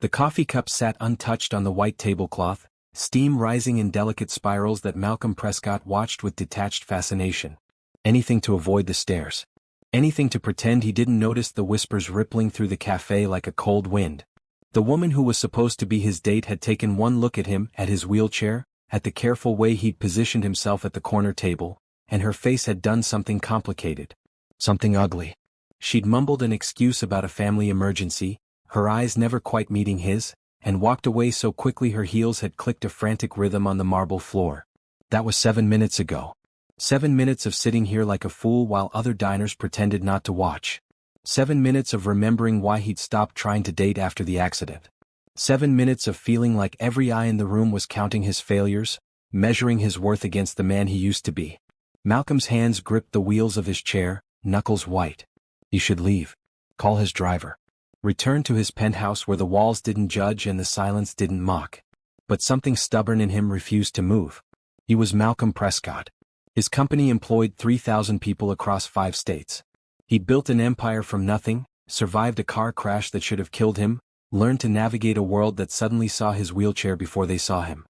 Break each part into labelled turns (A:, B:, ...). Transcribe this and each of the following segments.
A: The coffee cup sat untouched on the white tablecloth, steam rising in delicate spirals that Malcolm Prescott watched with detached fascination. Anything to avoid the stares. Anything to pretend he didn't notice the whispers rippling through the cafe like a cold wind. The woman who was supposed to be his date had taken one look at him, at his wheelchair, at the careful way he'd positioned himself at the corner table, and her face had done something complicated. Something ugly. She'd mumbled an excuse about a family emergency, her eyes never quite meeting his, and walked away so quickly her heels had clicked a frantic rhythm on the marble floor. That was 7 minutes ago. 7 minutes of sitting here like a fool while other diners pretended not to watch. 7 minutes of remembering why he'd stopped trying to date after the accident. 7 minutes of feeling like every eye in the room was counting his failures, measuring his worth against the man he used to be. Malcolm's hands gripped the wheels of his chair, knuckles white. He should leave. Call his driver. Return to his penthouse where the walls didn't judge and the silence didn't mock. But something stubborn in him refused to move. He was Malcolm Prescott. His company employed 3,000 people across 5 states. He'd built an empire from nothing, survived a car crash that should have killed him, learned to navigate a world that suddenly saw his wheelchair before they saw him.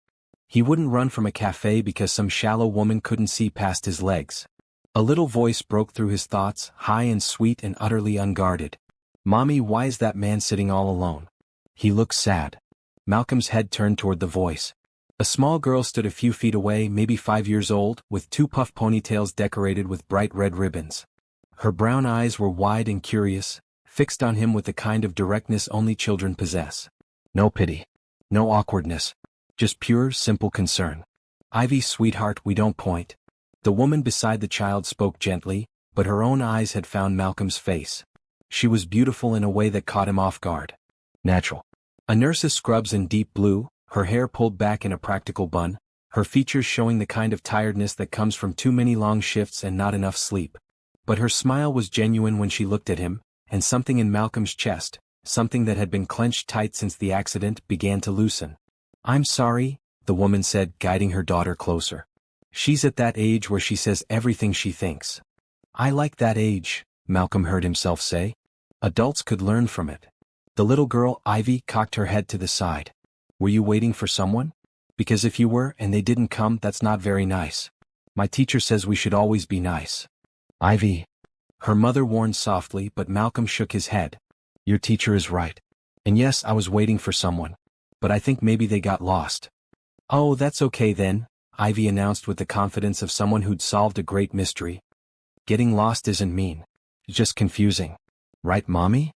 A: He wouldn't run from a cafe because some shallow woman couldn't see past his legs. A little voice broke through his thoughts, high and sweet and utterly unguarded. "Mommy, why is that man sitting all alone? He looks sad." Malcolm's head turned toward the voice. A small girl stood a few feet away, maybe 5 years old, with 2 puff ponytails decorated with bright red ribbons. Her brown eyes were wide and curious, fixed on him with the kind of directness only children possess. No pity. No awkwardness. Just pure, simple concern. "Ivy, sweetheart, we don't point." The woman beside the child spoke gently, but her own eyes had found Malcolm's face. She was beautiful in a way that caught him off guard. Natural. A nurse's scrubs in deep blue, her hair pulled back in a practical bun, her features showing the kind of tiredness that comes from too many long shifts and not enough sleep. But her smile was genuine when she looked at him, and something in Malcolm's chest, something that had been clenched tight since the accident, began to loosen. "I'm sorry," the woman said, guiding her daughter closer. "She's at that age where she says everything she thinks." "I like that age," Malcolm heard himself say. Adults could learn from it. The little girl, Ivy, cocked her head to the side. "Were you waiting for someone? Because if you were and they didn't come, that's not very nice. My teacher says we should always be nice." "Ivy," her mother warned softly, but Malcolm shook his head. "Your teacher is right. And yes, I was waiting for someone. But I think maybe they got lost." "Oh, that's okay then," Ivy announced with the confidence of someone who'd solved a great mystery. "Getting lost isn't mean. It's just confusing. Right, Mommy?"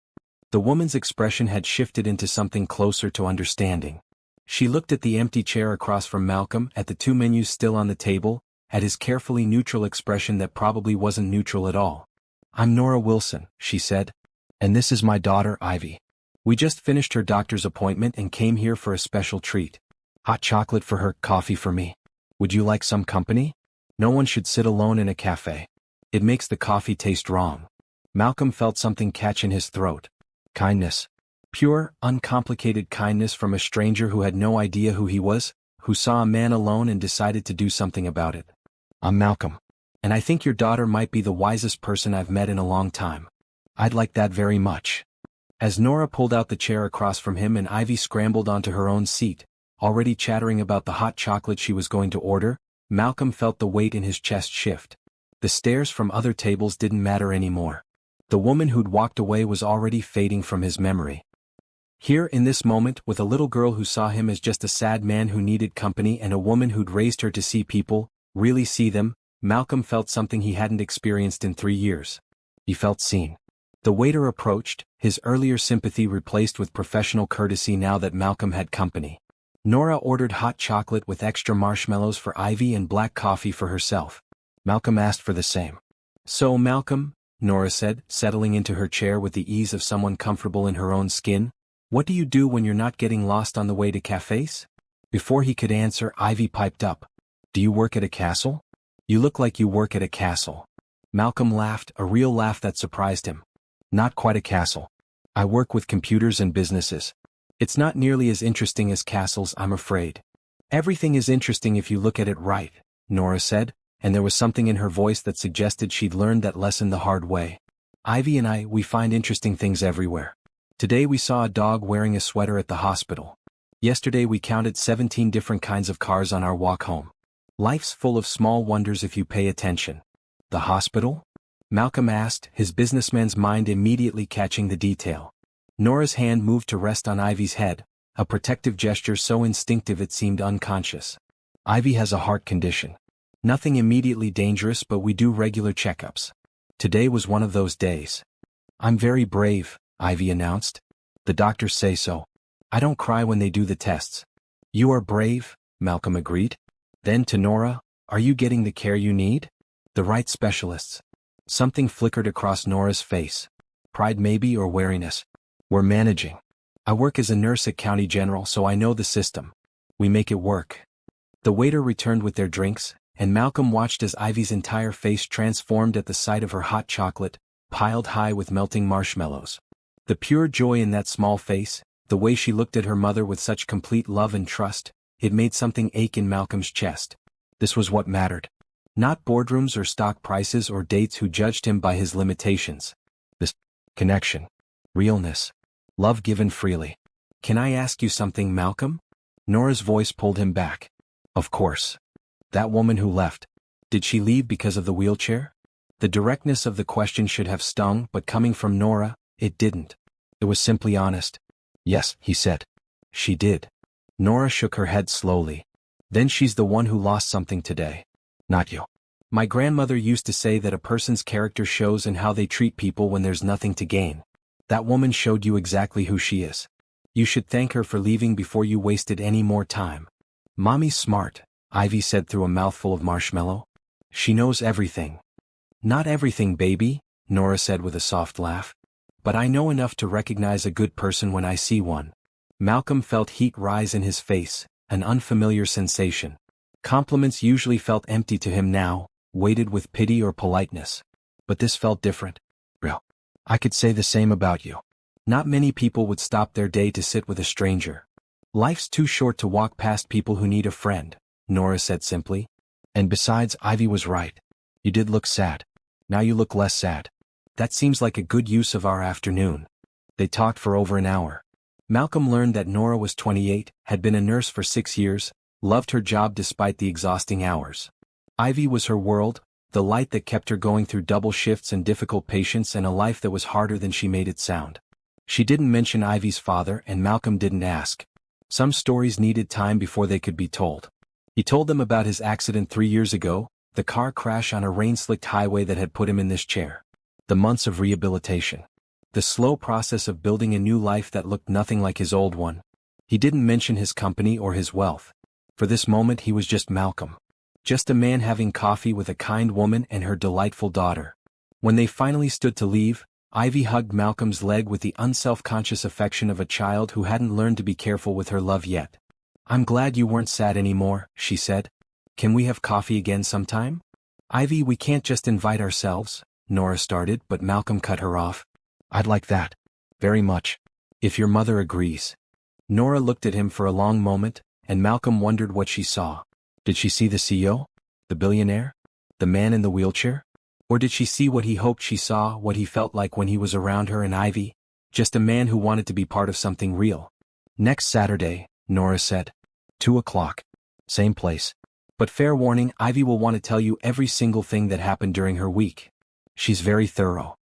A: The woman's expression had shifted into something closer to understanding. She looked at the empty chair across from Malcolm, at the 2 menus still on the table, at his carefully neutral expression that probably wasn't neutral at all. "I'm Nora Wilson," she said. "And this is my daughter, Ivy. We just finished her doctor's appointment and came here for a special treat. Hot chocolate for her, coffee for me. Would you like some company? No one should sit alone in a cafe. It makes the coffee taste wrong." Malcolm felt something catch in his throat. Kindness. Pure, uncomplicated kindness from a stranger who had no idea who he was, who saw a man alone and decided to do something about it. "I'm Malcolm. And I think your daughter might be the wisest person I've met in a long time. I'd like that very much." As Nora pulled out the chair across from him and Ivy scrambled onto her own seat, already chattering about the hot chocolate she was going to order, Malcolm felt the weight in his chest shift. The stares from other tables didn't matter anymore. The woman who'd walked away was already fading from his memory. Here in this moment, with a little girl who saw him as just a sad man who needed company and a woman who'd raised her to see people, really see them, Malcolm felt something he hadn't experienced in 3 years. He felt seen. The waiter approached, his earlier sympathy replaced with professional courtesy now that Malcolm had company. Nora ordered hot chocolate with extra marshmallows for Ivy and black coffee for herself. Malcolm asked for the same. "So, Malcolm," Nora said, settling into her chair with the ease of someone comfortable in her own skin, "what do you do when you're not getting lost on the way to cafes?" Before he could answer, Ivy piped up. "Do you work at a castle? You look like you work at a castle." Malcolm laughed, a real laugh that surprised him. "Not quite a castle. I work with computers and businesses. It's not nearly as interesting as castles, I'm afraid." "Everything is interesting if you look at it right," Nora said, and there was something in her voice that suggested she'd learned that lesson the hard way. "Ivy and we find interesting things everywhere. Today we saw a dog wearing a sweater at the hospital. Yesterday we counted 17 different kinds of cars on our walk home. Life's full of small wonders if you pay attention. The hospital? Malcolm asked, his businessman's mind immediately catching the detail. Nora's hand moved to rest on Ivy's head, a protective gesture so instinctive it seemed unconscious. Ivy has a heart condition. Nothing immediately dangerous, but we do regular checkups. Today was one of those days. I'm very brave, Ivy announced. The doctors say so. I don't cry when they do the tests. You are brave, Malcolm agreed. Then to Nora, are you getting the care you need? The right specialists. Something flickered across Nora's face. Pride maybe, or wariness. We're managing. I work as a nurse at County General, so I know the system. We make it work. The waiter returned with their drinks, and Malcolm watched as Ivy's entire face transformed at the sight of her hot chocolate, piled high with melting marshmallows. The pure joy in that small face, the way she looked at her mother with such complete love and trust, it made something ache in Malcolm's chest. This was what mattered. Not boardrooms or stock prices or dates who judged him by his limitations. This connection. Realness. Love given freely. Can I ask you something, Malcolm? Nora's voice pulled him back. Of course. That woman who left. Did she leave because of the wheelchair? The directness of the question should have stung, but coming from Nora, it didn't. It was simply honest. Yes, he said. She did. Nora shook her head slowly. Then she's the one who lost something today. Not you. My grandmother used to say that a person's character shows in how they treat people when there's nothing to gain. That woman showed you exactly who she is. You should thank her for leaving before you wasted any more time. Mommy's smart, Ivy said through a mouthful of marshmallow. She knows everything. Not everything, baby, Nora said with a soft laugh. But I know enough to recognize a good person when I see one. Malcolm felt heat rise in his face, an unfamiliar sensation. Compliments usually felt empty to him now, weighted with pity or politeness. But this felt different. Real. I could say the same about you. Not many people would stop their day to sit with a stranger. Life's too short to walk past people who need a friend, Nora said simply. And besides, Ivy was right. You did look sad. Now you look less sad. That seems like a good use of our afternoon. They talked for over an hour. Malcolm learned that Nora was 28, had been a nurse for 6 years, loved her job despite the exhausting hours. Ivy was her world, the light that kept her going through double shifts and difficult patients and a life that was harder than she made it sound. She didn't mention Ivy's father, and Malcolm didn't ask. Some stories needed time before they could be told. He told them about his accident 3 years ago, the car crash on a rain-slicked highway that had put him in this chair. The months of rehabilitation. The slow process of building a new life that looked nothing like his old one. He didn't mention his company or his wealth. For this moment he was just Malcolm. Just a man having coffee with a kind woman and her delightful daughter. When they finally stood to leave, Ivy hugged Malcolm's leg with the unself-conscious affection of a child who hadn't learned to be careful with her love yet. I'm glad you weren't sad anymore, she said. Can we have coffee again sometime? Ivy, we can't just invite ourselves, Nora started, but Malcolm cut her off. I'd like that. Very much. If your mother agrees. Nora looked at him for a long moment, and Malcolm wondered what she saw. Did she see the CEO? The billionaire? The man in the wheelchair? Or did she see what he hoped she saw, what he felt like when he was around her and Ivy? Just a man who wanted to be part of something real. Next Saturday, Nora said. 2 o'clock. Same place. But fair warning, Ivy will want to tell you every single thing that happened during her week. She's very thorough.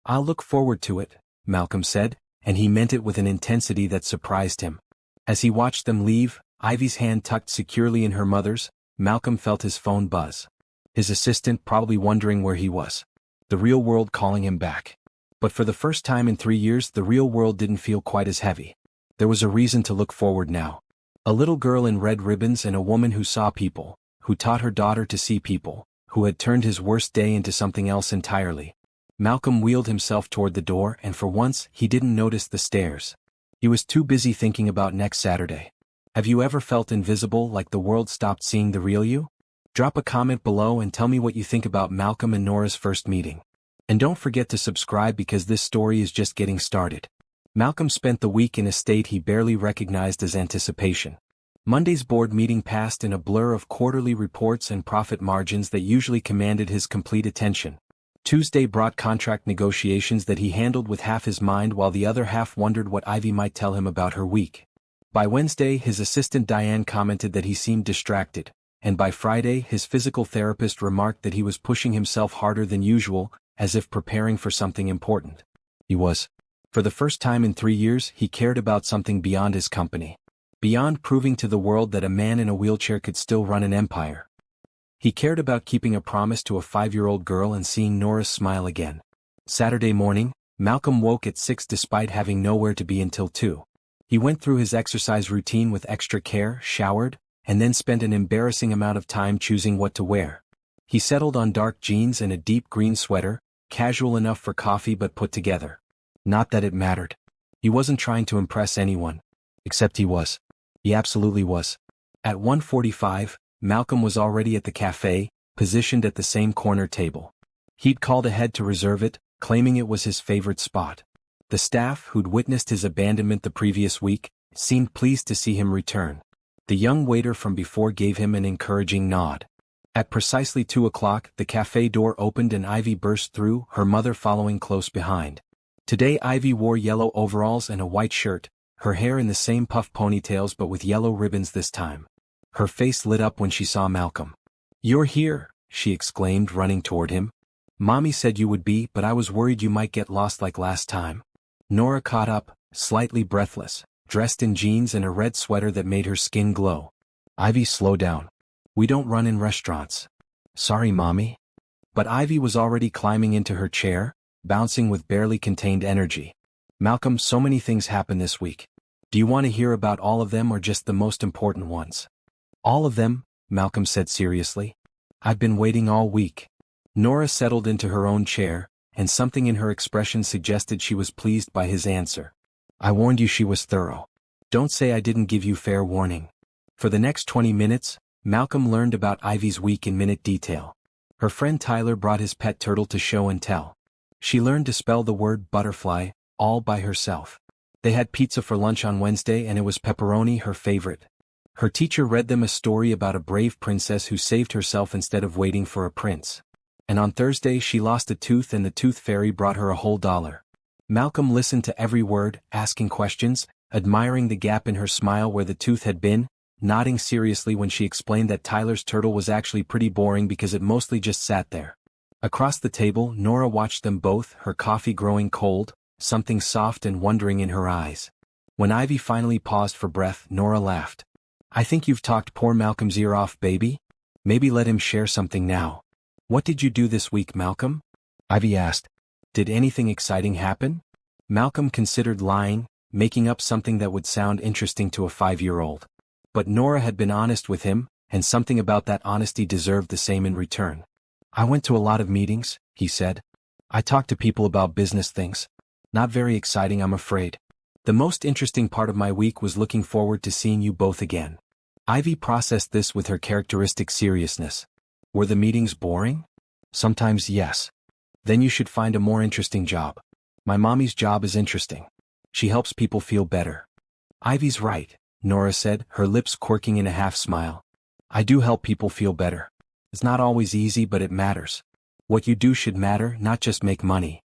A: I'll look forward to it, Malcolm said, and he meant it with an intensity that surprised him. As he watched them leave, Ivy's hand tucked securely in her mother's, Malcolm felt his phone buzz. His assistant probably wondering where he was. The real world calling him back. But for the first time in 3 years, the real world didn't feel quite as heavy. There was a reason to look forward now. A little girl in red ribbons and a woman who saw people, who taught her daughter to see people, who had turned his worst day into something else entirely. Malcolm wheeled himself toward the door, and for once, he didn't notice the stairs. He was too busy thinking about next Saturday. Have you ever felt invisible, like the world stopped seeing the real you? Drop a comment below and tell me what you think about Malcolm and Nora's first meeting. And don't forget to subscribe because this story is just getting started. Malcolm spent the week in a state he barely recognized as anticipation. Monday's board meeting passed in a blur of quarterly reports and profit margins that usually commanded his complete attention. Tuesday brought contract negotiations that he handled with half his mind while the other half wondered what Ivy might tell him about her week. By Wednesday, his assistant Diane commented that he seemed distracted, and by Friday his physical therapist remarked that he was pushing himself harder than usual, as if preparing for something important. He was. For the first time in 3 years, he cared about something beyond his company. Beyond proving to the world that a man in a wheelchair could still run an empire. He cared about keeping a promise to a 5-year-old girl and seeing Nora's smile again. Saturday morning, Malcolm woke at 6 despite having nowhere to be until 2. He went through his exercise routine with extra care, showered, and then spent an embarrassing amount of time choosing what to wear. He settled on dark jeans and a deep green sweater, casual enough for coffee but put together. Not that it mattered. He wasn't trying to impress anyone. Except he was. He absolutely was. At 1:45, Malcolm was already at the café, positioned at the same corner table. He'd called ahead to reserve it, claiming it was his favorite spot. The staff, who'd witnessed his abandonment the previous week, seemed pleased to see him return. The young waiter from before gave him an encouraging nod. At precisely 2 o'clock, the café door opened and Ivy burst through, her mother following close behind. Today Ivy wore yellow overalls and a white shirt, her hair in the same puff ponytails but with yellow ribbons this time. Her face lit up when she saw Malcolm. "You're here," she exclaimed, running toward him. "Mommy said you would be, but I was worried you might get lost like last time." Nora caught up, slightly breathless, dressed in jeans and a red sweater that made her skin glow. "Ivy, slow down. We don't run in restaurants." "Sorry, Mommy." But Ivy was already climbing into her chair, bouncing with barely contained energy. "Malcolm, so many things happened this week. Do you want to hear about all of them or just the most important ones?" "All of them," Malcolm said seriously. "I've been waiting all week." Nora settled into her own chair, and something in her expression suggested she was pleased by his answer. "I warned you she was thorough. Don't say I didn't give you fair warning." For the next 20 minutes, Malcolm learned about Ivy's week in minute detail. Her friend Tyler brought his pet turtle to show and tell. She learned to spell the word butterfly, all by herself. They had pizza for lunch on Wednesday and it was pepperoni, her favorite. Her teacher read them a story about a brave princess who saved herself instead of waiting for a prince. And on Thursday she lost a tooth and the tooth fairy brought her a whole $1. Malcolm listened to every word, asking questions, admiring the gap in her smile where the tooth had been, nodding seriously when she explained that Tyler's turtle was actually pretty boring because it mostly just sat there. Across the table, Nora watched them both, her coffee growing cold, something soft and wondering in her eyes. When Ivy finally paused for breath, Nora laughed. "I think you've talked poor Malcolm's ear off, baby. Maybe let him share something now." "What did you do this week, Malcolm?" Ivy asked. "Did anything exciting happen?" Malcolm considered lying, making up something that would sound interesting to a 5-year-old. But Nora had been honest with him, and something about that honesty deserved the same in return. "I went to a lot of meetings," he said. "I talked to people about business things. Not very exciting, I'm afraid. The most interesting part of my week was looking forward to seeing you both again." Ivy processed this with her characteristic seriousness. "Were the meetings boring?" "Sometimes yes." "Then you should find a more interesting job. My mommy's job is interesting. She helps people feel better." "Ivy's right," Nora said, her lips quirking in a half-smile. "I do help people feel better. It's not always easy, but it matters. What you do should matter, not just make money."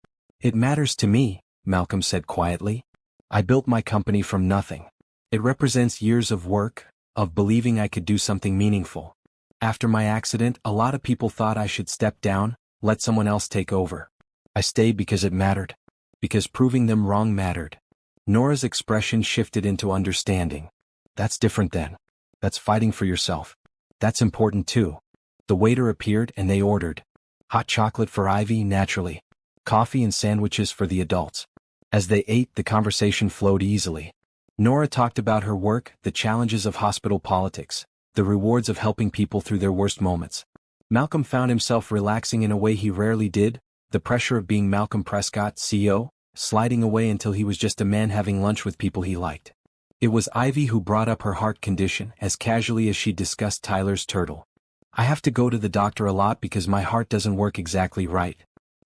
A: "It matters to me," Malcolm said quietly. "I built my company from nothing. It represents years of work, of believing I could do something meaningful. After my accident, a lot of people thought I should step down, let someone else take over. I stayed because it mattered. Because proving them wrong mattered." Nora's expression shifted into understanding. "That's different then. That's fighting for yourself. That's important too." The waiter appeared and they ordered. Hot chocolate for Ivy, naturally. Coffee and sandwiches for the adults. As they ate, the conversation flowed easily. Nora talked about her work, the challenges of hospital politics, the rewards of helping people through their worst moments. Malcolm found himself relaxing in a way he rarely did, the pressure of being Malcolm Prescott, CEO, sliding away until he was just a man having lunch with people he liked. It was Ivy who brought up her heart condition as casually as she discussed Tyler's turtle. "I have to go to the doctor a lot because my heart doesn't work exactly right.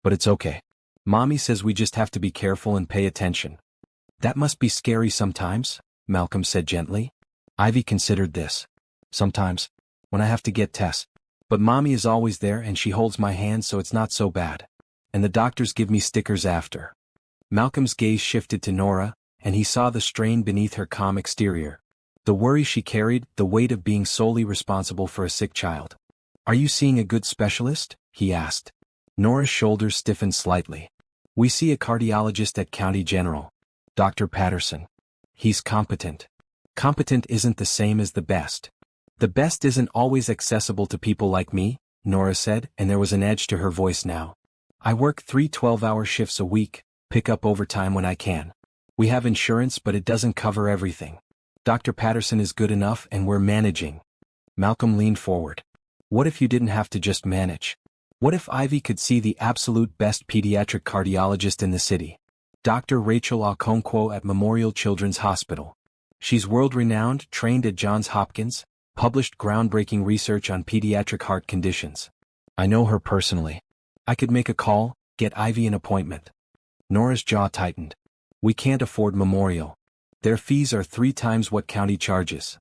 A: But it's okay. Mommy says we just have to be careful and pay attention." "That must be scary sometimes," Malcolm said gently. Ivy considered this. "Sometimes. When I have to get tests. But Mommy is always there and she holds my hand so it's not so bad." And the doctors give me stickers after. Malcolm's gaze shifted to Nora, and he saw the strain beneath her calm exterior. The worry she carried, the weight of being solely responsible for a sick child. Are you seeing a good specialist? He asked. Nora's shoulders stiffened slightly. We see a cardiologist at County General. Dr. Patterson. He's competent. Competent isn't the same as the best. The best isn't always accessible to people like me, Nora said, and there was an edge to her voice now. I work 3 12-hour shifts a week, pick up overtime when I can. We have insurance, but it doesn't cover everything. Dr. Patterson is good enough and we're managing. Malcolm leaned forward. What if you didn't have to just manage? What if Ivy could see the absolute best pediatric cardiologist in the city? Dr. Rachel Okonkwo at Memorial Children's Hospital. She's world-renowned, trained at Johns Hopkins, published groundbreaking research on pediatric heart conditions. I know her personally. I could make a call, get Ivy an appointment. Nora's jaw tightened. We can't afford Memorial. Their fees are 3 times what county charges.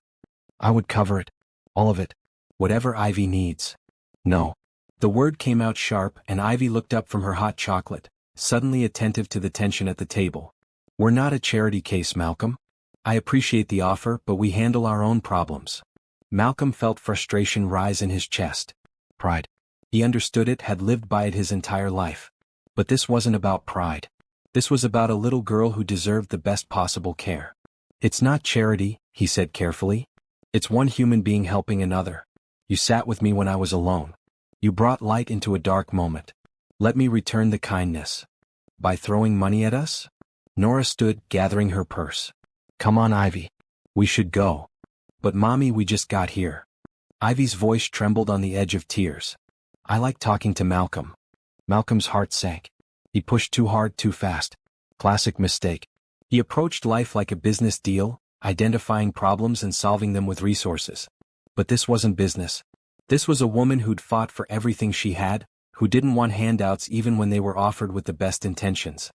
A: I would cover it. All of it. Whatever Ivy needs. No. The word came out sharp and Ivy looked up from her hot chocolate, suddenly attentive to the tension at the table. We're not a charity case, Malcolm. I appreciate the offer, but we handle our own problems. Malcolm felt frustration rise in his chest. Pride. He understood it, had lived by it his entire life. But this wasn't about pride. This was about a little girl who deserved the best possible care. It's not charity, he said carefully. It's one human being helping another. You sat with me when I was alone. You brought light into a dark moment. Let me return the kindness. By throwing money at us? Nora stood, gathering her purse. Come on, Ivy. We should go. But Mommy, we just got here. Ivy's voice trembled on the edge of tears. I like talking to Malcolm. Malcolm's heart sank. He pushed too hard too fast. Classic mistake. He approached life like a business deal, identifying problems and solving them with resources. But this wasn't business. This was a woman who'd fought for everything she had, who didn't want handouts even when they were offered with the best intentions.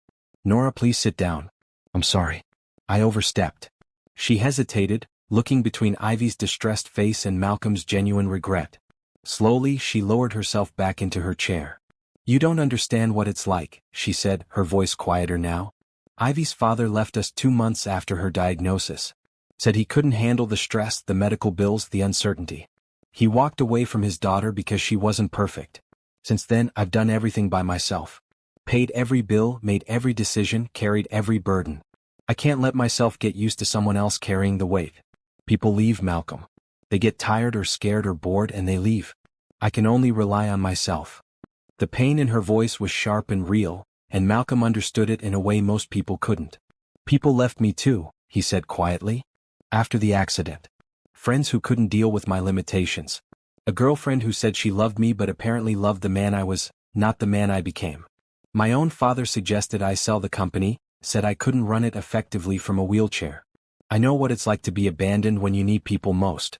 A: Nora, please sit down. I'm sorry. I overstepped. She hesitated, looking between Ivy's distressed face and Malcolm's genuine regret. Slowly, she lowered herself back into her chair. You don't understand what it's like, she said, her voice quieter now. Ivy's father left us 2 months after her diagnosis. Said he couldn't handle the stress, the medical bills, the uncertainty. He walked away from his daughter because she wasn't perfect. Since then, I've done everything by myself. Paid every bill, made every decision, carried every burden. I can't let myself get used to someone else carrying the weight. People leave, Malcolm. They get tired or scared or bored and they leave. I can only rely on myself. The pain in her voice was sharp and real, and Malcolm understood it in a way most people couldn't. People left me too, he said quietly. After the accident. Friends who couldn't deal with my limitations. A girlfriend who said she loved me but apparently loved the man I was, not the man I became. My own father suggested I sell the company, said I couldn't run it effectively from a wheelchair. I know what it's like to be abandoned when you need people most.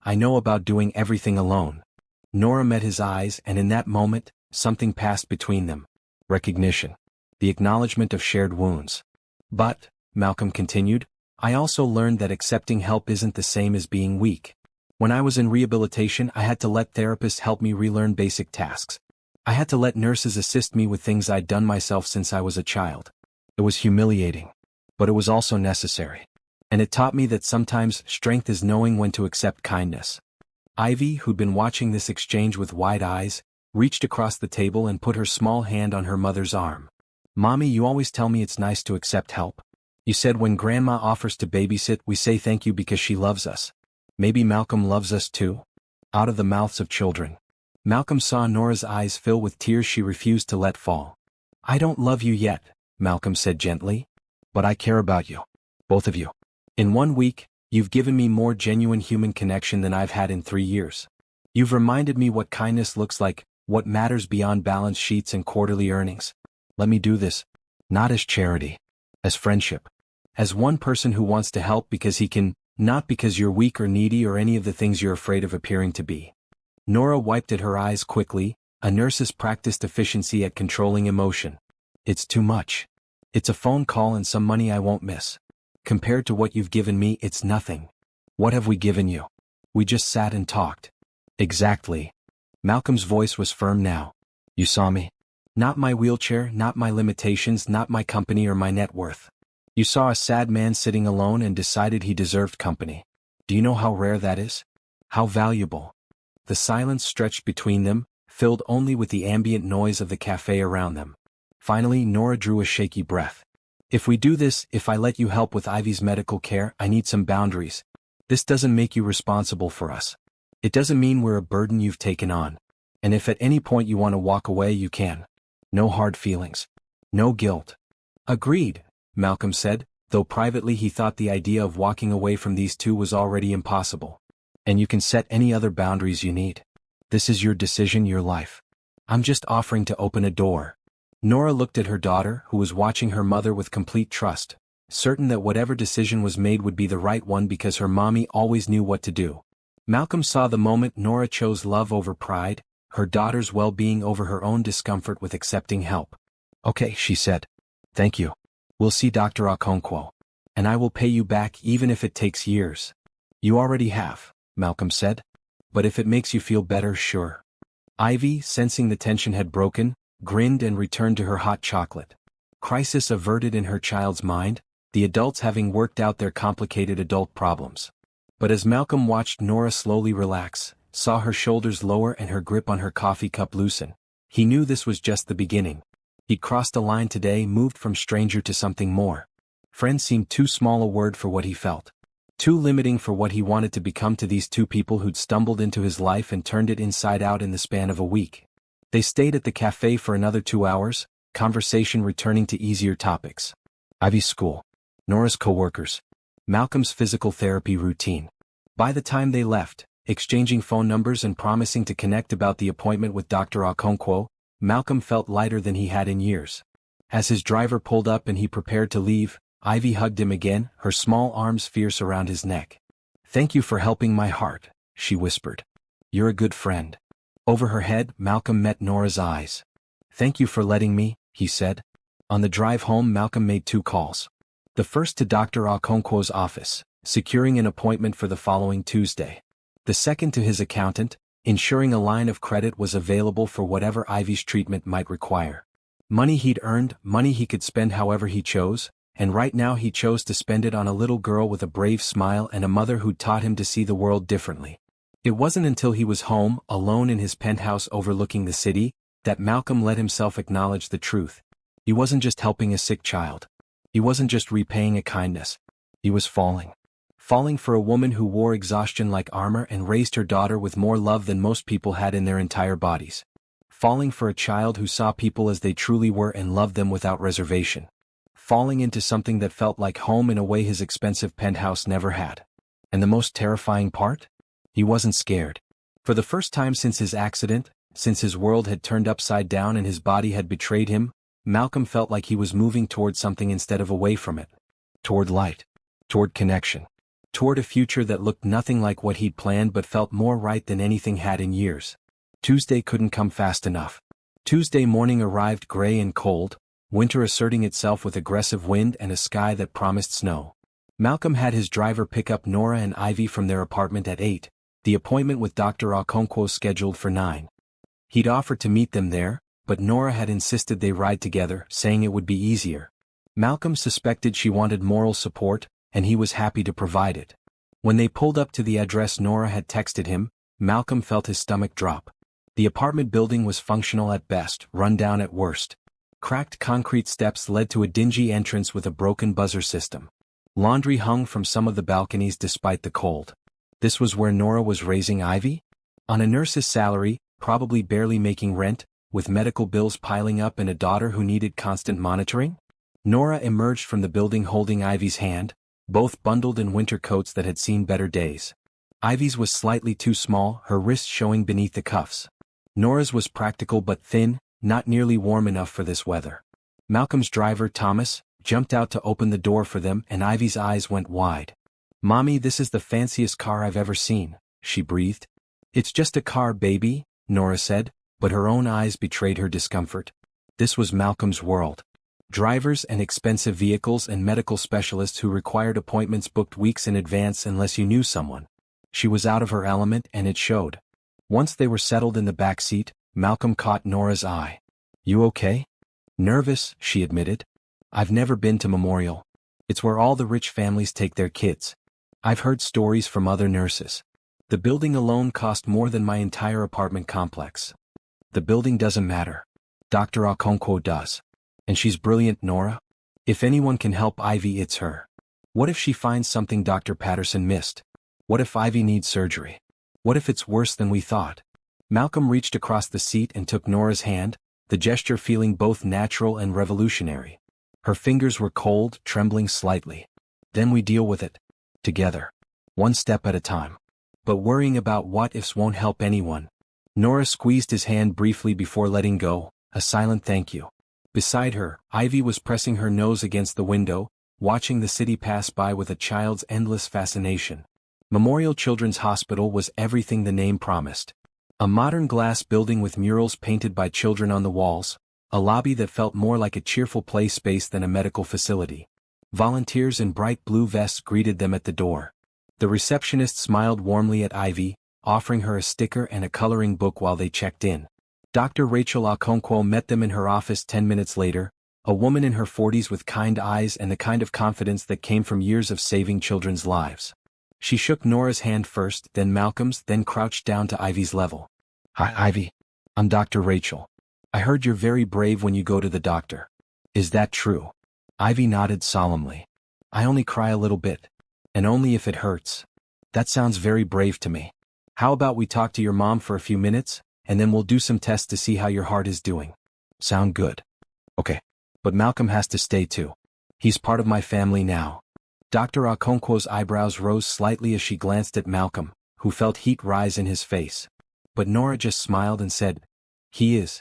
A: I know about doing everything alone. Nora met his eyes, and in that moment, something passed between them. Recognition. The acknowledgement of shared wounds. But, Malcolm continued, I also learned that accepting help isn't the same as being weak. When I was in rehabilitation, I had to let therapists help me relearn basic tasks. I had to let nurses assist me with things I'd done myself since I was a child. It was humiliating. But it was also necessary. And it taught me that sometimes strength is knowing when to accept kindness. Ivy, who'd been watching this exchange with wide eyes, reached across the table and put her small hand on her mother's arm. Mommy, you always tell me it's nice to accept help. You said when Grandma offers to babysit, we say thank you because she loves us. Maybe Malcolm loves us too? Out of the mouths of children. Malcolm saw Nora's eyes fill with tears she refused to let fall. I don't love you yet, Malcolm said gently. But I care about you. Both of you. In 1 week, you've given me more genuine human connection than I've had in 3 years. You've reminded me what kindness looks like, what matters beyond balance sheets and quarterly earnings. Let me do this. Not as charity. As friendship. As one person who wants to help because he can, not because you're weak or needy or any of the things you're afraid of appearing to be. Nora wiped at her eyes quickly, a nurse's practiced efficiency at controlling emotion. It's too much. It's a phone call and some money I won't miss. Compared to what you've given me, it's nothing. What have we given you? We just sat and talked. Exactly. Malcolm's voice was firm now. You saw me. Not my wheelchair, not my limitations, not my company or my net worth. You saw a sad man sitting alone and decided he deserved company. Do you know how rare that is? How valuable? The silence stretched between them, filled only with the ambient noise of the cafe around them. Finally, Nora drew a shaky breath. If we do this, if I let you help with Ivy's medical care, I need some boundaries. This doesn't make you responsible for us. It doesn't mean we're a burden you've taken on. And if at any point you want to walk away, you can. No hard feelings. No guilt. Agreed, Malcolm said, though privately he thought the idea of walking away from these two was already impossible. And you can set any other boundaries you need. This is your decision, your life. I'm just offering to open a door. Nora looked at her daughter, who was watching her mother with complete trust, certain that whatever decision was made would be the right one because her mommy always knew what to do. Malcolm saw the moment Nora chose love over pride, her daughter's well-being over her own discomfort with accepting help. Okay, she said. Thank you. We'll see Dr. Okonkwo. And I will pay you back even if it takes years. You already have, Malcolm said. But if it makes you feel better, sure. Ivy, sensing the tension had broken, grinned and returned to her hot chocolate. Crisis averted in her child's mind, the adults having worked out their complicated adult problems. But as Malcolm watched Nora slowly relax, saw her shoulders lower and her grip on her coffee cup loosen, he knew this was just the beginning. He'd crossed a line today, moved from stranger to something more. Friend seemed too small a word for what he felt. Too limiting for what he wanted to become to these two people who'd stumbled into his life and turned it inside out in the span of a week. They stayed at the cafe for another 2 hours, conversation returning to easier topics. Ivy's school. Nora's co-workers. Malcolm's physical therapy routine. By the time they left, exchanging phone numbers and promising to connect about the appointment with Dr. Okonkwo, Malcolm felt lighter than he had in years. As his driver pulled up and he prepared to leave, Ivy hugged him again, her small arms fierce around his neck. Thank you for helping my heart, she whispered. You're a good friend. Over her head, Malcolm met Nora's eyes. Thank you for letting me, he said. On the drive home, Malcolm made 2 calls. The first to Dr. Okonkwo's office, securing an appointment for the following Tuesday. The second to his accountant, ensuring a line of credit was available for whatever Ivy's treatment might require. Money he'd earned, money he could spend however he chose, and right now he chose to spend it on a little girl with a brave smile and a mother who'd taught him to see the world differently. It wasn't until he was home, alone in his penthouse overlooking the city, that Malcolm let himself acknowledge the truth. He wasn't just helping a sick child. He wasn't just repaying a kindness. He was falling. Falling for a woman who wore exhaustion like armor and raised her daughter with more love than most people had in their entire bodies. Falling for a child who saw people as they truly were and loved them without reservation. Falling into something that felt like home in a way his expensive penthouse never had. And the most terrifying part? He wasn't scared. For the first time since his accident, since his world had turned upside down and his body had betrayed him, Malcolm felt like he was moving toward something instead of away from it. Toward light. Toward connection. Toward a future that looked nothing like what he'd planned but felt more right than anything had in years. Tuesday couldn't come fast enough. Tuesday morning arrived gray and cold, winter asserting itself with aggressive wind and a sky that promised snow. Malcolm had his driver pick up Nora and Ivy from their apartment at 8, the appointment with Dr. Okonkwo scheduled for 9. He'd offered to meet them there, but Nora had insisted they ride together, saying it would be easier. Malcolm suspected she wanted moral support, and he was happy to provide it. When they pulled up to the address Nora had texted him, Malcolm felt his stomach drop. The apartment building was functional at best, run down at worst. Cracked concrete steps led to a dingy entrance with a broken buzzer system. Laundry hung from some of the balconies despite the cold. This was where Nora was raising Ivy? On a nurse's salary, probably barely making rent, with medical bills piling up and a daughter who needed constant monitoring? Nora emerged from the building holding Ivy's hand, both bundled in winter coats that had seen better days. Ivy's was slightly too small, her wrist showing beneath the cuffs. Nora's was practical but thin, not nearly warm enough for this weather. Malcolm's driver, Thomas, jumped out to open the door for them and Ivy's eyes went wide. "Mommy, this is the fanciest car I've ever seen," she breathed. "It's just a car, baby," Nora said, but her own eyes betrayed her discomfort. This was Malcolm's world. Drivers and expensive vehicles and medical specialists who required appointments booked weeks in advance unless you knew someone. She was out of her element and it showed. Once they were settled in the back seat, Malcolm caught Nora's eye. You okay? Nervous, she admitted. I've never been to Memorial. It's where all the rich families take their kids. I've heard stories from other nurses. The building alone cost more than my entire apartment complex. The building doesn't matter. Dr. Okonkwo does. And she's brilliant, Nora. If anyone can help Ivy, it's her. What if she finds something Dr. Patterson missed? What if Ivy needs surgery? What if it's worse than we thought? Malcolm reached across the seat and took Nora's hand, the gesture feeling both natural and revolutionary. Her fingers were cold, trembling slightly. Then we deal with it. Together. One step at a time. But worrying about what-ifs won't help anyone. Nora squeezed his hand briefly before letting go, a silent thank you. Beside her, Ivy was pressing her nose against the window, watching the city pass by with a child's endless fascination. Memorial Children's Hospital was everything the name promised. A modern glass building with murals painted by children on the walls, a lobby that felt more like a cheerful play space than a medical facility. Volunteers in bright blue vests greeted them at the door. The receptionist smiled warmly at Ivy, offering her a sticker and a coloring book while they checked in. Dr. Rachel Okonkwo met them in her office 10 minutes later, a woman in her 40s with kind eyes and the kind of confidence that came from years of saving children's lives. She shook Nora's hand first, then Malcolm's, then crouched down to Ivy's level. Hi, Ivy. I'm Dr. Rachel. I heard you're very brave when you go to the doctor. Is that true? Ivy nodded solemnly. I only cry a little bit. And only if it hurts. That sounds very brave to me. How about we talk to your mom for a few minutes, and then we'll do some tests to see how your heart is doing. Sound good? Okay. But Malcolm has to stay too. He's part of my family now. Dr. Okonkwo's eyebrows rose slightly as she glanced at Malcolm, who felt heat rise in his face. But Nora just smiled and said, He is.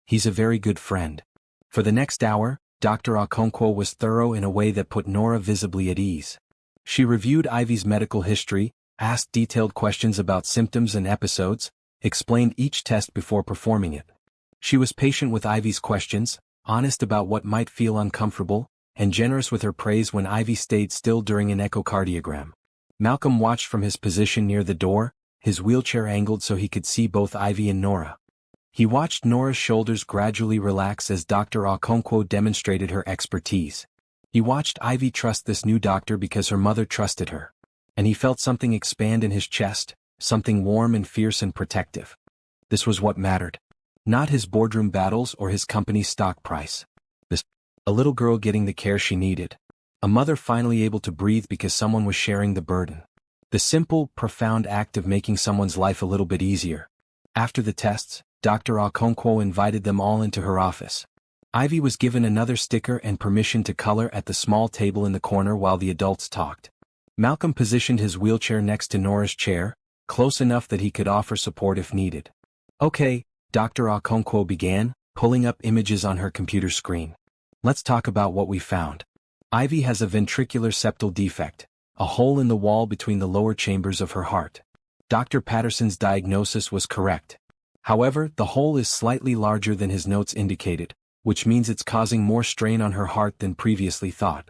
A: He's a very good friend. For the next hour, Dr. Okonkwo was thorough in a way that put Nora visibly at ease. She reviewed Ivy's medical history, asked detailed questions about symptoms and episodes, explained each test before performing it. She was patient with Ivy's questions, honest about what might feel uncomfortable, and generous with her praise when Ivy stayed still during an echocardiogram. Malcolm watched from his position near the door, his wheelchair angled so he could see both Ivy and Nora. He watched Nora's shoulders gradually relax as Dr. Okonkwo demonstrated her expertise. He watched Ivy trust this new doctor because her mother trusted her. And he felt something expand in his chest, something warm and fierce and protective. This was what mattered. Not his boardroom battles or his company's stock price. A little girl getting the care she needed. A mother finally able to breathe because someone was sharing the burden. The simple, profound act of making someone's life a little bit easier. After the tests, Dr. Okonkwo invited them all into her office. Ivy was given another sticker and permission to color at the small table in the corner while the adults talked. Malcolm positioned his wheelchair next to Nora's chair, close enough that he could offer support if needed. Okay, Dr. Okonkwo began, pulling up images on her computer screen. Let's talk about what we found. Ivy has a ventricular septal defect, a hole in the wall between the lower chambers of her heart. Dr. Patterson's diagnosis was correct. However, the hole is slightly larger than his notes indicated, which means it's causing more strain on her heart than previously thought.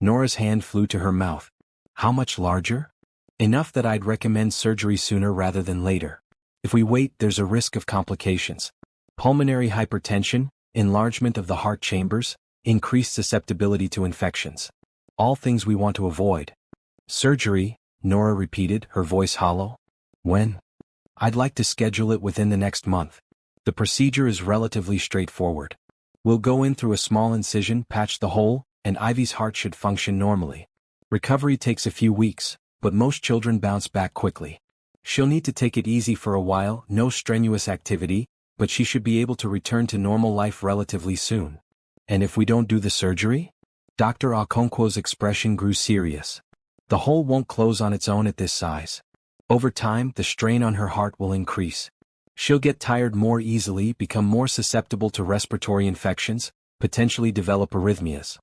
A: Nora's hand flew to her mouth. How much larger? Enough that I'd recommend surgery sooner rather than later. If we wait, there's a risk of complications. Pulmonary hypertension, enlargement of the heart chambers, increased susceptibility to infections. All things we want to avoid. Surgery, Nora repeated, her voice hollow. When? I'd like to schedule it within the next month. The procedure is relatively straightforward. We'll go in through a small incision, patch the hole, and Ivy's heart should function normally. Recovery takes a few weeks, but most children bounce back quickly. She'll need to take it easy for a while, no strenuous activity, but she should be able to return to normal life relatively soon. And if we don't do the surgery? Dr. Okonkwo's expression grew serious. The hole won't close on its own at this size. Over time, the strain on her heart will increase. She'll get tired more easily, become more susceptible to respiratory infections, potentially develop arrhythmias.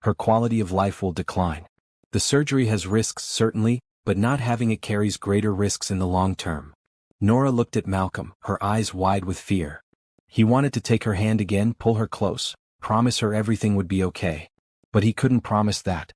A: Her quality of life will decline. The surgery has risks certainly, but not having it carries greater risks in the long term. Nora looked at Malcolm, her eyes wide with fear. He wanted to take her hand again, pull her close, promise her everything would be okay. But he couldn't promise that.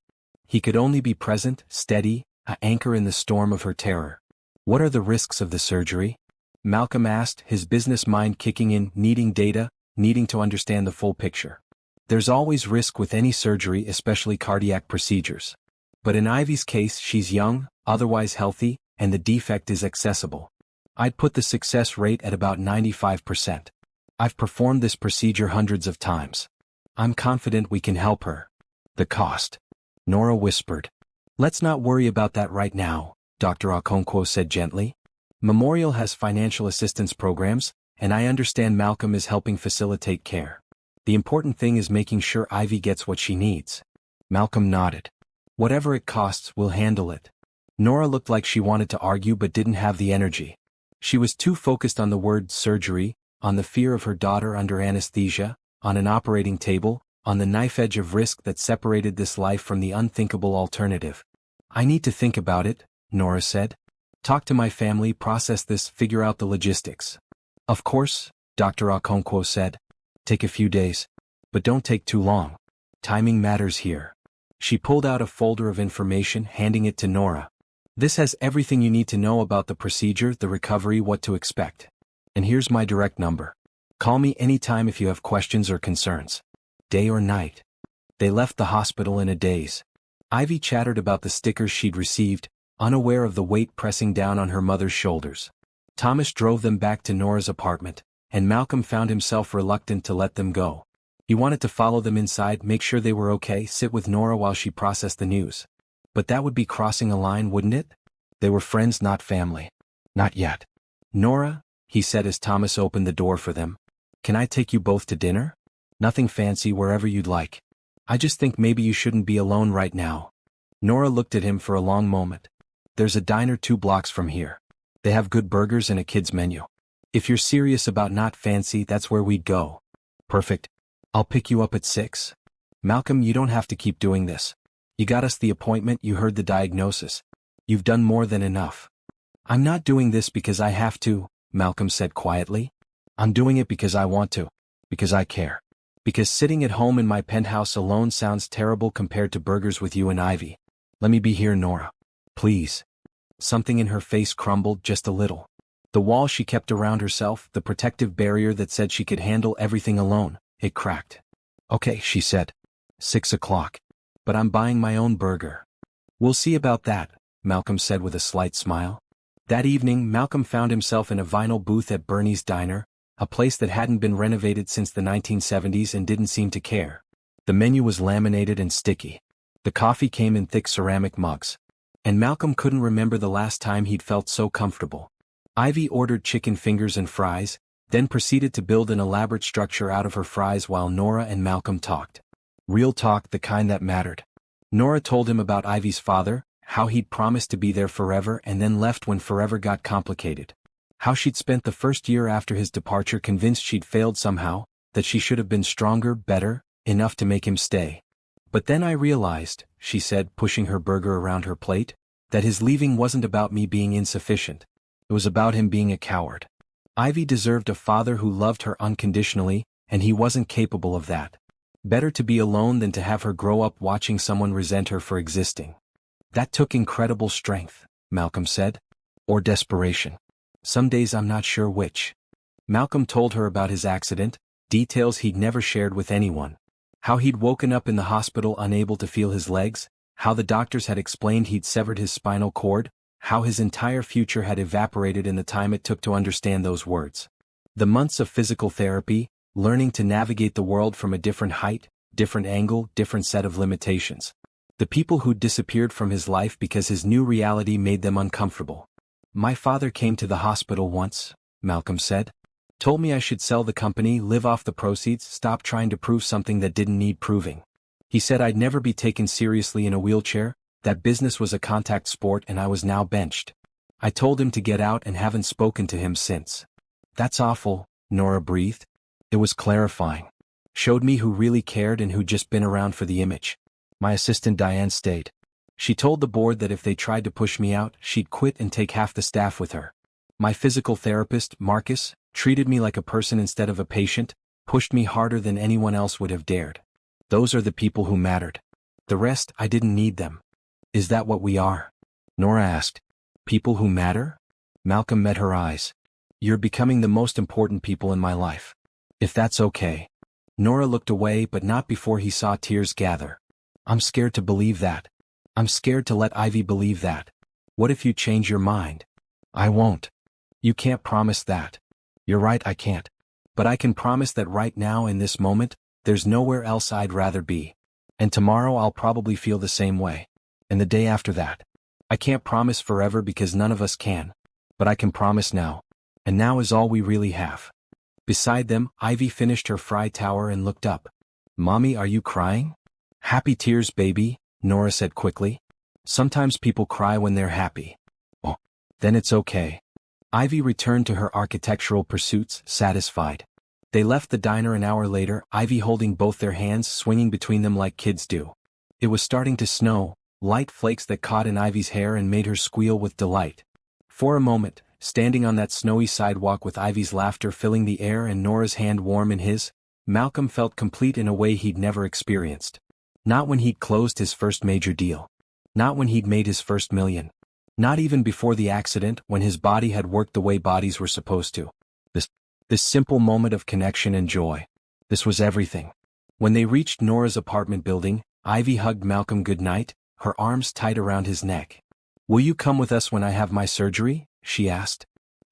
A: He could only be present, steady, an anchor in the storm of her terror. What are the risks of the surgery? Malcolm asked, his business mind kicking in, needing data, needing to understand the full picture. There's always risk with any surgery, especially cardiac procedures. But in Ivy's case, she's young, otherwise healthy, and the defect is accessible. I'd put the success rate at about 95%. I've performed this procedure hundreds of times. I'm confident we can help her. The cost. Nora whispered. Let's not worry about that right now, Dr. Okonkwo said gently. Memorial has financial assistance programs, and I understand Malcolm is helping facilitate care. The important thing is making sure Ivy gets what she needs. Malcolm nodded. Whatever it costs, we'll handle it. Nora looked like she wanted to argue but didn't have the energy. She was too focused on the word surgery, on the fear of her daughter under anesthesia, on an operating table, on the knife edge of risk that separated this life from the unthinkable alternative. I need to think about it, Nora said. Talk to my family, process this, figure out the logistics. Of course, Dr. Okonkwo said. Take a few days. But don't take too long. Timing matters here. She pulled out a folder of information, handing it to Nora. This has everything you need to know about the procedure, the recovery, what to expect. And here's my direct number. Call me anytime if you have questions or concerns. Day or night. They left the hospital in a daze. Ivy chattered about the stickers she'd received, unaware of the weight pressing down on her mother's shoulders. Thomas drove them back to Nora's apartment, and Malcolm found himself reluctant to let them go. He wanted to follow them inside, make sure they were okay, sit with Nora while she processed the news. But that would be crossing a line, wouldn't it? They were friends, not family. Not yet. Nora, he said as Thomas opened the door for them. Can I take you both to dinner? Nothing fancy, wherever you'd like. I just think maybe you shouldn't be alone right now. Nora looked at him for a long moment. There's a diner 2 blocks from here. They have good burgers and a kid's menu. If you're serious about not fancy, that's where we'd go. Perfect. I'll pick you up at 6. Malcolm, you don't have to keep doing this. You got us the appointment, you heard the diagnosis. You've done more than enough. I'm not doing this because I have to, Malcolm said quietly. I'm doing it because I want to. Because I care. Because sitting at home in my penthouse alone sounds terrible compared to burgers with you and Ivy. Let me be here, Nora. Please. Something in her face crumbled just a little. The wall she kept around herself, the protective barrier that said she could handle everything alone, it cracked. Okay, she said. 6 o'clock. But I'm buying my own burger. We'll see about that, Malcolm said with a slight smile. That evening, Malcolm found himself in a vinyl booth at Bernie's Diner, a place that hadn't been renovated since the 1970s and didn't seem to care. The menu was laminated and sticky. The coffee came in thick ceramic mugs. And Malcolm couldn't remember the last time he'd felt so comfortable. Ivy ordered chicken fingers and fries, then proceeded to build an elaborate structure out of her fries while Nora and Malcolm talked. Real talk, the kind that mattered. Nora told him about Ivy's father, how he'd promised to be there forever and then left when forever got complicated. How she'd spent the first year after his departure convinced she'd failed somehow, that she should have been stronger, better, enough to make him stay. But then I realized, she said, pushing her burger around her plate, that his leaving wasn't about me being insufficient. It was about him being a coward. Ivy deserved a father who loved her unconditionally, and he wasn't capable of that. Better to be alone than to have her grow up watching someone resent her for existing. That took incredible strength, Malcolm said. Or desperation. Some days I'm not sure which. Malcolm told her about his accident, details he'd never shared with anyone. How he'd woken up in the hospital unable to feel his legs, how the doctors had explained he'd severed his spinal cord, how his entire future had evaporated in the time it took to understand those words. The months of physical therapy, learning to navigate the world from a different height, different angle, different set of limitations. The people who'd disappeared from his life because his new reality made them uncomfortable. My father came to the hospital once, Malcolm said. Told me I should sell the company, live off the proceeds, stop trying to prove something that didn't need proving. He said I'd never be taken seriously in a wheelchair, that business was a contact sport and I was now benched. I told him to get out and haven't spoken to him since. That's awful, Nora breathed. It was clarifying. Showed me who really cared and who'd just been around for the image. My assistant Diane stayed. She told the board that if they tried to push me out, she'd quit and take half the staff with her. My physical therapist, Marcus, treated me like a person instead of a patient, pushed me harder than anyone else would have dared. Those are the people who mattered. The rest, I didn't need them. Is that what we are? Nora asked. People who matter? Malcolm met her eyes. You're becoming the most important people in my life. If that's okay. Nora looked away but not before he saw tears gather. I'm scared to believe that. I'm scared to let Ivy believe that. What if you change your mind? I won't. You can't promise that. You're right, I can't. But I can promise that right now in this moment, there's nowhere else I'd rather be. And tomorrow I'll probably feel the same way. And the day after that. I can't promise forever because none of us can. But I can promise now. And now is all we really have. Beside them, Ivy finished her fry tower and looked up. Mommy, are you crying? Happy tears, baby, Nora said quickly. Sometimes people cry when they're happy. Oh, then it's okay. Ivy returned to her architectural pursuits, satisfied. They left the diner an hour later, Ivy holding both their hands swinging between them like kids do. It was starting to snow, light flakes that caught in Ivy's hair and made her squeal with delight. For a moment, standing on that snowy sidewalk with Ivy's laughter filling the air and Nora's hand warm in his, Malcolm felt complete in a way he'd never experienced. Not when he'd closed his first major deal. Not when he'd made his first million. Not even before the accident when his body had worked the way bodies were supposed to. This simple moment of connection and joy. This was everything. When they reached Nora's apartment building, Ivy hugged Malcolm goodnight, her arms tight around his neck. Will you come with us when I have my surgery? She asked.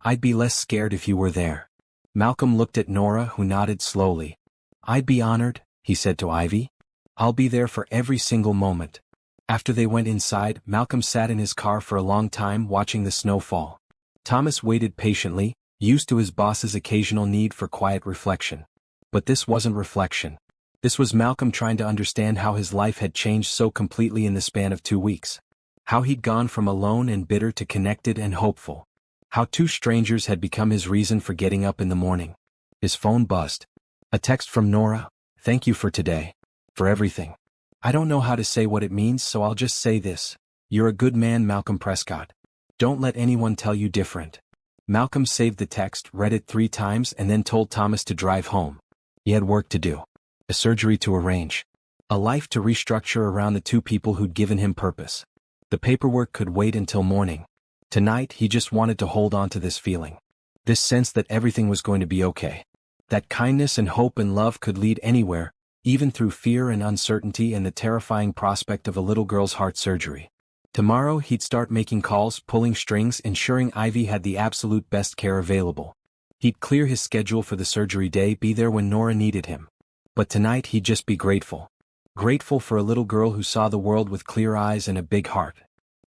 A: I'd be less scared if you were there. Malcolm looked at Nora, who nodded slowly. I'd be honored, he said to Ivy. I'll be there for every single moment. After they went inside, Malcolm sat in his car for a long time watching the snow fall. Thomas waited patiently, used to his boss's occasional need for quiet reflection. But this wasn't reflection. This was Malcolm trying to understand how his life had changed so completely in the span of 2 weeks. How he'd gone from alone and bitter to connected and hopeful. How 2 strangers had become his reason for getting up in the morning. His phone buzzed. A text from Nora. Thank you for today. For everything. I don't know how to say what it means, so I'll just say this. You're a good man, Malcolm Prescott. Don't let anyone tell you different. Malcolm saved the text, read it 3 times and then told Thomas to drive home. He had work to do. A surgery to arrange. A life to restructure around the 2 people who'd given him purpose. The paperwork could wait until morning. Tonight he just wanted to hold on to this feeling. This sense that everything was going to be okay. That kindness and hope and love could lead anywhere, even through fear and uncertainty and the terrifying prospect of a little girl's heart surgery. Tomorrow he'd start making calls, pulling strings, ensuring Ivy had the absolute best care available. He'd clear his schedule for the surgery day, be there when Nora needed him. But tonight he'd just be grateful. Grateful for a little girl who saw the world with clear eyes and a big heart.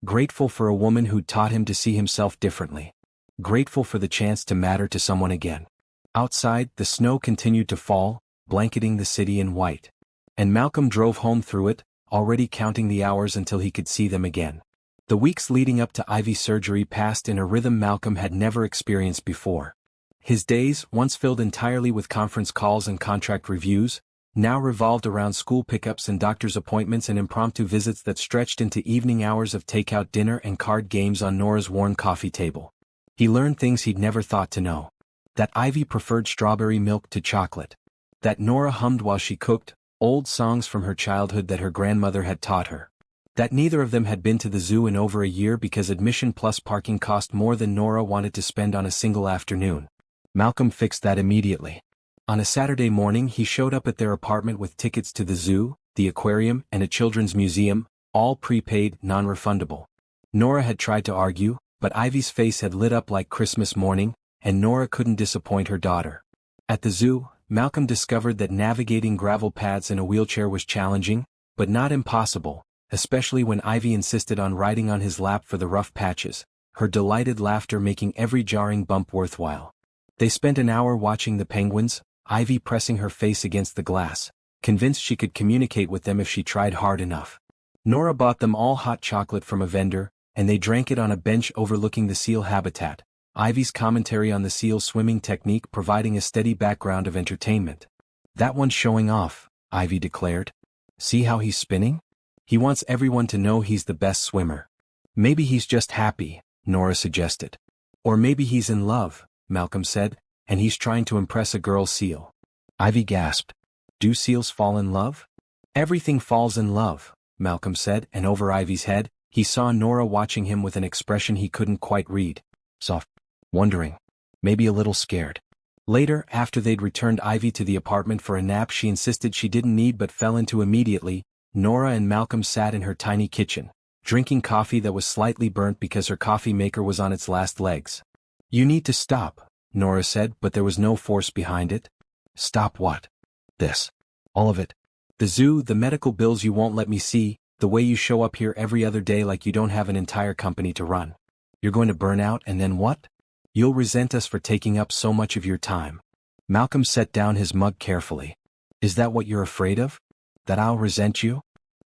A: Grateful for a woman who'd taught him to see himself differently. Grateful for the chance to matter to someone again. Outside, the snow continued to fall, blanketing the city in white. And Malcolm drove home through it, already counting the hours until he could see them again. The weeks leading up to Ivy's surgery passed in a rhythm Malcolm had never experienced before. His days, once filled entirely with conference calls and contract reviews, now revolved around school pickups and doctor's appointments and impromptu visits that stretched into evening hours of takeout dinner and card games on Nora's worn coffee table. He learned things he'd never thought to know. That Ivy preferred strawberry milk to chocolate. That Nora hummed while she cooked, old songs from her childhood that her grandmother had taught her. That neither of them had been to the zoo in over a year because admission plus parking cost more than Nora wanted to spend on a single afternoon. Malcolm fixed that immediately. On a Saturday morning he showed up at their apartment with tickets to the zoo, the aquarium, and a children's museum, all prepaid, non-refundable. Nora had tried to argue, but Ivy's face had lit up like Christmas morning, and Nora couldn't disappoint her daughter. At the zoo, Malcolm discovered that navigating gravel paths in a wheelchair was challenging, but not impossible, especially when Ivy insisted on riding on his lap for the rough patches, her delighted laughter making every jarring bump worthwhile. They spent an hour watching the penguins, Ivy pressing her face against the glass, convinced she could communicate with them if she tried hard enough. Nora bought them all hot chocolate from a vendor, and they drank it on a bench overlooking the seal habitat. Ivy's commentary on the seal swimming technique providing a steady background of entertainment. That one's showing off, Ivy declared. See how he's spinning? He wants everyone to know he's the best swimmer. Maybe he's just happy, Nora suggested. Or maybe he's in love, Malcolm said, and he's trying to impress a girl seal. Ivy gasped. Do seals fall in love? Everything falls in love, Malcolm said, and over Ivy's head, he saw Nora watching him with an expression he couldn't quite read. Soft. Wondering. Maybe a little scared. Later, after they'd returned Ivy to the apartment for a nap she insisted she didn't need but fell into immediately, Nora and Malcolm sat in her tiny kitchen, drinking coffee that was slightly burnt because her coffee maker was on its last legs. "You need to stop," Nora said, but there was no force behind it. "Stop what?" "This. All of it. The zoo, the medical bills you won't let me see, the way you show up here every other day like you don't have an entire company to run. You're going to burn out and then what? You'll resent us for taking up so much of your time." Malcolm set down his mug carefully. "Is that what you're afraid of? That I'll resent you?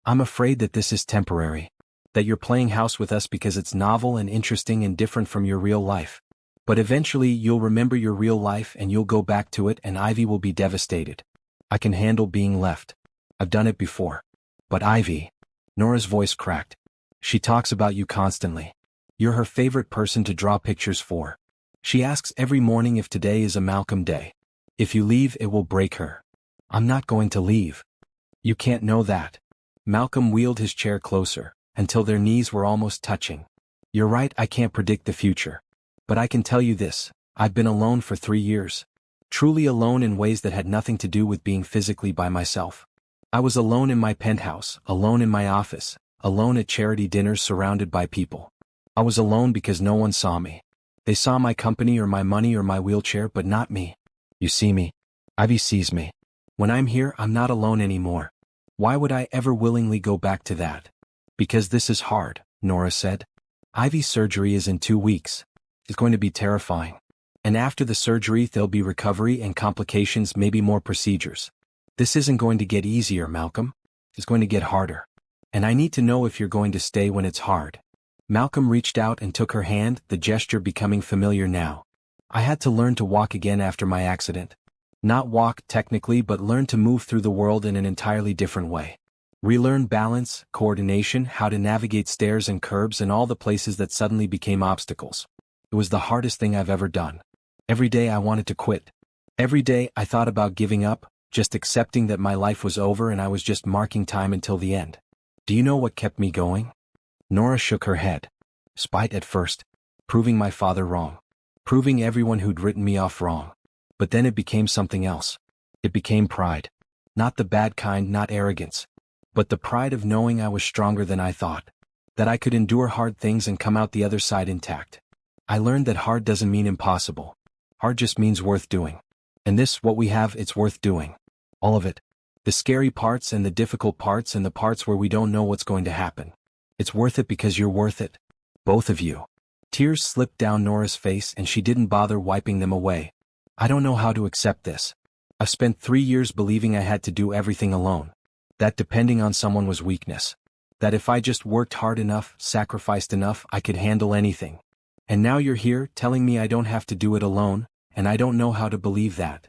A: I'm afraid that this is temporary. That you're playing house with us because it's novel and interesting and different from your real life. But eventually you'll remember your real life and you'll go back to it and Ivy will be devastated. I can handle being left. I've done it before. But Ivy," Nora's voice cracked. "She talks about you constantly. You're her favorite person to draw pictures for. She asks every morning if today is a Malcolm day. If you leave it will break her." "I'm not going to leave." "You can't know that." Malcolm wheeled his chair closer, until their knees were almost touching. "You're right, I can't predict the future. But I can tell you this, I've been alone for 3 years. Truly alone in ways that had nothing to do with being physically by myself. I was alone in my penthouse, alone in my office, alone at charity dinners surrounded by people. I was alone because no one saw me. They saw my company or my money or my wheelchair but not me. You see me. Ivy sees me. When I'm here I'm not alone anymore. Why would I ever willingly go back to that?" "Because this is hard," Nora said. "Ivy's surgery is in 2 weeks. It's going to be terrifying. And after the surgery there'll be recovery and complications, maybe more procedures. This isn't going to get easier, Malcolm. It's going to get harder. And I need to know if you're going to stay when it's hard." Malcolm reached out and took her hand, the gesture becoming familiar now. "I had to learn to walk again after my accident. Not walk, technically, but learn to move through the world in an entirely different way. Relearn balance, coordination, how to navigate stairs and curbs and all the places that suddenly became obstacles. It was the hardest thing I've ever done. Every day I wanted to quit. Every day I thought about giving up, just accepting that my life was over and I was just marking time until the end. Do you know what kept me going?" Nora shook her head. "Spite at first. Proving my father wrong. Proving everyone who'd written me off wrong. But then it became something else. It became pride. Not the bad kind, not arrogance. But the pride of knowing I was stronger than I thought. That I could endure hard things and come out the other side intact. I learned that hard doesn't mean impossible. Hard just means worth doing. And this, what we have, it's worth doing. All of it. The scary parts and the difficult parts and the parts where we don't know what's going to happen. It's worth it because you're worth it. Both of you." Tears slipped down Nora's face and she didn't bother wiping them away. "I don't know how to accept this. I've spent 3 years believing I had to do everything alone. That depending on someone was weakness. That if I just worked hard enough, sacrificed enough, I could handle anything. And now you're here telling me I don't have to do it alone, and I don't know how to believe that."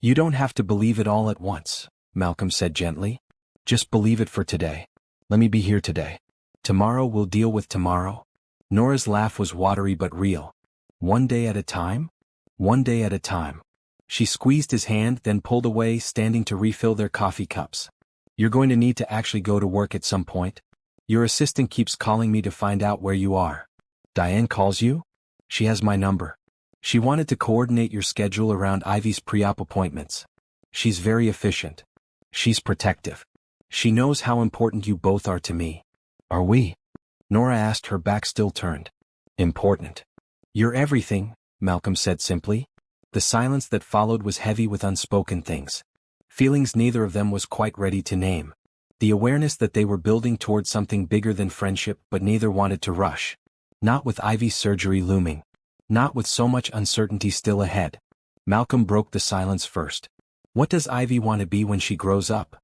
A: "You don't have to believe it all at once," Malcolm said gently. "Just believe it for today. Let me be here today. Tomorrow we'll deal with tomorrow." Nora's laugh was watery but real. "One day at a time? One day at a time." She squeezed his hand, then pulled away, standing to refill their coffee cups. "You're going to need to actually go to work at some point. Your assistant keeps calling me to find out where you are." "Diane calls you?" "She has my number. She wanted to coordinate your schedule around Ivy's pre-op appointments. She's very efficient. She's protective. She knows how important you both are to me." "Are we?" Nora asked, her back still turned. "Important. You're everything," Malcolm said simply. The silence that followed was heavy with unspoken things. Feelings neither of them was quite ready to name. The awareness that they were building towards something bigger than friendship, but neither wanted to rush. Not with Ivy's surgery looming. Not with so much uncertainty still ahead. Malcolm broke the silence first. "What does Ivy want to be when she grows up?"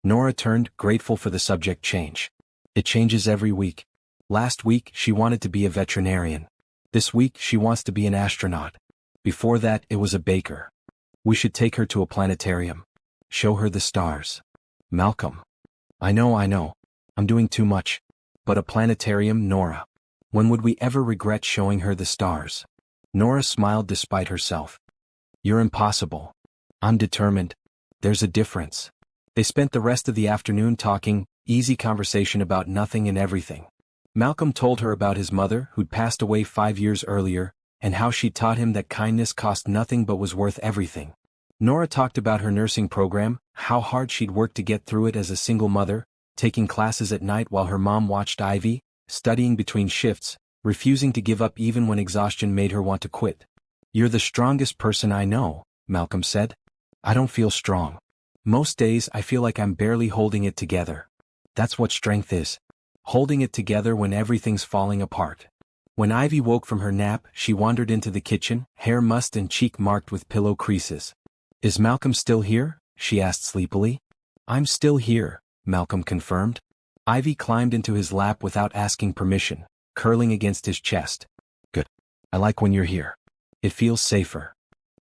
A: Nora turned, grateful for the subject change. "It changes every week. Last week she wanted to be a veterinarian. This week she wants to be an astronaut. Before that it was a baker. We should take her to a planetarium. Show her the stars." "Malcolm. I know. I'm doing too much. But a planetarium, Nora. When would we ever regret showing her the stars?" Nora smiled despite herself. "You're impossible. I'm determined. There's a difference." They spent the rest of the afternoon talking, easy conversation about nothing and everything. Malcolm told her about his mother, who'd passed away 5 years earlier, and how she taught him that kindness cost nothing but was worth everything. Nora talked about her nursing program, how hard she'd worked to get through it as a single mother, taking classes at night while her mom watched Ivy, studying between shifts, refusing to give up even when exhaustion made her want to quit. "You're the strongest person I know," Malcolm said. "I don't feel strong. Most days I feel like I'm barely holding it together. That's what strength is. Holding it together when everything's falling apart." When Ivy woke from her nap, she wandered into the kitchen, hair mussed and cheek marked with pillow creases. "Is Malcolm still here?" she asked sleepily. "I'm still here," Malcolm confirmed. Ivy climbed into his lap without asking permission, curling against his chest. "Good. I like when you're here. It feels safer."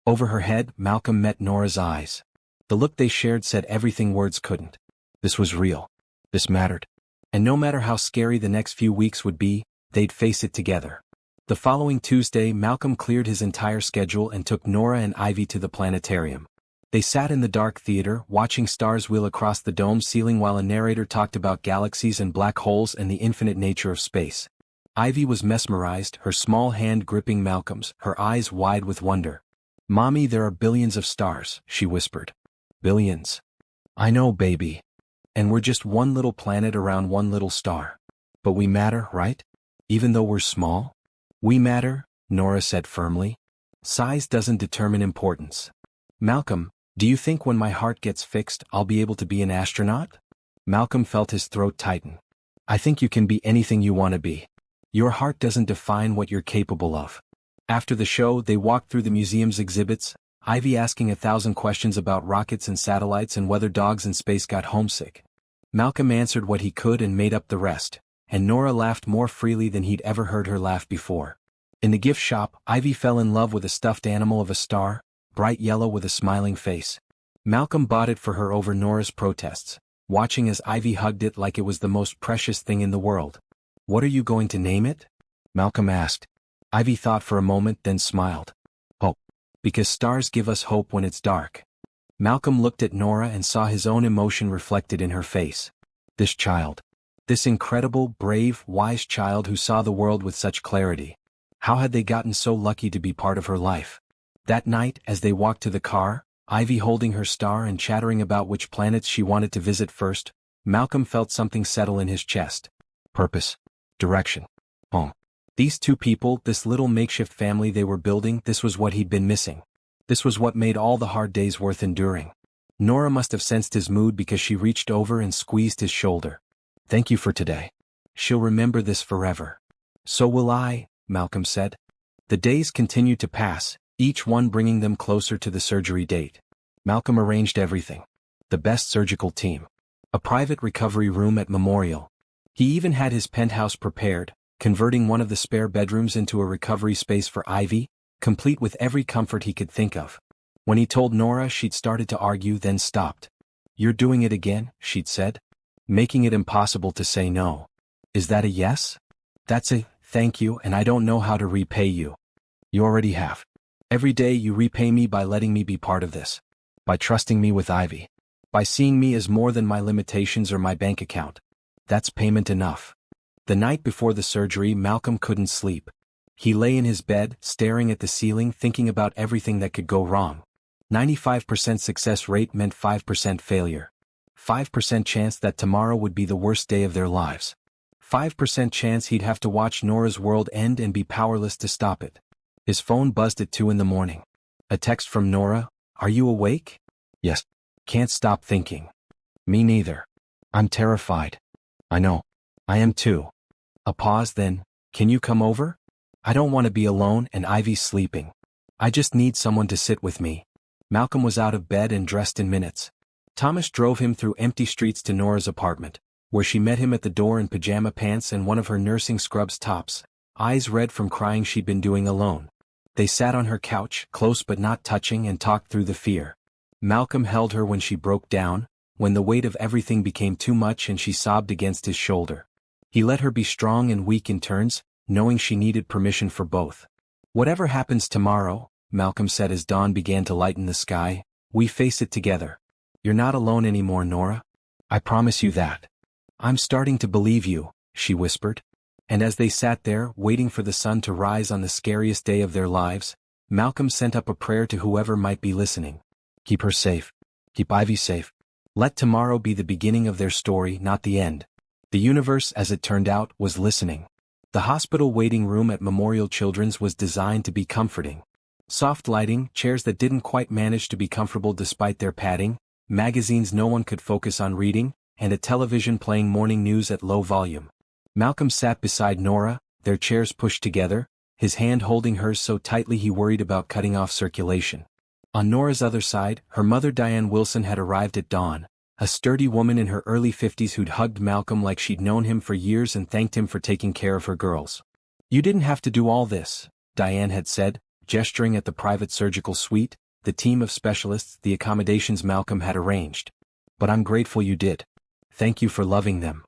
A: Over her head, Malcolm met Nora's eyes. The look they shared said everything words couldn't. This was real. This mattered. And no matter how scary the next few weeks would be, they'd face it together. The following Tuesday, Malcolm cleared his entire schedule and took Nora and Ivy to the planetarium. They sat in the dark theater, watching stars wheel across the dome ceiling while a narrator talked about galaxies and black holes and the infinite nature of space. Ivy was mesmerized, her small hand gripping Malcolm's, her eyes wide with wonder. "Mommy, there are billions of stars," she whispered. "Billions. I know, baby. And we're just one little planet around one little star. But we matter, right? Even though we're small? We matter," Nora said firmly. "Size doesn't determine importance. Malcolm, do you think when my heart gets fixed I'll be able to be an astronaut?" Malcolm felt his throat tighten. "I think you can be anything you want to be. Your heart doesn't define what you're capable of." After the show, they walked through the museum's exhibits, Ivy asking 1,000 questions about rockets and satellites and whether dogs in space got homesick. Malcolm answered what he could and made up the rest, and Nora laughed more freely than he'd ever heard her laugh before. In the gift shop, Ivy fell in love with a stuffed animal of a star, bright yellow with a smiling face. Malcolm bought it for her over Nora's protests, watching as Ivy hugged it like it was the most precious thing in the world. "What are you going to name it?" Malcolm asked. Ivy thought for a moment, then smiled. "Hope. Because stars give us hope when it's dark." Malcolm looked at Nora and saw his own emotion reflected in her face. This child. This incredible, brave, wise child who saw the world with such clarity. How had they gotten so lucky to be part of her life? That night, as they walked to the car, Ivy holding her star and chattering about which planets she wanted to visit first, Malcolm felt something settle in his chest. Purpose. Direction. Home. These two people, this little makeshift family they were building, this was what he'd been missing. This was what made all the hard days worth enduring. Nora must have sensed his mood because she reached over and squeezed his shoulder. "Thank you for today. She'll remember this forever." "So will I," Malcolm said. The days continued to pass, each one bringing them closer to the surgery date. Malcolm arranged everything. The best surgical team. A private recovery room at Memorial. He even had his penthouse prepared, converting one of the spare bedrooms into a recovery space for Ivy, complete with every comfort he could think of. When he told Nora, she'd started to argue, then stopped. "You're doing it again," she'd said, making it impossible to say no. "Is that a yes?" "That's a thank you, and I don't know how to repay you." "You already have. Every day you repay me by letting me be part of this. By trusting me with Ivy. By seeing me as more than my limitations or my bank account. That's payment enough." The night before the surgery, Malcolm couldn't sleep. He lay in his bed, staring at the ceiling, thinking about everything that could go wrong. 95% success rate meant 5% failure. 5% chance that tomorrow would be the worst day of their lives. 5% chance he'd have to watch Nora's world end and be powerless to stop it. His phone buzzed at 2 in the morning. A text from Nora. "Are you awake?" "Yes. Can't stop thinking." "Me neither. I'm terrified." "I know. I am too." A pause, then, "Can you come over? I don't want to be alone and Ivy's sleeping. I just need someone to sit with me." Malcolm was out of bed and dressed in minutes. Thomas drove him through empty streets to Nora's apartment, where she met him at the door in pajama pants and one of her nursing scrubs tops, eyes red from crying she'd been doing alone. They sat on her couch, close but not touching, and talked through the fear. Malcolm held her when she broke down, when the weight of everything became too much and she sobbed against his shoulder. He let her be strong and weak in turns, knowing she needed permission for both. "Whatever happens tomorrow," Malcolm said as dawn began to lighten the sky, "we face it together. You're not alone anymore, Nora. I promise you that." "I'm starting to believe you," she whispered. And as they sat there, waiting for the sun to rise on the scariest day of their lives, Malcolm sent up a prayer to whoever might be listening. Keep her safe. Keep Ivy safe. Let tomorrow be the beginning of their story, not the end. The universe, as it turned out, was listening. The hospital waiting room at Memorial Children's was designed to be comforting. Soft lighting, chairs that didn't quite manage to be comfortable despite their padding, magazines no one could focus on reading, and a television playing morning news at low volume. Malcolm sat beside Nora, their chairs pushed together, his hand holding hers so tightly he worried about cutting off circulation. On Nora's other side, her mother Diane Wilson had arrived at dawn, a sturdy woman in her early 50s who'd hugged Malcolm like she'd known him for years and thanked him for taking care of her girls. "You didn't have to do all this," Diane had said, gesturing at the private surgical suite, the team of specialists, the accommodations Malcolm had arranged. "But I'm grateful you did. Thank you for loving them."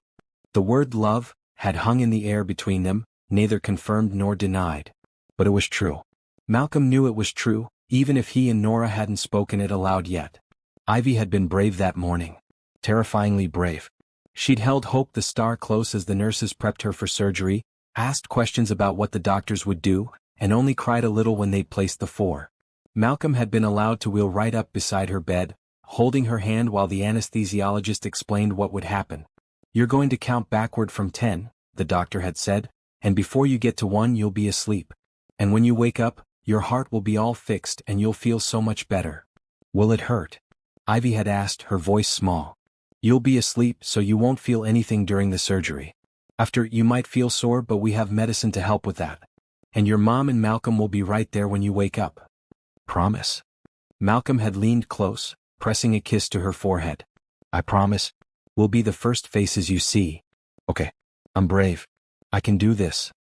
A: The word love had hung in the air between them, neither confirmed nor denied. But it was true. Malcolm knew it was true, even if he and Nora hadn't spoken it aloud yet. Ivy had been brave that morning. Terrifyingly brave. She'd held Hope the Star close as the nurses prepped her for surgery, asked questions about what the doctors would do, and only cried a little when they'd placed the 4. Malcolm had been allowed to wheel right up beside her bed, holding her hand while the anesthesiologist explained what would happen. "You're going to count backward from 10, the doctor had said, "and before you get to 1 you'll be asleep. And when you wake up, your heart will be all fixed and you'll feel so much better." "Will it hurt?" Ivy had asked, her voice small. "You'll be asleep so you won't feel anything during the surgery. After, you might feel sore but we have medicine to help with that. And your mom and Malcolm will be right there when you wake up. Promise?" Malcolm had leaned close, pressing a kiss to her forehead. "I promise. We'll be the first faces you see." "Okay. I'm brave. I can do this."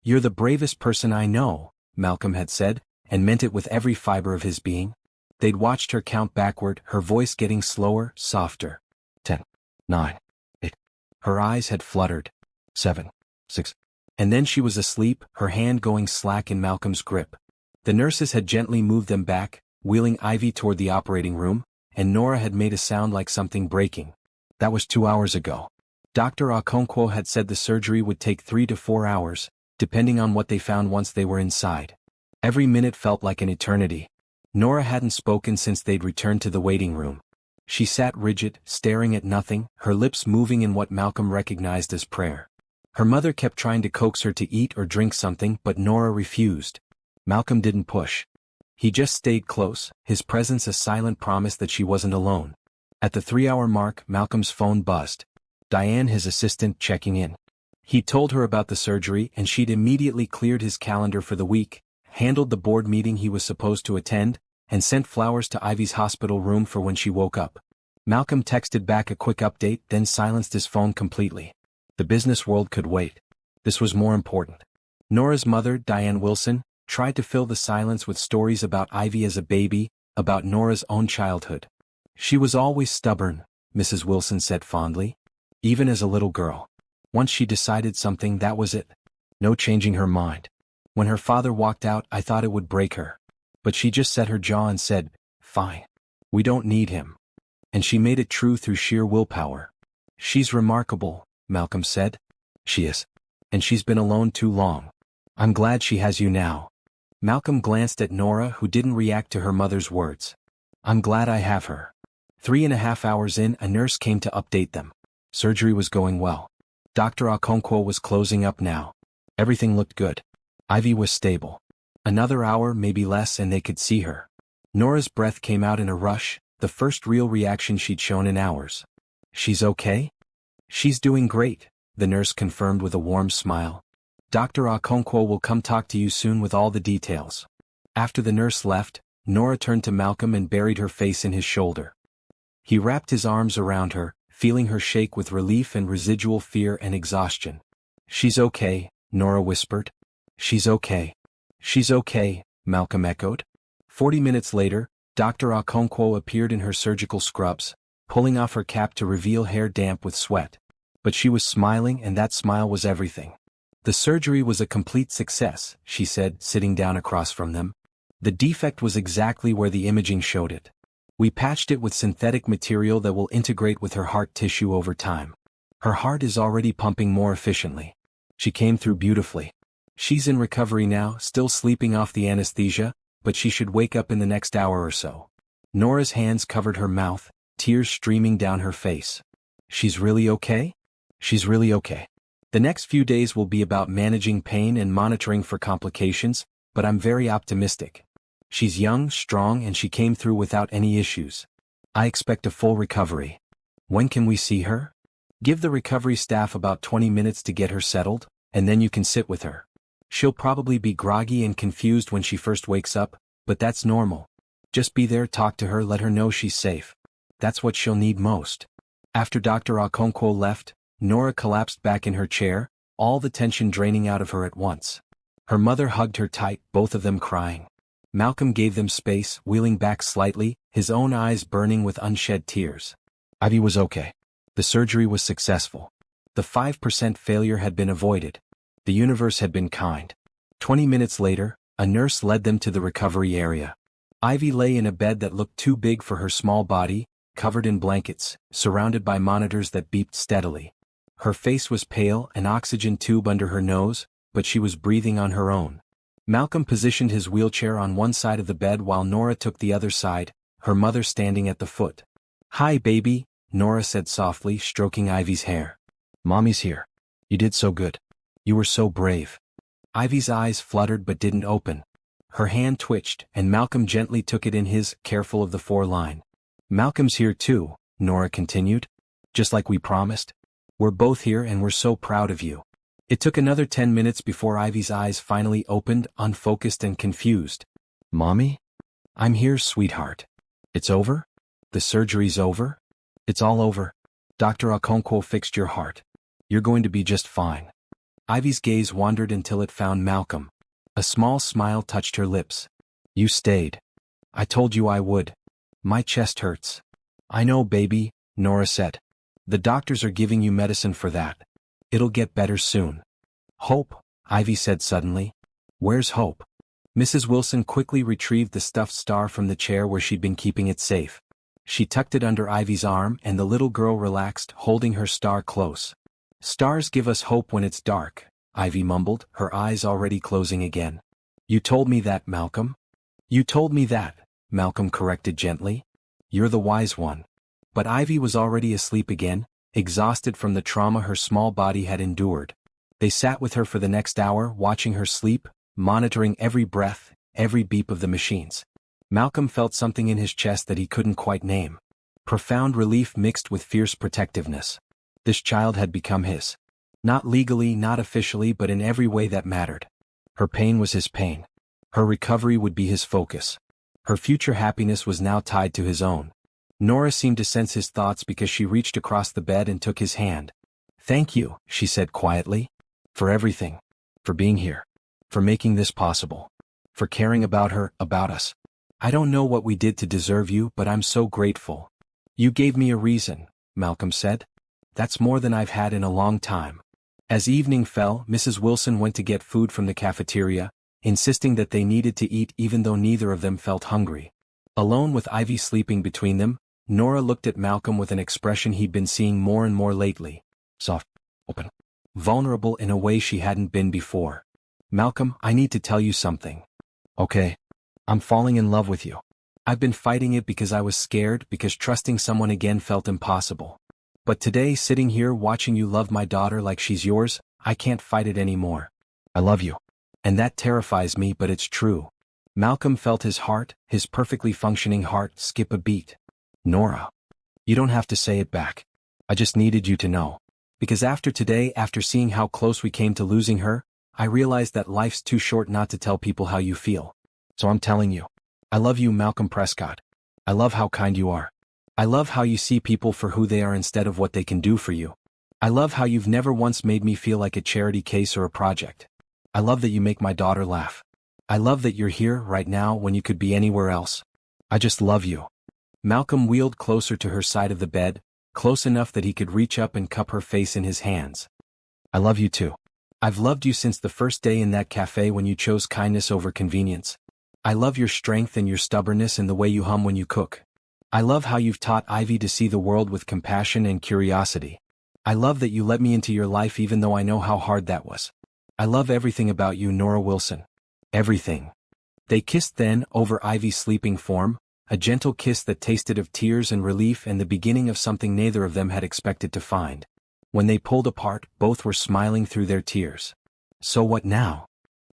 A: "You're the bravest person I know," Malcolm had said, and meant it with every fiber of his being. They'd watched her count backward, her voice getting slower, softer. 10, 9, 8. Her eyes had fluttered. 7, 6. And then she was asleep, her hand going slack in Malcolm's grip. The nurses had gently moved them back, wheeling Ivy toward the operating room, and Nora had made a sound like something breaking. That was 2 hours ago. Dr. Okonkwo had said the surgery would take 3 to 4 hours, depending on what they found once they were inside. Every minute felt like an eternity. Nora hadn't spoken since they'd returned to the waiting room. She sat rigid, staring at nothing, her lips moving in what Malcolm recognized as prayer. Her mother kept trying to coax her to eat or drink something, but Nora refused. Malcolm didn't push. He just stayed close, his presence a silent promise that she wasn't alone. At the 3-hour mark, Malcolm's phone buzzed. Diane, his assistant, checking in. He told her about the surgery and she'd immediately cleared his calendar for the week, handled the board meeting he was supposed to attend, and sent flowers to Ivy's hospital room for when she woke up. Malcolm texted back a quick update, then silenced his phone completely. The business world could wait. This was more important. Nora's mother, Diane Wilson, tried to fill the silence with stories about Ivy as a baby, about Nora's own childhood. "She was always stubborn," Mrs. Wilson said fondly. "Even as a little girl. Once she decided something, that was it. No changing her mind. When her father walked out, I thought it would break her. But she just set her jaw and said, 'Fine. We don't need him.' And she made it true through sheer willpower." "She's remarkable," Malcolm said. "She is. And she's been alone too long. I'm glad she has you now." Malcolm glanced at Nora, who didn't react to her mother's words. "I'm glad I have her." 3.5 hours in, a nurse came to update them. Surgery was going well. Dr. Okonkwo was closing up now. Everything looked good. Ivy was stable. Another hour, maybe less, and they could see her. Nora's breath came out in a rush, the first real reaction she'd shown in hours. "She's okay?" "She's doing great," the nurse confirmed with a warm smile. "Dr. Okonkwo will come talk to you soon with all the details." After the nurse left, Nora turned to Malcolm and buried her face in his shoulder. He wrapped his arms around her, feeling her shake with relief and residual fear and exhaustion. "She's okay," Nora whispered. "She's okay. She's okay," Malcolm echoed. 40 minutes later, Dr. Okonkwo appeared in her surgical scrubs, pulling off her cap to reveal hair damp with sweat. But she was smiling, and that smile was everything. "The surgery was a complete success," she said, sitting down across from them. "The defect was exactly where the imaging showed it. We patched it with synthetic material that will integrate with her heart tissue over time. Her heart is already pumping more efficiently. She came through beautifully. She's in recovery now, still sleeping off the anesthesia, but she should wake up in the next hour or so. Nora's hands covered her mouth, tears streaming down her face. She's really okay? She's really okay. The next few days will be about managing pain and monitoring for complications, but I'm very optimistic. She's young, strong, and she came through without any issues. I expect a full recovery. When can we see her? Give the recovery staff about 20 minutes to get her settled, and then you can sit with her. She'll probably be groggy and confused when she first wakes up, but that's normal. Just be there, talk to her, let her know she's safe. That's what she'll need most. After Dr. Okonkwo left, Nora collapsed back in her chair, all the tension draining out of her at once. Her mother hugged her tight, both of them crying. Malcolm gave them space, wheeling back slightly, his own eyes burning with unshed tears. Ivy was okay. The surgery was successful. The 5% failure had been avoided. The universe had been kind. 20 minutes later, a nurse led them to the recovery area. Ivy lay in a bed that looked too big for her small body, covered in blankets, surrounded by monitors that beeped steadily. Her face was pale, an oxygen tube under her nose, but she was breathing on her own. Malcolm positioned his wheelchair on one side of the bed while Nora took the other side, her mother standing at the foot. "Hi, baby," Nora said softly, stroking Ivy's hair. "Mommy's here. You did so good. You were so brave." Ivy's eyes fluttered but didn't open. Her hand twitched, and Malcolm gently took it in his, careful of the 4-line. "Malcolm's here too," Nora continued. "Just like we promised. We're both here and we're so proud of you." It took another 10 minutes before Ivy's eyes finally opened, unfocused and confused. "Mommy? I'm here, sweetheart. It's over? The surgery's over? It's all over. Dr. Okonkwo fixed your heart. You're going to be just fine." Ivy's gaze wandered until it found Malcolm. A small smile touched her lips. "You stayed. I told you I would. My chest hurts." "I know, baby," Nora said. "The doctors are giving you medicine for that. It'll get better soon." "Hope," Ivy said suddenly. "Where's Hope?" Mrs. Wilson quickly retrieved the stuffed star from the chair where she'd been keeping it safe. She tucked it under Ivy's arm and the little girl relaxed, holding her star close. "Stars give us hope when it's dark," Ivy mumbled, her eyes already closing again. "You told me that, Malcolm." "You told me that," Malcolm corrected gently. "You're the wise one." But Ivy was already asleep again, exhausted from the trauma her small body had endured. They sat with her for the next hour, watching her sleep, monitoring every breath, every beep of the machines. Malcolm felt something in his chest that he couldn't quite name. Profound relief mixed with fierce protectiveness. This child had become his. Not legally, not officially, but in every way that mattered. Her pain was his pain. Her recovery would be his focus. Her future happiness was now tied to his own. Nora seemed to sense his thoughts because she reached across the bed and took his hand. "Thank you," she said quietly. "For everything. For being here. For making this possible. For caring about her, about us. I don't know what we did to deserve you, but I'm so grateful." "You gave me a reason," Malcolm said. "That's more than I've had in a long time." As evening fell, Mrs. Wilson went to get food from the cafeteria, insisting that they needed to eat even though neither of them felt hungry. Alone with Ivy sleeping between them, Nora looked at Malcolm with an expression he'd been seeing more and more lately. Soft, open, vulnerable in a way she hadn't been before. "Malcolm, I need to tell you something." "Okay. I'm falling in love with you. I've been fighting it because I was scared, because trusting someone again felt impossible. But today, sitting here watching you love my daughter like she's yours, I can't fight it anymore. I love you. And that terrifies me, but it's true." Malcolm felt his heart, his perfectly functioning heart, skip a beat. "Nora. You don't have to say it back. I just needed you to know. Because after today, after seeing how close we came to losing her, I realized that life's too short not to tell people how you feel. So I'm telling you. I love you, Malcolm Prescott. I love how kind you are. I love how you see people for who they are instead of what they can do for you. I love how you've never once made me feel like a charity case or a project. I love that you make my daughter laugh. I love that you're here right now when you could be anywhere else. I just love you." Malcolm wheeled closer to her side of the bed, close enough that he could reach up and cup her face in his hands. "I love you too. I've loved you since the first day in that cafe when you chose kindness over convenience. I love your strength and your stubbornness and the way you hum when you cook. I love how you've taught Ivy to see the world with compassion and curiosity. I love that you let me into your life even though I know how hard that was. I love everything about you, Nora Wilson. Everything. They kissed then, over Ivy's sleeping form, a gentle kiss that tasted of tears and relief and the beginning of something neither of them had expected to find. When they pulled apart, both were smiling through their tears. So what now?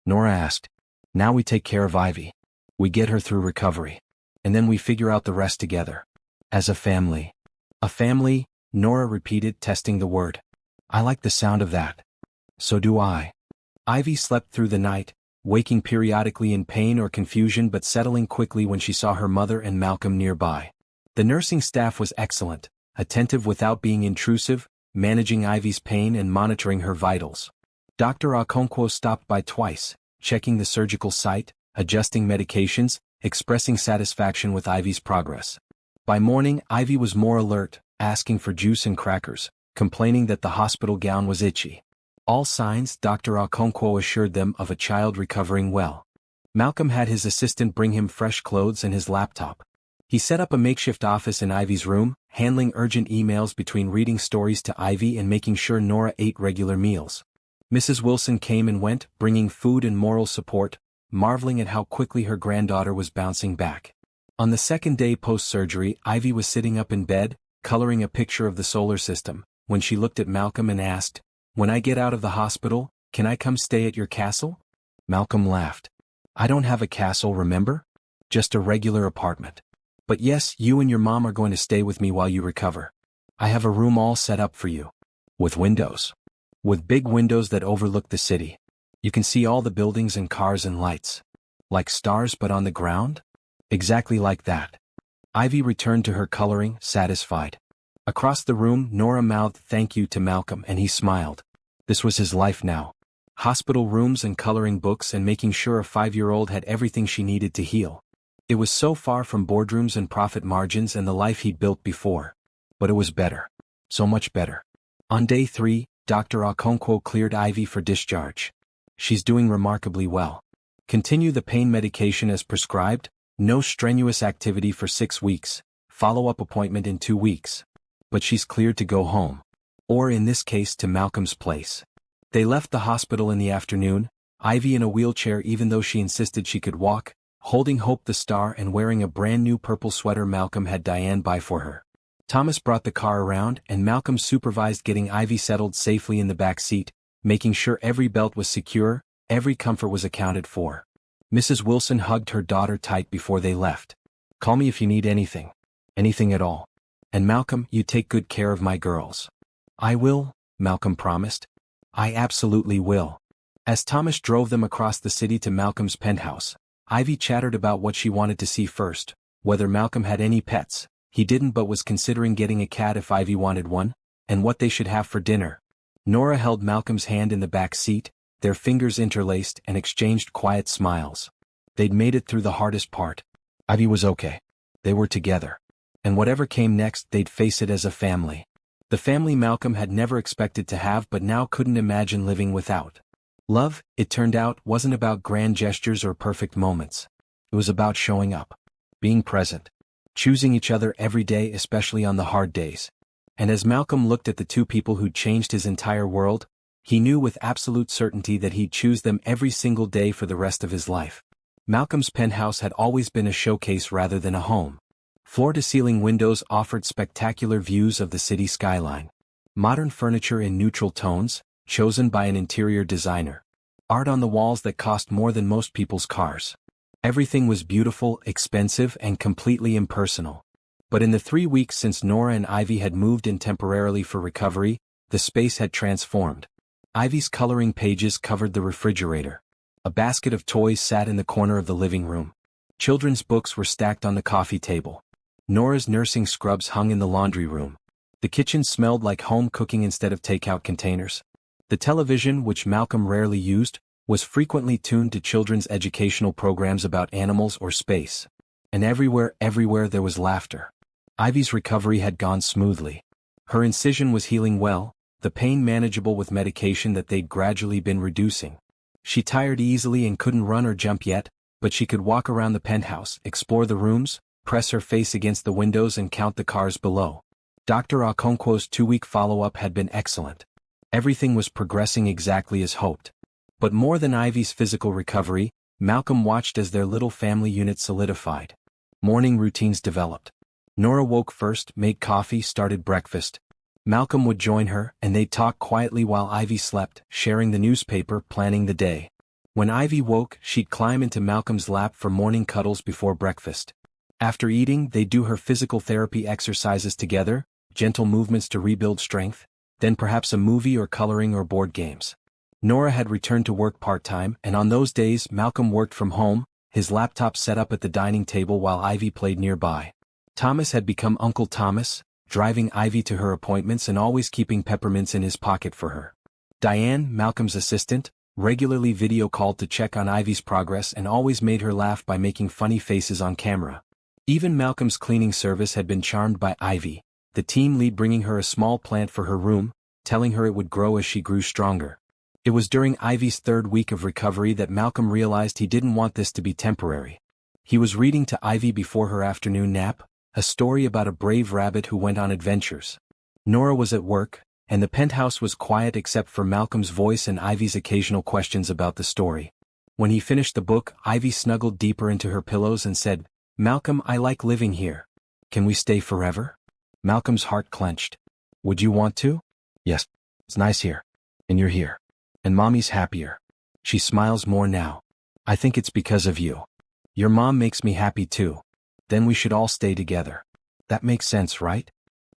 A: Nora asked. Now we take care of Ivy. We get her through recovery. And then we figure out the rest together. As a family. A family, Nora repeated, testing the word. I like the sound of that. So do I. Ivy slept through the night, waking periodically in pain or confusion but settling quickly when she saw her mother and Malcolm nearby. The nursing staff was excellent, attentive without being intrusive, managing Ivy's pain and monitoring her vitals. Dr. Okonkwo stopped by twice, checking the surgical site, adjusting medications, expressing satisfaction with Ivy's progress. By morning, Ivy was more alert, asking for juice and crackers, complaining that the hospital gown was itchy. All signs, Dr. Okonkwo assured them, of a child recovering well. Malcolm had his assistant bring him fresh clothes and his laptop. He set up a makeshift office in Ivy's room, handling urgent emails between reading stories to Ivy and making sure Nora ate regular meals. Mrs. Wilson came and went, bringing food and moral support, marveling at how quickly her granddaughter was bouncing back. On the second day post-surgery, Ivy was sitting up in bed, coloring a picture of the solar system, when she looked at Malcolm and asked, "When I get out of the hospital, can I come stay at your castle?" Malcolm laughed. "I don't have a castle, remember? Just a regular apartment. But yes, you and your mom are going to stay with me while you recover. I have a room all set up for you. With windows. With big windows that overlook the city. You can see all the buildings and cars and lights. Like stars but on the ground? Exactly like that." Ivy returned to her coloring, satisfied. Across the room, Nora mouthed thank you to Malcolm and he smiled. This was his life now. Hospital rooms and coloring books and making sure a 5-year-old had everything she needed to heal. It was so far from boardrooms and profit margins and the life he'd built before. But it was better. So much better. On day 3, Dr. Okonkwo cleared Ivy for discharge. She's doing remarkably well. Continue the pain medication as prescribed, no strenuous activity for 6 weeks, follow-up appointment in 2 weeks. But she's cleared to go home. Or in this case to Malcolm's place. They left the hospital in the afternoon, Ivy in a wheelchair even though she insisted she could walk, holding Hope the Star and wearing a brand new purple sweater Malcolm had Diane buy for her. Thomas brought the car around and Malcolm supervised getting Ivy settled safely in the back seat, making sure every belt was secure, every comfort was accounted for. Mrs. Wilson hugged her daughter tight before they left. "Call me if you need anything. Anything at all. And Malcolm, you take good care of my girls." "I will," Malcolm promised. "I absolutely will." As Thomas drove them across the city to Malcolm's penthouse, Ivy chattered about what she wanted to see first, whether Malcolm had any pets, he didn't but was considering getting a cat if Ivy wanted one, and what they should have for dinner. Nora held Malcolm's hand in the back seat, their fingers interlaced and exchanged quiet smiles. They'd made it through the hardest part. Ivy was okay. They were together. And whatever came next, they'd face it as a family. The family Malcolm had never expected to have but now couldn't imagine living without. Love, it turned out, wasn't about grand gestures or perfect moments. It was about showing up. Being present. Choosing each other every day, especially on the hard days. And as Malcolm looked at the two people who'd changed his entire world, he knew with absolute certainty that he'd choose them every single day for the rest of his life. Malcolm's penthouse had always been a showcase rather than a home. Floor-to-ceiling windows offered spectacular views of the city skyline. Modern furniture in neutral tones, chosen by an interior designer. Art on the walls that cost more than most people's cars. Everything was beautiful, expensive, and completely impersonal. But in the 3 weeks since Nora and Ivy had moved in temporarily for recovery, the space had transformed. Ivy's coloring pages covered the refrigerator. A basket of toys sat in the corner of the living room. Children's books were stacked on the coffee table. Nora's nursing scrubs hung in the laundry room. The kitchen smelled like home cooking instead of takeout containers. The television, which Malcolm rarely used, was frequently tuned to children's educational programs about animals or space. And everywhere there was laughter. Ivy's recovery had gone smoothly. Her incision was healing well, the pain manageable with medication that they'd gradually been reducing. She tired easily and couldn't run or jump yet, but she could walk around the penthouse, explore the rooms, press her face against the windows and count the cars below. Dr. Okonkwo's 2-week follow-up had been excellent. Everything was progressing exactly as hoped. But more than Ivy's physical recovery, Malcolm watched as their little family unit solidified. Morning routines developed. Nora woke first, made coffee, started breakfast. Malcolm would join her, and they'd talk quietly while Ivy slept, sharing the newspaper, planning the day. When Ivy woke, she'd climb into Malcolm's lap for morning cuddles before breakfast. After eating, they'd do her physical therapy exercises together, gentle movements to rebuild strength, then perhaps a movie or coloring or board games. Nora had returned to work part-time, and on those days Malcolm worked from home, his laptop set up at the dining table while Ivy played nearby. Thomas had become Uncle Thomas, driving Ivy to her appointments and always keeping peppermints in his pocket for her. Diane, Malcolm's assistant, regularly video called to check on Ivy's progress and always made her laugh by making funny faces on camera. Even Malcolm's cleaning service had been charmed by Ivy, the team lead bringing her a small plant for her room, telling her it would grow as she grew stronger. It was during Ivy's 3rd week of recovery that Malcolm realized he didn't want this to be temporary. He was reading to Ivy before her afternoon nap, a story about a brave rabbit who went on adventures. Nora was at work, and the penthouse was quiet except for Malcolm's voice and Ivy's occasional questions about the story. When he finished the book, Ivy snuggled deeper into her pillows and said, "Malcolm, I like living here. Can we stay forever?" Malcolm's heart clenched. "Would you want to?" "Yes. It's nice here. And you're here. And Mommy's happier. She smiles more now. I think it's because of you. Your mom makes me happy too. Then we should all stay together. That makes sense, right?"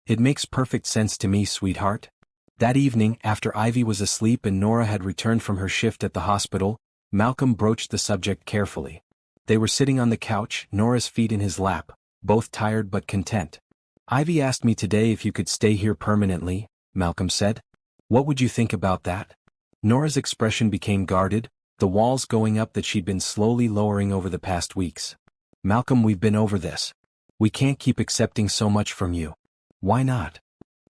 A: "It makes perfect sense to me, sweetheart." That evening, after Ivy was asleep and Nora had returned from her shift at the hospital, Malcolm broached the subject carefully. They were sitting on the couch, Nora's feet in his lap, both tired but content. "Ivy asked me today if you could stay here permanently," Malcolm said. "What would you think about that?" Nora's expression became guarded, the walls going up that she'd been slowly lowering over the past weeks. "Malcolm, we've been over this. We can't keep accepting so much from you." "Why not?"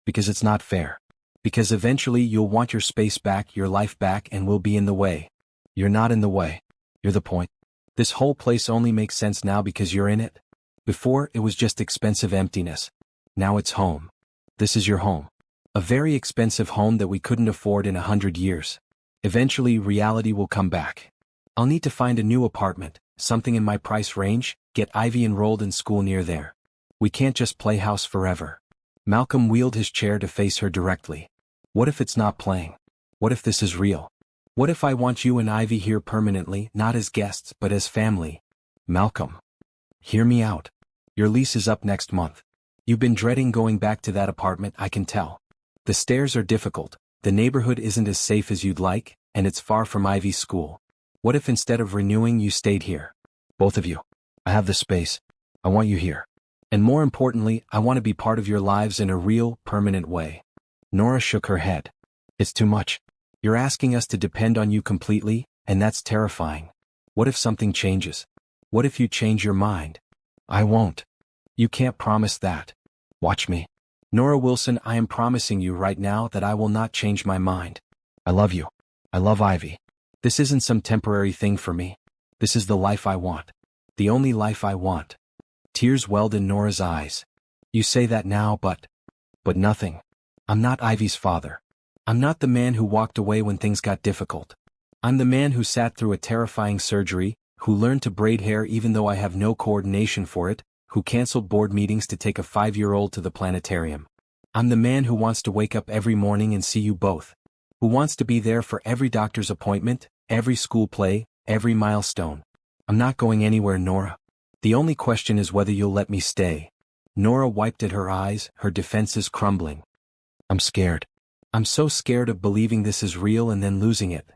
A: "Because it's not fair. Because eventually you'll want your space back, your life back, and we'll be in the way." "You're not in the way. You're the point. This whole place only makes sense now because you're in it. Before, it was just expensive emptiness. Now it's home. This is your home. A very expensive home that we couldn't afford in 100 years. Eventually, reality will come back. I'll need to find a new apartment, something in my price range, get Ivy enrolled in school near there. We can't just play house forever." Malcolm wheeled his chair to face her directly. "What if it's not playing? What if this is real? What if I want you and Ivy here permanently, not as guests but as family?" "Malcolm, hear me out. Your lease is up next month. You've been dreading going back to that apartment, I can tell. The stairs are difficult, the neighborhood isn't as safe as you'd like, and it's far from Ivy's school. What if instead of renewing you stayed here? Both of you. I have the space. I want you here. And more importantly, I want to be part of your lives in a real, permanent way." Nora shook her head. "It's too much. You're asking us to depend on you completely, and that's terrifying. What if something changes? What if you change your mind?" "I won't." "You can't promise that." "Watch me." "Nora Wilson, I am promising you right now that I will not change my mind. I love you. I love Ivy. This isn't some temporary thing for me. This is the life I want. The only life I want." Tears welled in Nora's eyes. "You say that now, but nothing. I'm not Ivy's father. I'm not the man who walked away when things got difficult. I'm the man who sat through a terrifying surgery, who learned to braid hair even though I have no coordination for it, who canceled board meetings to take a 5-year-old to the planetarium. I'm the man who wants to wake up every morning and see you both. Who wants to be there for every doctor's appointment, every school play, every milestone. I'm not going anywhere, Nora. The only question is whether you'll let me stay." Nora wiped at her eyes, her defenses crumbling. "I'm scared. I'm so scared of believing this is real and then losing it."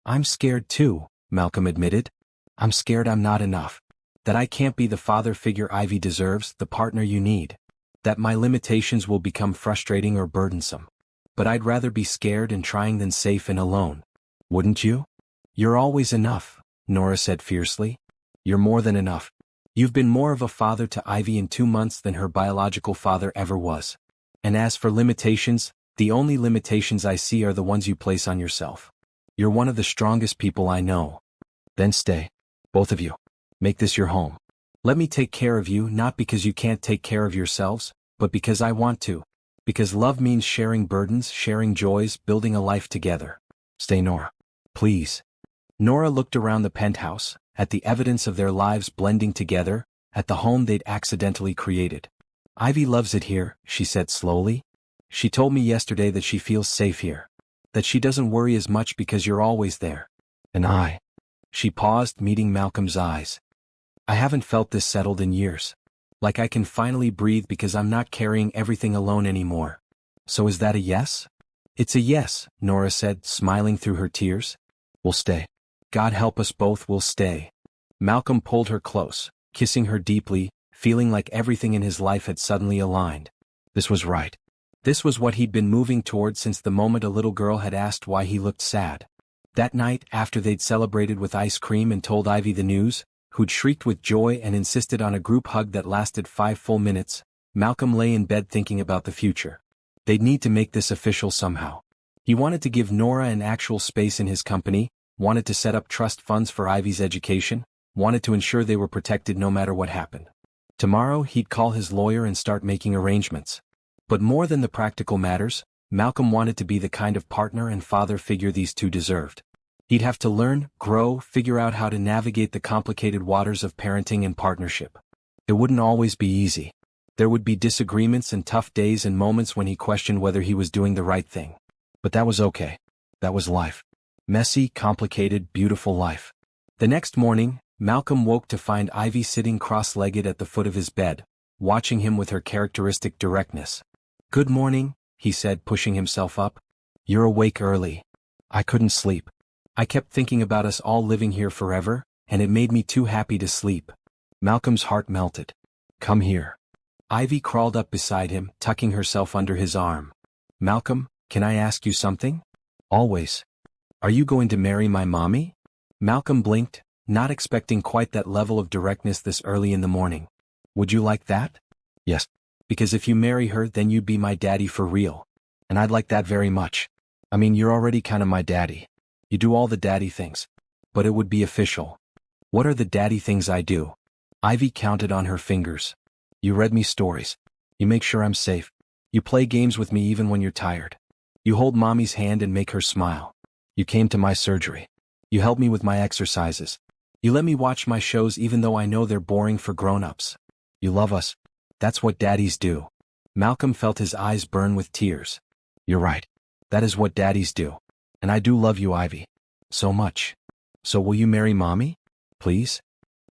A: "I'm scared too," Malcolm admitted. "I'm scared I'm not enough. That I can't be the father figure Ivy deserves, the partner you need. That my limitations will become frustrating or burdensome. But I'd rather be scared and trying than safe and alone. Wouldn't you?" "You're always enough," Nora said fiercely. "You're more than enough. You've been more of a father to Ivy in 2 months than her biological father ever was. And as for limitations, the only limitations I see are the ones you place on yourself. You're one of the strongest people I know. Then stay. Both of you. Make this your home. Let me take care of you, not because you can't take care of yourselves, but because I want to. Because love means sharing burdens, sharing joys, building a life together. Stay, Nora. Please. Nora looked around the penthouse, at the evidence of their lives blending together, at the home they'd accidentally created. Ivy loves it here, she said slowly. She told me yesterday that she feels safe here. That she doesn't worry as much because you're always there. And I. She paused, meeting Malcolm's eyes. I haven't felt this settled in years. Like I can finally breathe because I'm not carrying everything alone anymore. So is that a yes? It's a yes, Nora said, smiling through her tears. We'll stay. God help us both, we'll stay. Malcolm pulled her close, kissing her deeply, feeling like everything in his life had suddenly aligned. This was right. This was what he'd been moving toward since the moment a little girl had asked why he looked sad. That night, after they'd celebrated with ice cream and told Ivy the news, who'd shrieked with joy and insisted on a group hug that lasted 5 full minutes, Malcolm lay in bed thinking about the future. They'd need to make this official somehow. He wanted to give Nora an actual space in his company, wanted to set up trust funds for Ivy's education, wanted to ensure they were protected no matter what happened. Tomorrow he'd call his lawyer and start making arrangements. But more than the practical matters, Malcolm wanted to be the kind of partner and father figure these two deserved. He'd have to learn, grow, figure out how to navigate the complicated waters of parenting and partnership. It wouldn't always be easy. There would be disagreements and tough days and moments when he questioned whether he was doing the right thing. But that was okay. That was life. Messy, complicated, beautiful life. The next morning, Malcolm woke to find Ivy sitting cross-legged at the foot of his bed, watching him with her characteristic directness. Good morning, he said, pushing himself up. You're awake early. I couldn't sleep. I kept thinking about us all living here forever, and it made me too happy to sleep. Malcolm's heart melted. Come here. Ivy crawled up beside him, tucking herself under his arm. Malcolm, can I ask you something? Always. Are you going to marry my mommy? Malcolm blinked, not expecting quite that level of directness this early in the morning. Would you like that? Yes. Because if you marry her, then you'd be my daddy for real. And I'd like that very much. I mean, you're already kind of my daddy. You do all the daddy things. But it would be official. What are the daddy things I do? Ivy counted on her fingers. You read me stories. You make sure I'm safe. You play games with me even when you're tired. You hold mommy's hand and make her smile. You came to my surgery. You help me with my exercises. You let me watch my shows even though I know they're boring for grown-ups. You love us. That's what daddies do. Malcolm felt his eyes burn with tears. You're right. That is what daddies do. And I do love you, Ivy. So much. So will you marry mommy? Please?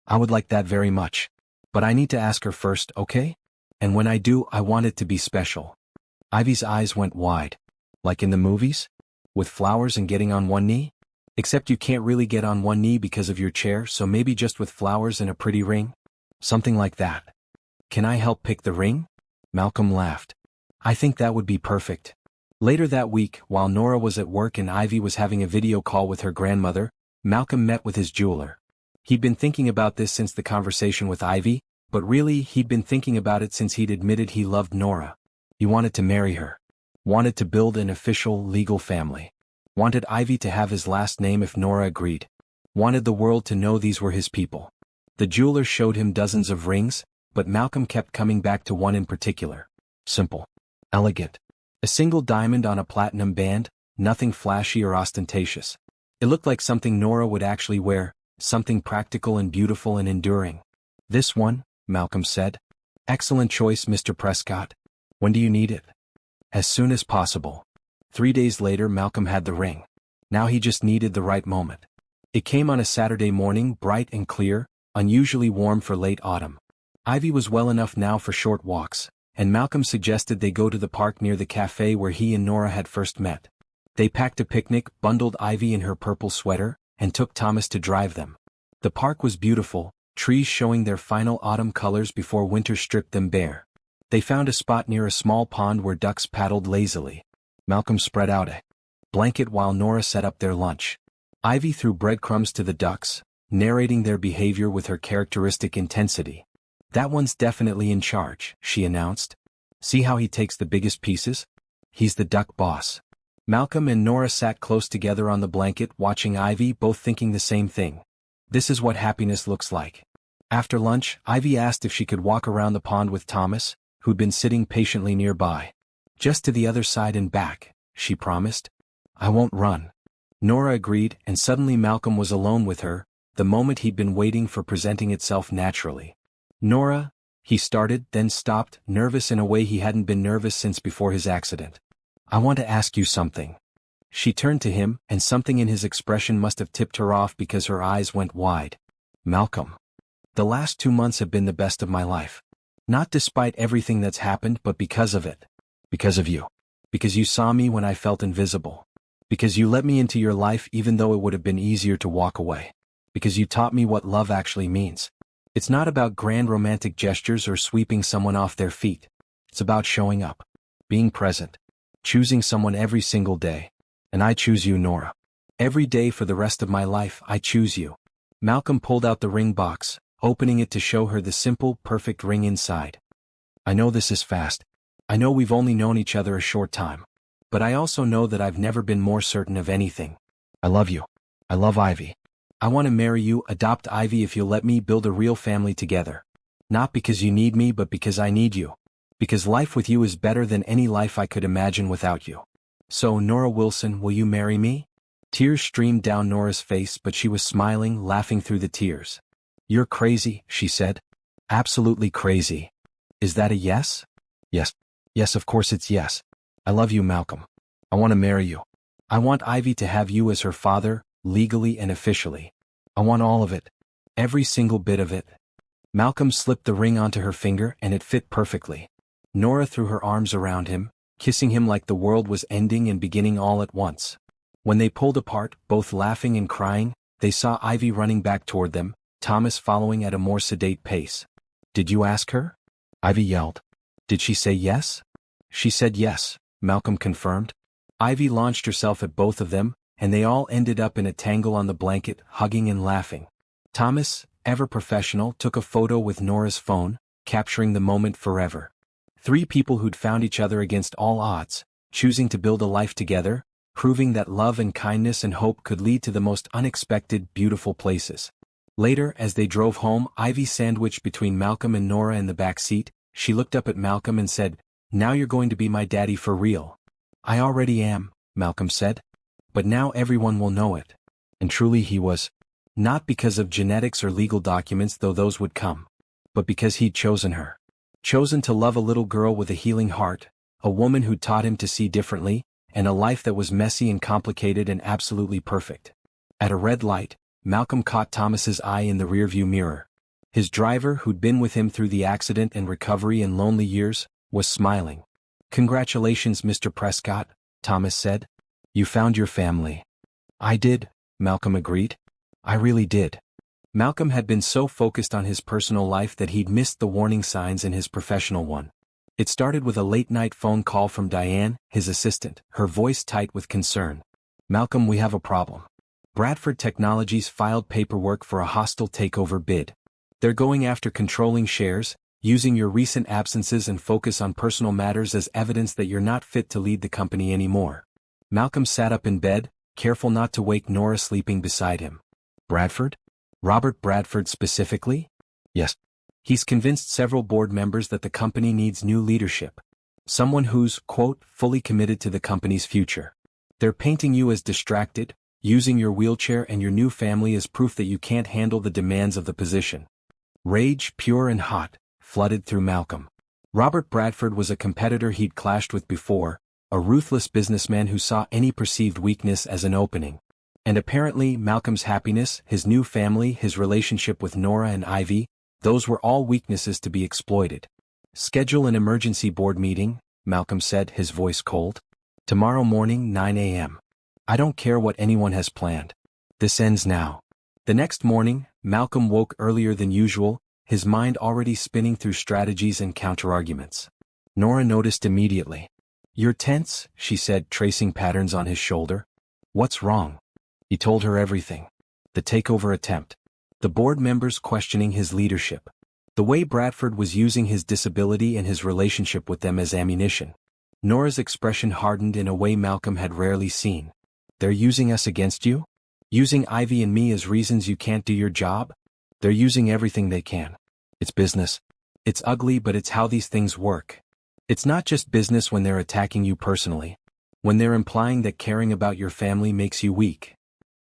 A: I would like that very much. But I need to ask her first, okay? And when I do, I want it to be special. Ivy's eyes went wide. Like in the movies? With flowers and getting on one knee? Except you can't really get on one knee because of your chair, so maybe just with flowers and a pretty ring? Something like that. Can I help pick the ring? Malcolm laughed. I think that would be perfect. Later that week, while Nora was at work and Ivy was having a video call with her grandmother, Malcolm met with his jeweler. He'd been thinking about this since the conversation with Ivy, but really he'd been thinking about it since he'd admitted he loved Nora. He wanted to marry her. Wanted to build an official, legal family. Wanted Ivy to have his last name if Nora agreed. Wanted the world to know these were his people. The jeweler showed him dozens of rings, but Malcolm kept coming back to one in particular. Simple. Elegant. A single diamond on a platinum band, nothing flashy or ostentatious. It looked like something Nora would actually wear, something practical and beautiful and enduring. This one, Malcolm said. Excellent choice, Mr. Prescott. When do you need it? As soon as possible. 3 days later, Malcolm had the ring. Now he just needed the right moment. It came on a Saturday morning, bright and clear, unusually warm for late autumn. Ivy was well enough now for short walks, and Malcolm suggested they go to the park near the cafe where he and Nora had first met. They packed a picnic, bundled Ivy in her purple sweater, and took Thomas to drive them. The park was beautiful, trees showing their final autumn colors before winter stripped them bare. They found a spot near a small pond where ducks paddled lazily. Malcolm spread out a blanket while Nora set up their lunch. Ivy threw breadcrumbs to the ducks, narrating their behavior with her characteristic intensity. That one's definitely in charge, she announced. See how he takes the biggest pieces? He's the duck boss. Malcolm and Nora sat close together on the blanket, watching Ivy, both thinking the same thing. This is what happiness looks like. After lunch, Ivy asked if she could walk around the pond with Thomas, who'd been sitting patiently nearby. Just to the other side and back, she promised. I won't run. Nora agreed, and suddenly Malcolm was alone with her, the moment he'd been waiting for presenting itself naturally. Nora, he started, then stopped, nervous in a way he hadn't been nervous since before his accident. I want to ask you something. She turned to him, and something in his expression must have tipped her off because her eyes went wide. Malcolm. The last 2 months have been the best of my life. Not despite everything that's happened, but because of it. Because of you. Because you saw me when I felt invisible. Because you let me into your life even though it would have been easier to walk away. Because you taught me what love actually means. It's not about grand romantic gestures or sweeping someone off their feet. It's about showing up. Being present. Choosing someone every single day. And I choose you, Nora. Every day for the rest of my life, I choose you. Malcolm pulled out the ring box, opening it to show her the simple, perfect ring inside. I know this is fast. I know we've only known each other a short time. But I also know that I've never been more certain of anything. I love you. I love Ivy. I want to marry you, adopt Ivy if you'll let me, build a real family together. Not because you need me, but because I need you. Because life with you is better than any life I could imagine without you. So, Nora Wilson, will you marry me? Tears streamed down Nora's face, but she was smiling, laughing through the tears. You're crazy, she said. Absolutely crazy. Is that a yes? Yes. Yes, of course it's yes. I love you, Malcolm. I want to marry you. I want Ivy to have you as her father, legally and officially. I want all of it. Every single bit of it. Malcolm slipped the ring onto her finger and it fit perfectly. Nora threw her arms around him, kissing him like the world was ending and beginning all at once. When they pulled apart, both laughing and crying, they saw Ivy running back toward them, Thomas following at a more sedate pace. Did you ask her? Ivy yelled. Did she say yes? She said yes, Malcolm confirmed. Ivy launched herself at both of them, and they all ended up in a tangle on the blanket, hugging and laughing. Thomas, ever professional, took a photo with Nora's phone, capturing the moment forever. 3 people who'd found each other against all odds, choosing to build a life together, proving that love and kindness and hope could lead to the most unexpected, beautiful places. Later, as they drove home, Ivy sandwiched between Malcolm and Nora in the back seat, she looked up at Malcolm and said, Now you're going to be my daddy for real. I already am, Malcolm said. But now everyone will know it. And truly he was. Not because of genetics or legal documents, though those would come. But because he'd chosen her. Chosen to love a little girl with a healing heart, a woman who taught him to see differently, and a life that was messy and complicated and absolutely perfect. At a red light, Malcolm caught Thomas's eye in the rearview mirror. His driver, who'd been with him through the accident and recovery and lonely years, was smiling. Congratulations, Mr. Prescott, Thomas said. You found your family. I did, Malcolm agreed. I really did. Malcolm had been so focused on his personal life that he'd missed the warning signs in his professional one. It started with a late-night phone call from Diane, his assistant, her voice tight with concern. Malcolm, we have a problem. Bradford Technologies filed paperwork for a hostile takeover bid. They're going after controlling shares, using your recent absences and focus on personal matters as evidence that you're not fit to lead the company anymore. Malcolm sat up in bed, careful not to wake Nora sleeping beside him. Bradford? Robert Bradford specifically? Yes. He's convinced several board members that the company needs new leadership. Someone who's, quote, fully committed to the company's future. They're painting you as distracted, using your wheelchair and your new family as proof that you can't handle the demands of the position. Rage, pure and hot, flooded through Malcolm. Robert Bradford was a competitor he'd clashed with before, a ruthless businessman who saw any perceived weakness as an opening. And apparently Malcolm's happiness, his new family, his relationship with Nora and Ivy, those were all weaknesses to be exploited. Schedule an emergency board meeting, Malcolm said, his voice cold. Tomorrow morning, 9 a.m. I don't care what anyone has planned. This ends now. The next morning, Malcolm woke earlier than usual, his mind already spinning through strategies and counterarguments. Nora noticed immediately. You're tense, she said, tracing patterns on his shoulder. What's wrong? He told her everything. The takeover attempt. The board members questioning his leadership. The way Bradford was using his disability and his relationship with them as ammunition. Nora's expression hardened in a way Malcolm had rarely seen. They're using us against you? Using Ivy and me as reasons you can't do your job? They're using everything they can. It's business. It's ugly, but it's how these things work. It's not just business when they're attacking you personally. When they're implying that caring about your family makes you weak.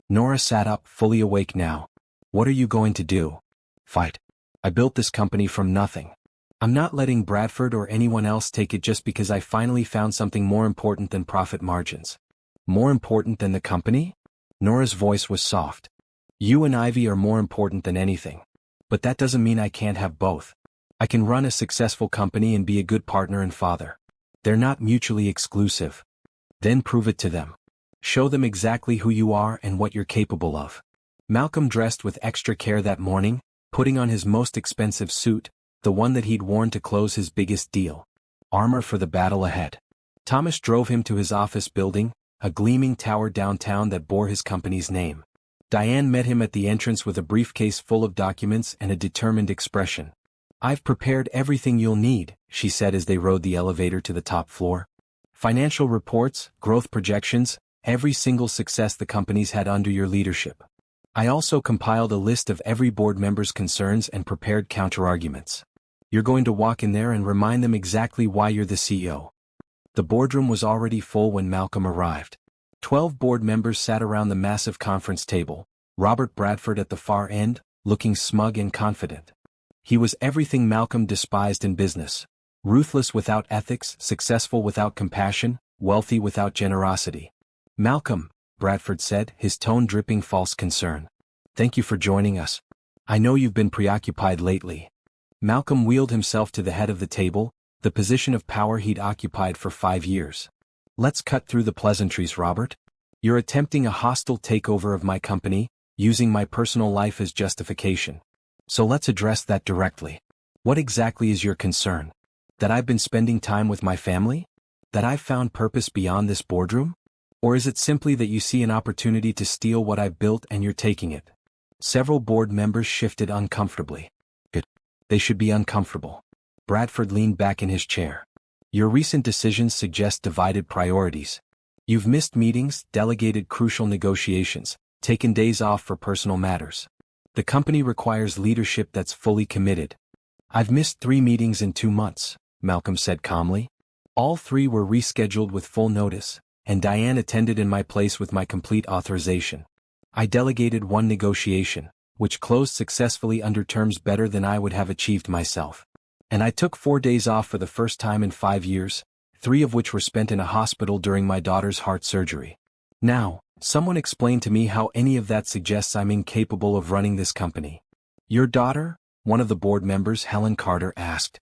A: Nora sat up, fully awake now. What are you going to do? Fight. I built this company from nothing. I'm not letting Bradford or anyone else take it just because I finally found something more important than profit margins. More important than the company? Nora's voice was soft. You and Ivy are more important than anything. But that doesn't mean I can't have both. I can run a successful company and be a good partner and father. They're not mutually exclusive. Then prove it to them. Show them exactly who you are and what you're capable of. Malcolm dressed with extra care that morning, putting on his most expensive suit, the one that he'd worn to close his biggest deal. Armor for the battle ahead. Thomas drove him to his office building, a gleaming tower downtown that bore his company's name. Diane met him at the entrance with a briefcase full of documents and a determined expression. I've prepared everything you'll need, she said as they rode the elevator to the top floor. Financial reports, growth projections, every single success the company's had under your leadership. I also compiled a list of every board member's concerns and prepared counterarguments. You're going to walk in there and remind them exactly why you're the CEO. The boardroom was already full when Malcolm arrived. 12 board members sat around the massive conference table, Robert Bradford at the far end, looking smug and confident. He was everything Malcolm despised in business. Ruthless without ethics, successful without compassion, wealthy without generosity. Malcolm, Bradford said, his tone dripping false concern. Thank you for joining us. I know you've been preoccupied lately. Malcolm wheeled himself to the head of the table, the position of power he'd occupied for 5 years. Let's cut through the pleasantries, Robert. You're attempting a hostile takeover of my company, using my personal life as justification. So let's address that directly. What exactly is your concern? That I've been spending time with my family? That I've found purpose beyond this boardroom? Or is it simply that you see an opportunity to steal what I've built and you're taking it? Several board members shifted uncomfortably. Good. They should be uncomfortable. Bradford leaned back in his chair. Your recent decisions suggest divided priorities. You've missed meetings, delegated crucial negotiations, taken days off for personal matters. The company requires leadership that's fully committed. I've missed 3 meetings in 2 months, Malcolm said calmly. All 3 were rescheduled with full notice, and Diane attended in my place with my complete authorization. I delegated 1 negotiation, which closed successfully under terms better than I would have achieved myself. And I took 4 days off for the first time in 5 years, 3 of which were spent in a hospital during my daughter's heart surgery. Now, someone explain to me how any of that suggests I'm incapable of running this company. Your daughter? One of the board members, Helen Carter, asked.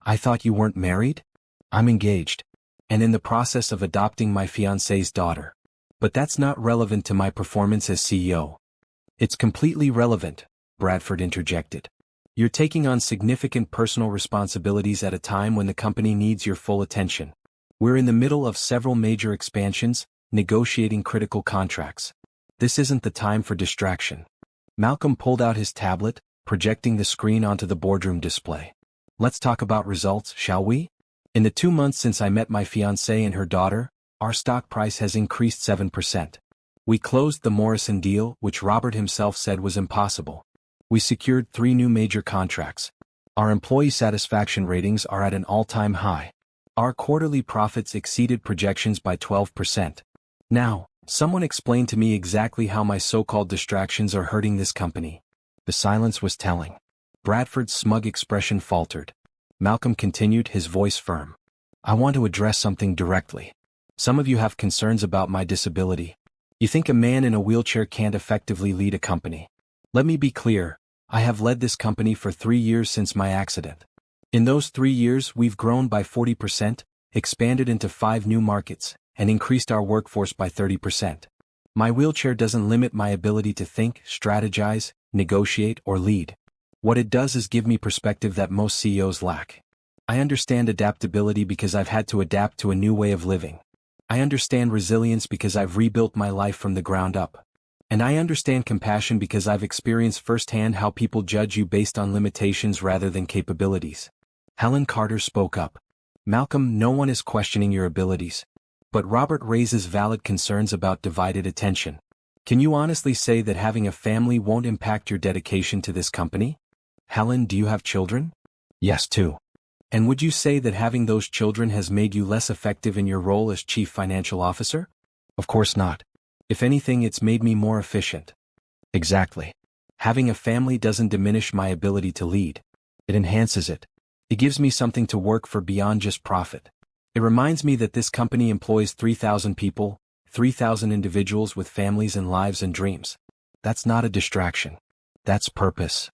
A: I thought you weren't married? I'm engaged. And in the process of adopting my fiancé's daughter. But that's not relevant to my performance as CEO. It's completely relevant, Bradford interjected. You're taking on significant personal responsibilities at a time when the company needs your full attention. We're in the middle of several major expansions, negotiating critical contracts. This isn't the time for distraction. Malcolm pulled out his tablet, projecting the screen onto the boardroom display. Let's talk about results, shall we? In the 2 months since I met my fiancée and her daughter, our stock price has increased 7%. We closed the Morrison deal, which Robert himself said was impossible. We secured 3 new major contracts. Our employee satisfaction ratings are at an all-time high. Our quarterly profits exceeded projections by 12%. Now, someone explain to me exactly how my so-called distractions are hurting this company. The silence was telling. Bradford's smug expression faltered. Malcolm continued, his voice firm. I want to address something directly. Some of you have concerns about my disability. You think a man in a wheelchair can't effectively lead a company. Let me be clear, I have led this company for 3 years since my accident. In those 3 years we've grown by 40%, expanded into 5 new markets, and increased our workforce by 30%. My wheelchair doesn't limit my ability to think, strategize, negotiate, or lead. What it does is give me perspective that most CEOs lack. I understand adaptability because I've had to adapt to a new way of living. I understand resilience because I've rebuilt my life from the ground up. And I understand compassion because I've experienced firsthand how people judge you based on limitations rather than capabilities. Helen Carter spoke up. Malcolm, no one is questioning your abilities. But Robert raises valid concerns about divided attention. Can you honestly say that having a family won't impact your dedication to this company? Helen, do you have children? Yes, 2. And would you say that having those children has made you less effective in your role as chief financial officer? Of course not. If anything, it's made me more efficient. Exactly. Having a family doesn't diminish my ability to lead. It enhances it. It gives me something to work for beyond just profit. It reminds me that this company employs 3,000 people, 3,000 individuals with families and lives and dreams. That's not a distraction. That's purpose.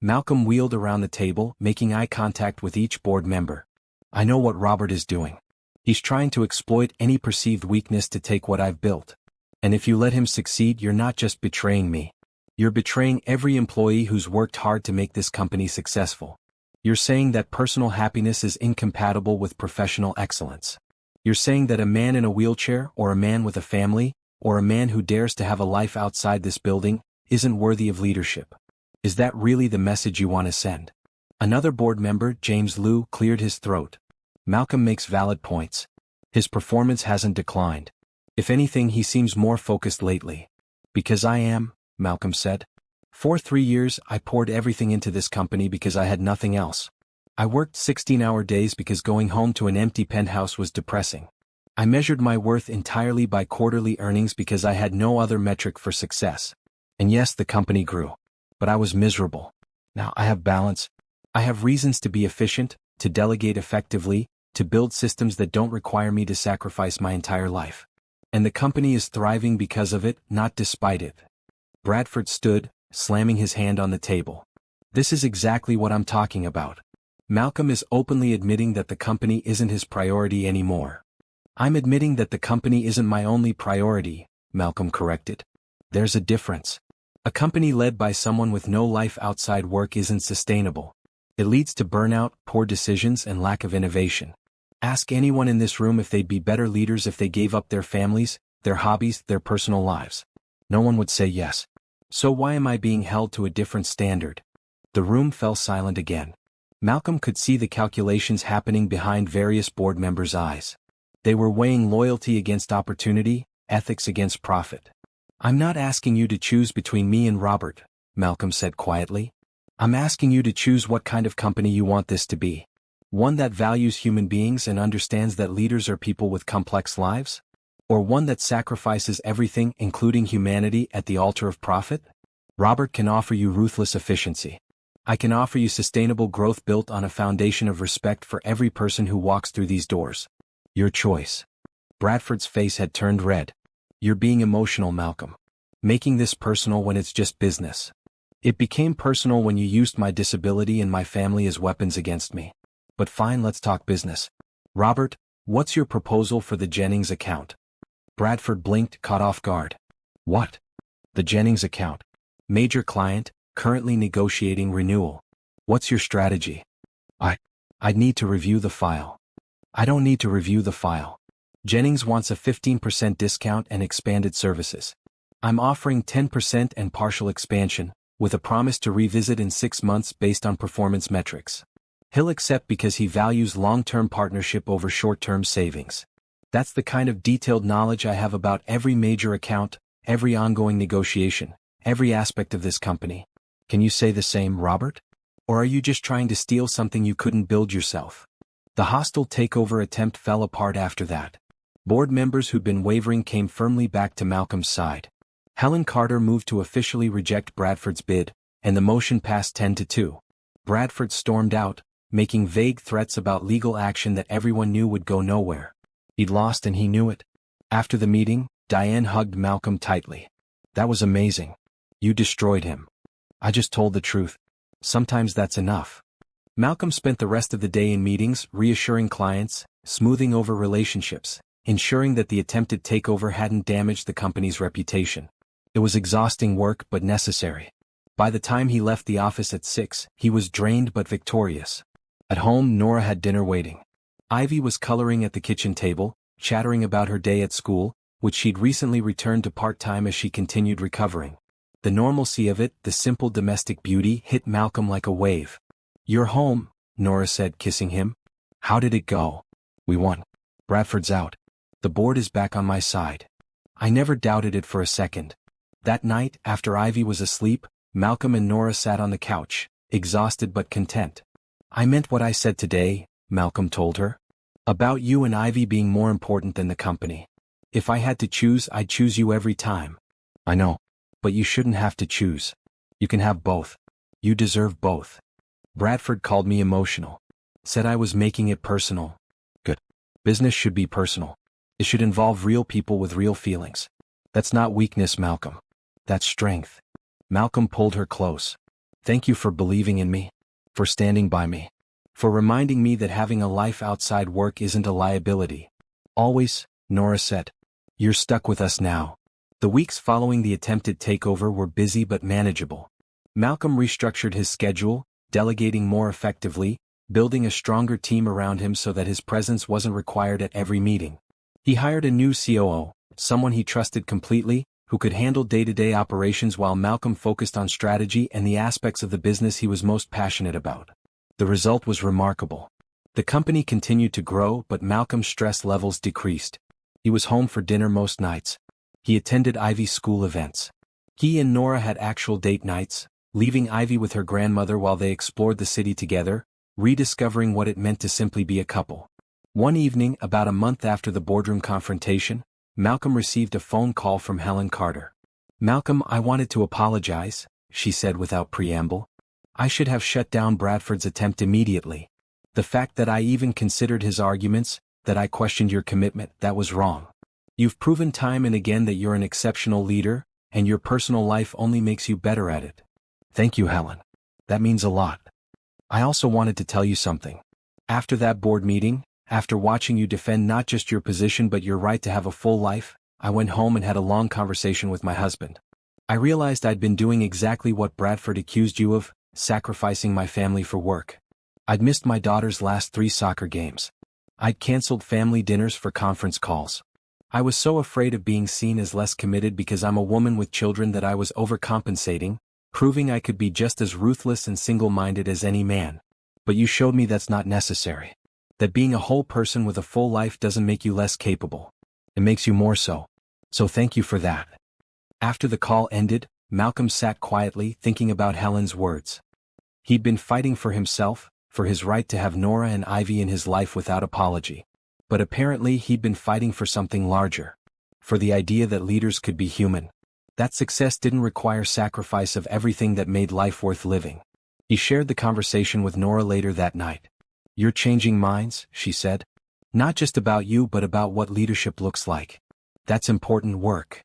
A: Malcolm wheeled around the table, making eye contact with each board member. I know what Robert is doing. He's trying to exploit any perceived weakness to take what I've built. And if you let him succeed, you're not just betraying me. You're betraying every employee who's worked hard to make this company successful. You're saying that personal happiness is incompatible with professional excellence. You're saying that a man in a wheelchair, or a man with a family, or a man who dares to have a life outside this building, isn't worthy of leadership. Is that really the message you want to send? Another board member, James Liu, cleared his throat. Malcolm makes valid points. His performance hasn't declined. If anything, he seems more focused lately. Because I am, Malcolm said. For 3 years, I poured everything into this company because I had nothing else. I worked 16-hour days because going home to an empty penthouse was depressing. I measured my worth entirely by quarterly earnings because I had no other metric for success. And yes, the company grew. But I was miserable. Now I have balance. I have reasons to be efficient, to delegate effectively, to build systems that don't require me to sacrifice my entire life. And the company is thriving because of it, not despite it. Bradford stood, slamming his hand on the table. This is exactly what I'm talking about. Malcolm is openly admitting that the company isn't his priority anymore. I'm admitting that the company isn't my only priority, Malcolm corrected. There's a difference. A company led by someone with no life outside work isn't sustainable. It leads to burnout, poor decisions, and lack of innovation. Ask anyone in this room if they'd be better leaders if they gave up their families, their hobbies, their personal lives. No one would say yes. So why am I being held to a different standard? The room fell silent again. Malcolm could see the calculations happening behind various board members' eyes. They were weighing loyalty against opportunity, ethics against profit. I'm not asking you to choose between me and Robert, Malcolm said quietly. I'm asking you to choose what kind of company you want this to be. One that values human beings and understands that leaders are people with complex lives? Or one that sacrifices everything, including humanity, at the altar of profit? Robert can offer you ruthless efficiency. I can offer you sustainable growth built on a foundation of respect for every person who walks through these doors. Your choice. Bradford's face had turned red. You're being emotional, Malcolm. Making this personal when it's just business. It became personal when you used my disability and my family as weapons against me. But fine, let's talk business. Robert, what's your proposal for the Jennings account? Bradford blinked, caught off guard. What? The Jennings account. Major client, currently negotiating renewal. What's your strategy? I'd need to review the file. I don't need to review the file. Jennings wants a 15% discount and expanded services. I'm offering 10% and partial expansion, with a promise to revisit in 6 months based on performance metrics. He'll accept because he values long-term partnership over short-term savings. That's the kind of detailed knowledge I have about every major account, every ongoing negotiation, every aspect of this company. Can you say the same, Robert? Or are you just trying to steal something you couldn't build yourself? The hostile takeover attempt fell apart after that. Board members who'd been wavering came firmly back to Malcolm's side. Helen Carter moved to officially reject Bradford's bid, and the motion passed 10-2. Bradford stormed out, making vague threats about legal action that everyone knew would go nowhere. He'd lost and he knew it. After the meeting, Diane hugged Malcolm tightly. That was amazing. You destroyed him. I just told the truth. Sometimes that's enough. Malcolm spent the rest of the day in meetings, reassuring clients, smoothing over relationships, ensuring that the attempted takeover hadn't damaged the company's reputation. It was exhausting work but necessary. By the time he left the office at 6, he was drained but victorious. At home, Nora had dinner waiting. Ivy was coloring at the kitchen table, chattering about her day at school, which she'd recently returned to part-time as she continued recovering. The normalcy of it, the simple domestic beauty, hit Malcolm like a wave. You're home, Nora said, kissing him. How did it go? We won. Bradford's out. The board is back on my side. I never doubted it for a second. That night, after Ivy was asleep, Malcolm and Nora sat on the couch, exhausted but content. I meant what I said today, Malcolm told her. About you and Ivy being more important than the company. If I had to choose, I'd choose you every time. I know. But you shouldn't have to choose. You can have both. You deserve both. Bradford called me emotional. Said I was making it personal. Good. Business should be personal. It should involve real people with real feelings. That's not weakness, Malcolm. That's strength. Malcolm pulled her close. Thank you for believing in me. For standing by me. For reminding me that having a life outside work isn't a liability. Always, Nora said. You're stuck with us now. The weeks following the attempted takeover were busy but manageable. Malcolm restructured his schedule, delegating more effectively, building a stronger team around him so that his presence wasn't required at every meeting. He hired a new COO, someone he trusted completely, who could handle day-to-day operations while Malcolm focused on strategy and the aspects of the business he was most passionate about. The result was remarkable. The company continued to grow, but Malcolm's stress levels decreased. He was home for dinner most nights. He attended Ivy's school events. He and Nora had actual date nights, leaving Ivy with her grandmother while they explored the city together, rediscovering what it meant to simply be a couple. One evening, about a month after the boardroom confrontation, Malcolm received a phone call from Helen Carter. Malcolm, I wanted to apologize, she said without preamble. I should have shut down Bradford's attempt immediately. The fact that I even considered his arguments, that I questioned your commitment, that was wrong. You've proven time and again that you're an exceptional leader, and your personal life only makes you better at it. Thank you, Helen. That means a lot. I also wanted to tell you something. After that board meeting, after watching you defend not just your position but your right to have a full life, I went home and had a long conversation with my husband. I realized I'd been doing exactly what Bradford accused you of, sacrificing my family for work. I'd missed my daughter's last 3 soccer games. I'd canceled family dinners for conference calls. I was so afraid of being seen as less committed because I'm a woman with children that I was overcompensating, proving I could be just as ruthless and single-minded as any man. But you showed me that's not necessary. That being a whole person with a full life doesn't make you less capable. It makes you more so. So thank you for that. After the call ended, Malcolm sat quietly thinking about Helen's words. He'd been fighting for himself, for his right to have Nora and Ivy in his life without apology. But apparently he'd been fighting for something larger. For the idea that leaders could be human. That success didn't require sacrifice of everything that made life worth living. He shared the conversation with Nora later that night. You're changing minds, she said. Not just about you but about what leadership looks like. That's important work.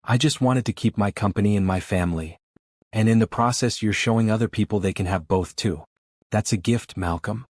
A: I just wanted to keep my company and my family. And in the process you're showing other people they can have both too. That's a gift, Malcolm.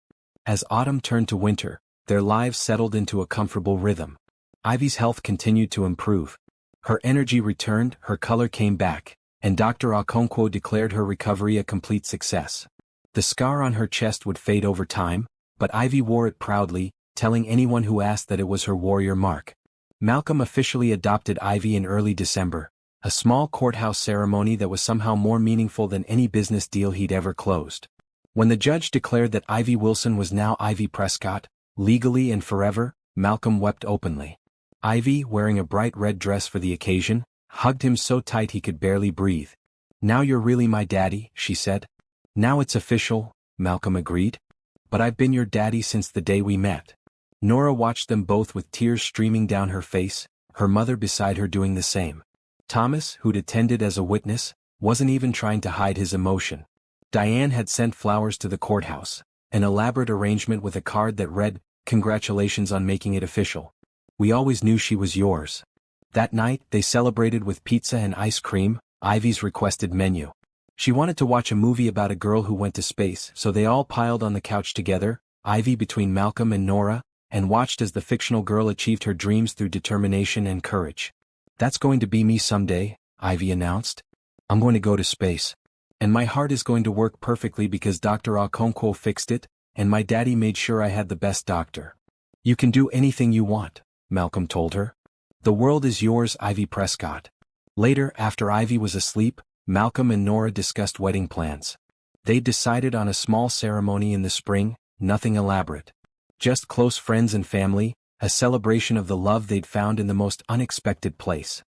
A: As autumn turned to winter, their lives settled into a comfortable rhythm. Ivy's health continued to improve. Her energy returned, her color came back, and Dr. Okonkwo declared her recovery a complete success. The scar on her chest would fade over time, but Ivy wore it proudly, telling anyone who asked that it was her warrior mark. Malcolm officially adopted Ivy in early December, a small courthouse ceremony that was somehow more meaningful than any business deal he'd ever closed. When the judge declared that Ivy Wilson was now Ivy Prescott, legally and forever, Malcolm wept openly. Ivy, wearing a bright red dress for the occasion, hugged him so tight he could barely breathe. Now you're really my daddy, she said. Now it's official, Malcolm agreed. But I've been your daddy since the day we met. Nora watched them both with tears streaming down her face, her mother beside her doing the same. Thomas, who'd attended as a witness, wasn't even trying to hide his emotion. Diane had sent flowers to the courthouse, an elaborate arrangement with a card that read, "Congratulations on making it official. We always knew she was yours." That night, they celebrated with pizza and ice cream, Ivy's requested menu. She wanted to watch a movie about a girl who went to space, so they all piled on the couch together, Ivy between Malcolm and Nora, and watched as the fictional girl achieved her dreams through determination and courage. That's going to be me someday, Ivy announced. I'm going to go to space. And my heart is going to work perfectly because Dr. Okonkwo fixed it, and my daddy made sure I had the best doctor. You can do anything you want, Malcolm told her. The world is yours, Ivy Prescott. Later, after Ivy was asleep, Malcolm and Nora discussed wedding plans. They decided on a small ceremony in the spring, nothing elaborate. Just close friends and family, a celebration of the love they'd found in the most unexpected place.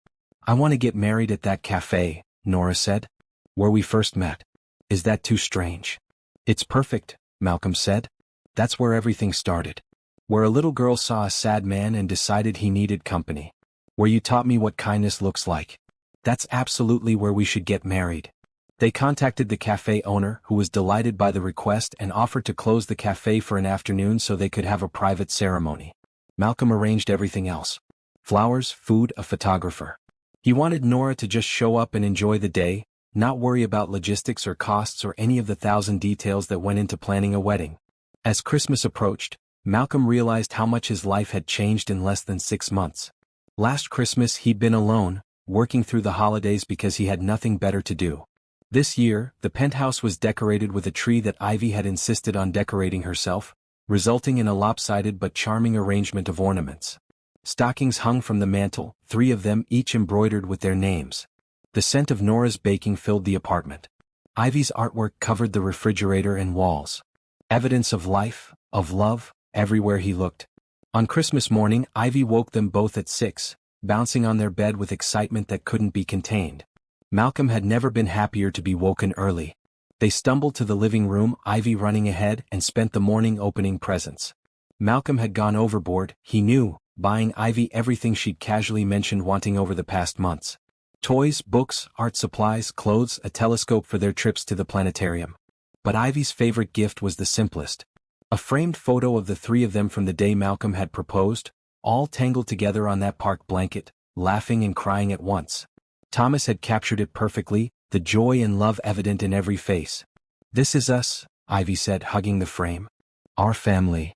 A: I want to get married at that cafe, Nora said. Where we first met. Is that too strange? It's perfect, Malcolm said. That's where everything started. Where a little girl saw a sad man and decided he needed company. Where you taught me what kindness looks like. That's absolutely where we should get married. They contacted the cafe owner, who was delighted by the request and offered to close the cafe for an afternoon so they could have a private ceremony. Malcolm arranged everything else. Flowers, food, a photographer. He wanted Nora to just show up and enjoy the day, not worry about logistics or costs or any of the thousand details that went into planning a wedding. As Christmas approached, Malcolm realized how much his life had changed in less than 6 months. Last Christmas he'd been alone, working through the holidays because he had nothing better to do. This year, the penthouse was decorated with a tree that Ivy had insisted on decorating herself, resulting in a lopsided but charming arrangement of ornaments. Stockings hung from the mantel, 3 of them each embroidered with their names. The scent of Nora's baking filled the apartment. Ivy's artwork covered the refrigerator and walls. Evidence of life, of love, everywhere he looked. On Christmas morning, Ivy woke them both at 6, bouncing on their bed with excitement that couldn't be contained. Malcolm had never been happier to be woken early. They stumbled to the living room, Ivy running ahead, and spent the morning opening presents. Malcolm had gone overboard, he knew, buying Ivy everything she'd casually mentioned wanting over the past months. Toys, books, art supplies, clothes, a telescope for their trips to the planetarium. But Ivy's favorite gift was the simplest. A framed photo of the 3 of them from the day Malcolm had proposed, all tangled together on that park blanket, laughing and crying at once. Thomas had captured it perfectly, the joy and love evident in every face. "This is us," Ivy said, hugging the frame. "Our family."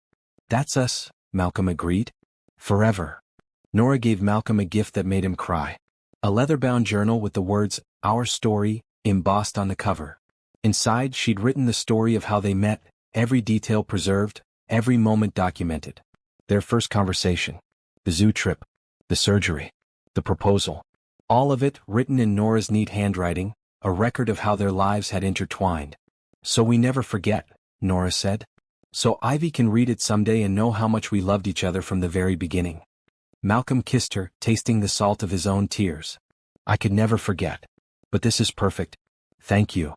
A: "That's us," Malcolm agreed. "Forever." Nora gave Malcolm a gift that made him cry. A leather-bound journal with the words, "Our Story," embossed on the cover. Inside she'd written the story of how they met, every detail preserved, every moment documented. Their first conversation. The zoo trip. The surgery. The proposal. All of it written in Nora's neat handwriting, a record of how their lives had intertwined. "So we never forget," Nora said. "So Ivy can read it someday and know how much we loved each other from the very beginning." Malcolm kissed her, tasting the salt of his own tears. "I could never forget. But this is perfect. Thank you."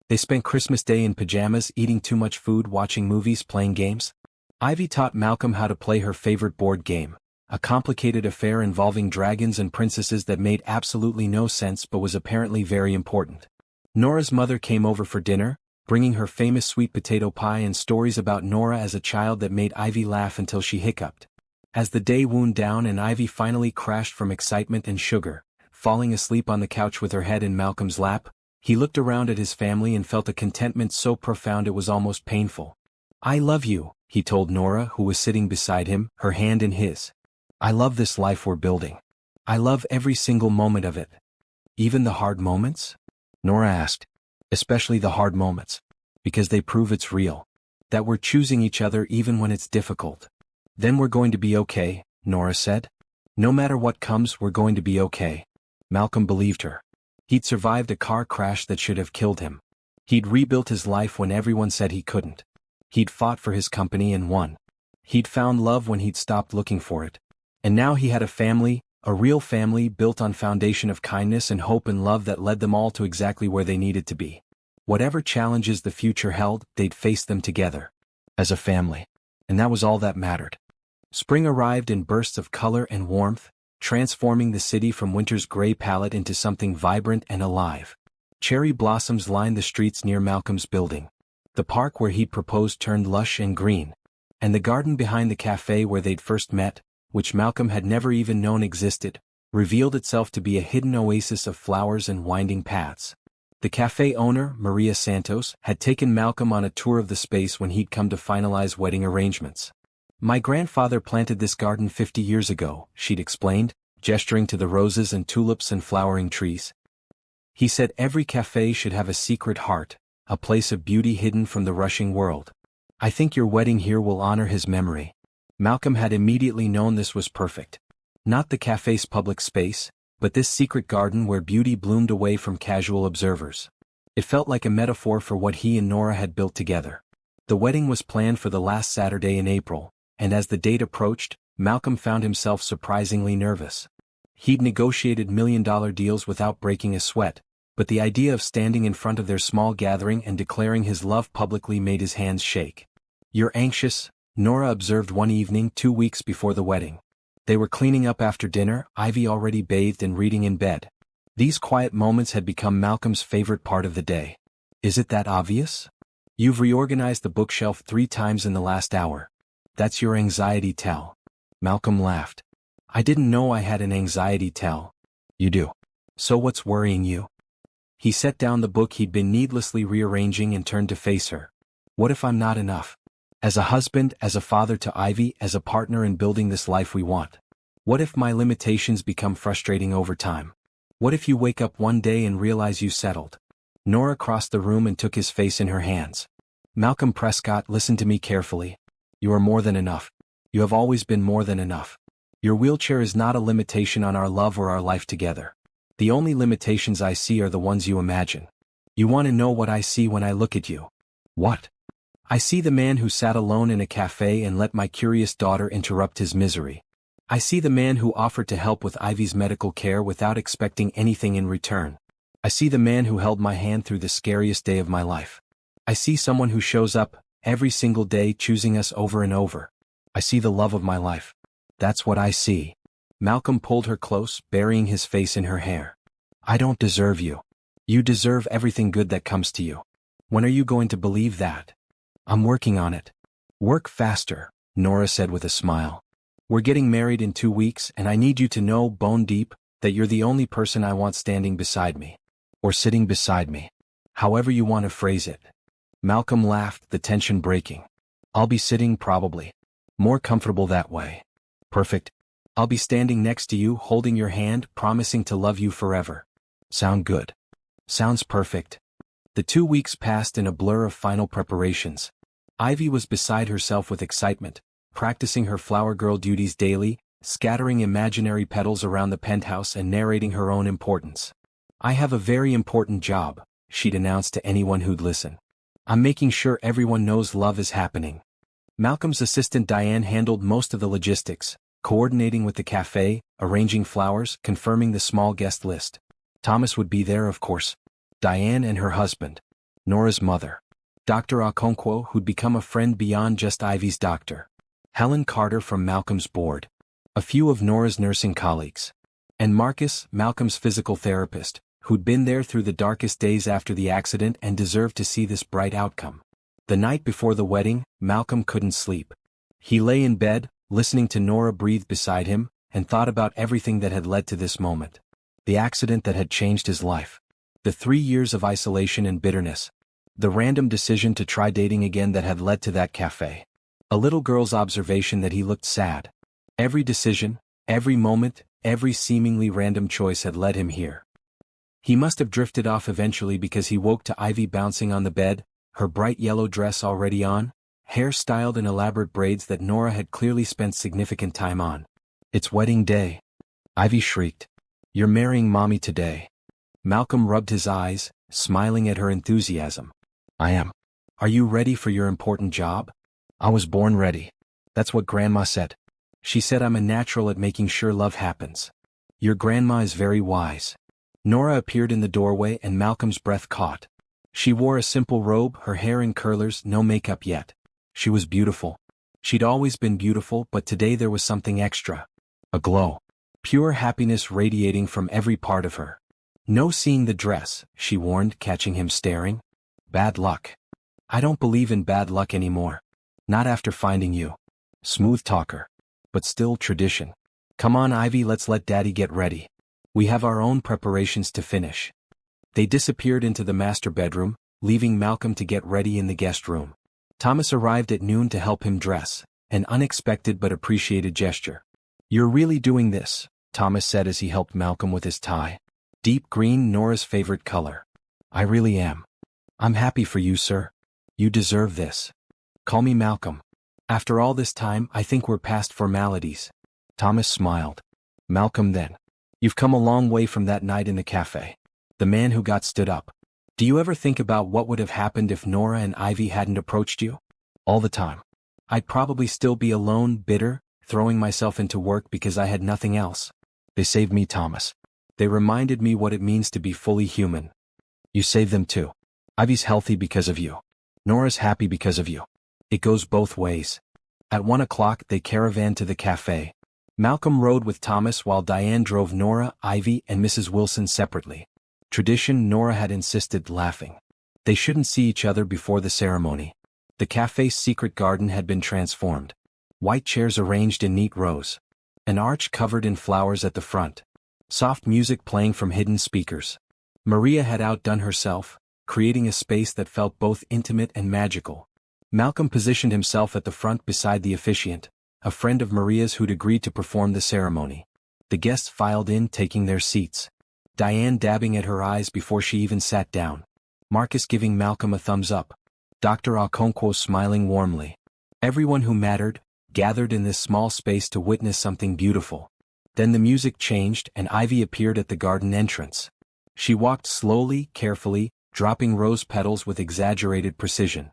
A: They spent Christmas Day in pajamas, eating too much food, watching movies, playing games. Ivy taught Malcolm how to play her favorite board game, a complicated affair involving dragons and princesses that made absolutely no sense but was apparently very important. Nora's mother came over for dinner, bringing her famous sweet potato pie and stories about Nora as a child that made Ivy laugh until she hiccuped. As the day wound down and Ivy finally crashed from excitement and sugar, falling asleep on the couch with her head in Malcolm's lap, he looked around at his family and felt a contentment so profound it was almost painful. "I love you," he told Nora, who was sitting beside him, her hand in his. "I love this life we're building. I love every single moment of it." "Even the hard moments?" Nora asked. "Especially the hard moments. Because they prove it's real. That we're choosing each other even when it's difficult." "Then we're going to be okay," Nora said. "No matter what comes, we're going to be okay." Malcolm believed her. He'd survived a car crash that should have killed him. He'd rebuilt his life when everyone said he couldn't. He'd fought for his company and won. He'd found love when he'd stopped looking for it. And now he had a family, a real family built on foundation of kindness and hope and love that led them all to exactly where they needed to be. Whatever challenges the future held, they'd face them together. As a family. And that was all that mattered. Spring arrived in bursts of color and warmth, transforming the city from winter's gray palette into something vibrant and alive. Cherry blossoms lined the streets near Malcolm's building. The park where he'd proposed turned lush and green. And the garden behind the cafe where they'd first met, which Malcolm had never even known existed, revealed itself to be a hidden oasis of flowers and winding paths. The cafe owner, Maria Santos, had taken Malcolm on a tour of the space when he'd come to finalize wedding arrangements. "My grandfather planted this garden 50 years ago," she'd explained, gesturing to the roses and tulips and flowering trees. "He said every cafe should have a secret heart, a place of beauty hidden from the rushing world. I think your wedding here will honor his memory." Malcolm had immediately known this was perfect. Not the cafe's public space, but this secret garden where beauty bloomed away from casual observers. It felt like a metaphor for what he and Nora had built together. The wedding was planned for the last Saturday in April, and as the date approached, Malcolm found himself surprisingly nervous. He'd negotiated million-dollar deals without breaking a sweat, but the idea of standing in front of their small gathering and declaring his love publicly made his hands shake. You're anxious, Nora observed one evening 2 weeks before the wedding. They were cleaning up after dinner, Ivy already bathed and reading in bed. These quiet moments had become Malcolm's favorite part of the day. Is it that obvious? You've reorganized the bookshelf 3 times in the last hour. That's your anxiety tell. Malcolm laughed. I didn't know I had an anxiety tell. You do. So what's worrying you? He set down the book he'd been needlessly rearranging and turned to face her. What if I'm not enough? As a husband, as a father to Ivy, as a partner in building this life we want. What if my limitations become frustrating over time? What if you wake up one day and realize you settled? Nora crossed the room and took his face in her hands. Malcolm Prescott, listen to me carefully. You are more than enough. You have always been more than enough. Your wheelchair is not a limitation on our love or our life together. The only limitations I see are the ones you imagine. You want to know what I see when I look at you? What? I see the man who sat alone in a cafe and let my curious daughter interrupt his misery. I see the man who offered to help with Ivy's medical care without expecting anything in return. I see the man who held my hand through the scariest day of my life. I see someone who shows up, every single day choosing us over and over. I see the love of my life. That's what I see. Malcolm pulled her close, burying his face in her hair. I don't deserve you. You deserve everything good that comes to you. When are you going to believe that? I'm working on it. Work faster, Nora said with a smile. We're getting married in 2 weeks and I need you to know, bone deep, that you're the only person I want standing beside me. Or sitting beside me. However you want to phrase it. Malcolm laughed, the tension breaking. I'll be sitting probably. More comfortable that way. Perfect. I'll be standing next to you, holding your hand, promising to love you forever. Sound good? Sounds perfect. The 2 weeks passed in a blur of final preparations. Ivy was beside herself with excitement, practicing her flower girl duties daily, scattering imaginary petals around the penthouse and narrating her own importance. I have a very important job, she'd announced to anyone who'd listen. I'm making sure everyone knows love is happening. Malcolm's assistant Diane handled most of the logistics, coordinating with the cafe, arranging flowers, confirming the small guest list. Thomas would be there, of course. Diane and her husband. Nora's mother. Dr. Okonkwo, who'd become a friend beyond just Ivy's doctor. Helen Carter from Malcolm's board. A few of Nora's nursing colleagues. And Marcus, Malcolm's physical therapist, who'd been there through the darkest days after the accident and deserved to see this bright outcome. The night before the wedding, Malcolm couldn't sleep. He lay in bed, listening to Nora breathe beside him, and thought about everything that had led to this moment. The accident that had changed his life. The 3 years of isolation and bitterness. The random decision to try dating again that had led to that cafe. A little girl's observation that he looked sad. Every decision, every moment, every seemingly random choice had led him here. He must have drifted off eventually because he woke to Ivy bouncing on the bed, her bright yellow dress already on, hair styled in elaborate braids that Nora had clearly spent significant time on. It's wedding day. Ivy shrieked. You're marrying Mommy today. Malcolm rubbed his eyes, smiling at her enthusiasm. I am. Are you ready for your important job? I was born ready. That's what Grandma said. She said I'm a natural at making sure love happens. Your grandma is very wise. Nora appeared in the doorway and Malcolm's breath caught. She wore a simple robe, her hair in curlers, no makeup yet. She was beautiful. She'd always been beautiful, but today there was something extra. A glow. Pure happiness radiating from every part of her. No seeing the dress, she warned, catching him staring. Bad luck. I don't believe in bad luck anymore. Not after finding you. Smooth talker. But still tradition. Come on, Ivy, let's let Daddy get ready. We have our own preparations to finish. They disappeared into the master bedroom, leaving Malcolm to get ready in the guest room. Thomas arrived at noon to help him dress, an unexpected but appreciated gesture. You're really doing this, Thomas said as he helped Malcolm with his tie. Deep green, Nora's favorite color. I really am. I'm happy for you, sir. You deserve this. Call me Malcolm. After all this time, I think we're past formalities. Thomas smiled. Malcolm then. You've come a long way from that night in the cafe. The man who got stood up. Do you ever think about what would have happened if Nora and Ivy hadn't approached you? All the time. I'd probably still be alone, bitter, throwing myself into work because I had nothing else. They saved me, Thomas. They reminded me what it means to be fully human. You saved them too. Ivy's healthy because of you. Nora's happy because of you. It goes both ways. At 1 o'clock they caravanned to the café. Malcolm rode with Thomas while Diane drove Nora, Ivy, and Mrs. Wilson separately. Tradition, Nora had insisted, laughing. They shouldn't see each other before the ceremony. The café's secret garden had been transformed. White chairs arranged in neat rows. An arch covered in flowers at the front. Soft music playing from hidden speakers. Maria had outdone herself, creating a space that felt both intimate and magical. Malcolm positioned himself at the front beside the officiant, a friend of Maria's who'd agreed to perform the ceremony. The guests filed in, taking their seats. Diane dabbing at her eyes before she even sat down. Marcus giving Malcolm a thumbs up. Dr. Okonkwo smiling warmly. Everyone who mattered gathered in this small space to witness something beautiful. Then the music changed and Ivy appeared at the garden entrance. She walked slowly, carefully, dropping rose petals with exaggerated precision.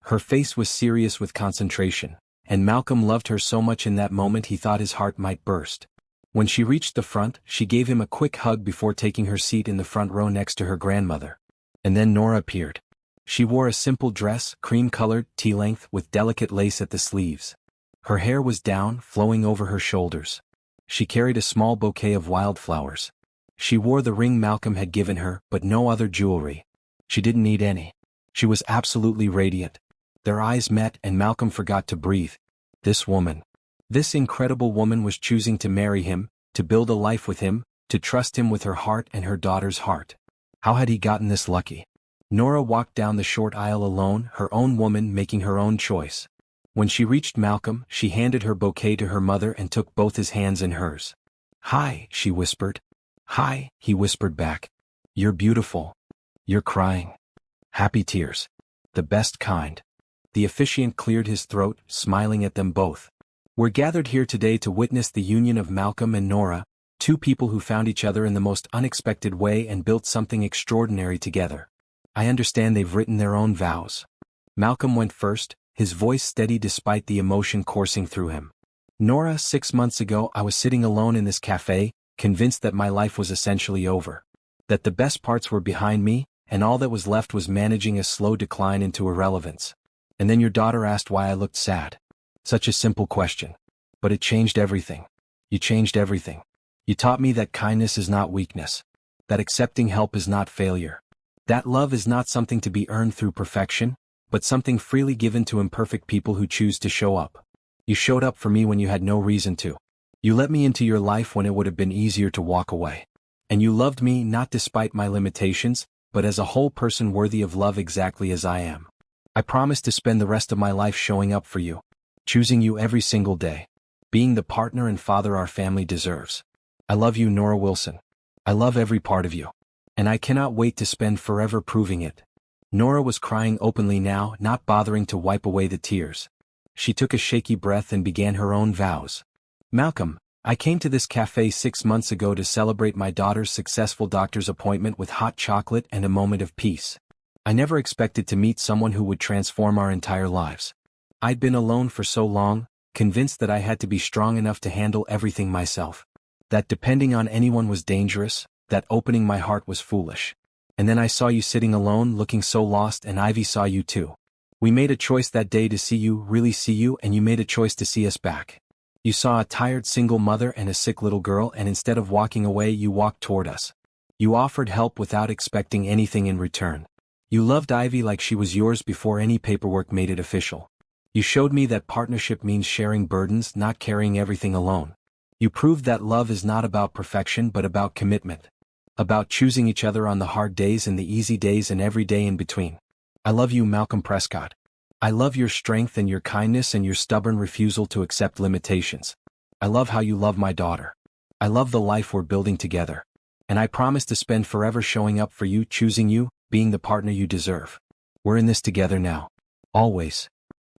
A: Her face was serious with concentration, and Malcolm loved her so much in that moment he thought his heart might burst. When she reached the front, she gave him a quick hug before taking her seat in the front row next to her grandmother. And then Nora appeared. She wore a simple dress, cream-colored, tea-length, with delicate lace at the sleeves. Her hair was down, flowing over her shoulders. She carried a small bouquet of wildflowers. She wore the ring Malcolm had given her, but no other jewelry. She didn't need any. She was absolutely radiant. Their eyes met and Malcolm forgot to breathe. This woman. This incredible woman was choosing to marry him, to build a life with him, to trust him with her heart and her daughter's heart. How had he gotten this lucky? Nora walked down the short aisle alone, her own woman making her own choice. When she reached Malcolm, she handed her bouquet to her mother and took both his hands in hers. "Hi," she whispered. "Hi," he whispered back. "You're beautiful. You're crying. Happy tears. The best kind." The officiant cleared his throat, smiling at them both. "We're gathered here today to witness the union of Malcolm and Nora, two people who found each other in the most unexpected way and built something extraordinary together. I understand they've written their own vows." Malcolm went first, his voice steady despite the emotion coursing through him. "Nora, 6 months ago I was sitting alone in this cafe, convinced that my life was essentially over. That the best parts were behind me, and all that was left was managing a slow decline into irrelevance. And then your daughter asked why I looked sad. Such a simple question. But it changed everything. You changed everything. You taught me that kindness is not weakness. That accepting help is not failure. That love is not something to be earned through perfection, but something freely given to imperfect people who choose to show up. You showed up for me when you had no reason to. You let me into your life when it would have been easier to walk away. And you loved me not despite my limitations, but as a whole person worthy of love exactly as I am. I promise to spend the rest of my life showing up for you, choosing you every single day, being the partner and father our family deserves. I love you, Nora Wilson. I love every part of you. And I cannot wait to spend forever proving it." Nora was crying openly now, not bothering to wipe away the tears. She took a shaky breath and began her own vows. "Malcolm, I came to this cafe 6 months ago to celebrate my daughter's successful doctor's appointment with hot chocolate and a moment of peace. I never expected to meet someone who would transform our entire lives. I'd been alone for so long, convinced that I had to be strong enough to handle everything myself. That depending on anyone was dangerous, that opening my heart was foolish. And then I saw you sitting alone, looking so lost, and Ivy saw you too. We made a choice that day to see you, really see you, and you made a choice to see us back. You saw a tired single mother and a sick little girl, and instead of walking away, you walked toward us. You offered help without expecting anything in return. You loved Ivy like she was yours before any paperwork made it official. You showed me that partnership means sharing burdens, not carrying everything alone. You proved that love is not about perfection but about commitment. About choosing each other on the hard days and the easy days and every day in between. I love you, Malcolm Prescott. I love your strength and your kindness and your stubborn refusal to accept limitations. I love how you love my daughter. I love the life we're building together. And I promise to spend forever showing up for you, choosing you, being the partner you deserve. We're in this together now. Always."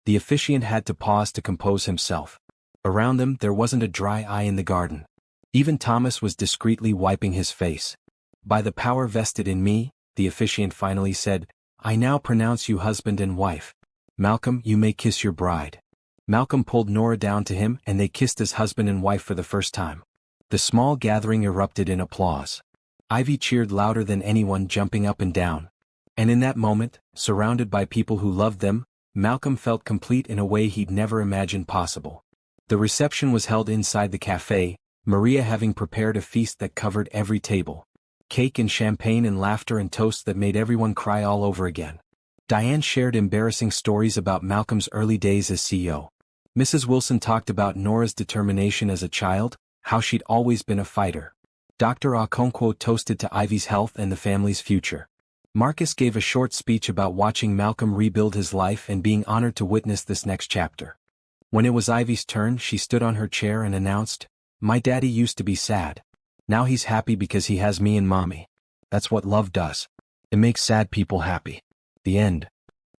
A: The officiant had to pause to compose himself. Around them there wasn't a dry eye in the garden. Even Thomas was discreetly wiping his face. "By the power vested in me," the officiant finally said, "I now pronounce you husband and wife. Malcolm, you may kiss your bride." Malcolm pulled Nora down to him and they kissed as husband and wife for the first time. The small gathering erupted in applause. Ivy cheered louder than anyone, jumping up and down. And in that moment, surrounded by people who loved them, Malcolm felt complete in a way he'd never imagined possible. The reception was held inside the café, Maria having prepared a feast that covered every table. Cake and champagne and laughter and toasts that made everyone cry all over again. Diane shared embarrassing stories about Malcolm's early days as CEO. Mrs. Wilson talked about Nora's determination as a child, how she'd always been a fighter. Dr. Okonkwo toasted to Ivy's health and the family's future. Marcus gave a short speech about watching Malcolm rebuild his life and being honored to witness this next chapter. When it was Ivy's turn, she stood on her chair and announced, "My daddy used to be sad. Now he's happy because he has me and mommy. That's what love does. It makes sad people happy." The end.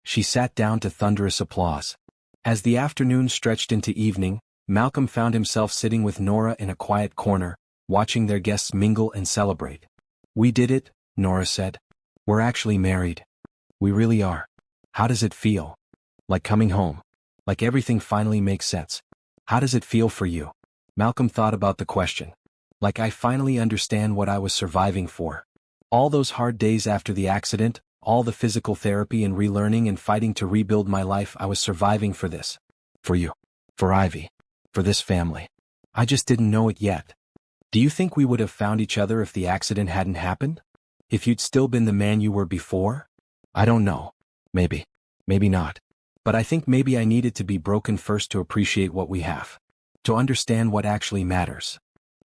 A: She sat down to thunderous applause. As the afternoon stretched into evening, Malcolm found himself sitting with Nora in a quiet corner, watching their guests mingle and celebrate. "We did it," Nora said. "We're actually married. We really are. How does it feel? Like coming home. Like everything finally makes sense. How does it feel for you?" Malcolm thought about the question. "Like I finally understand what I was surviving for. All those hard days after the accident, all the physical therapy and relearning and fighting to rebuild my life, I was surviving for this. For you. For Ivy. For this family. I just didn't know it yet. Do you think we would have found each other if the accident hadn't happened? If you'd still been the man you were before? I don't know. Maybe. Maybe not. But I think maybe I needed to be broken first to appreciate what we have. To understand what actually matters.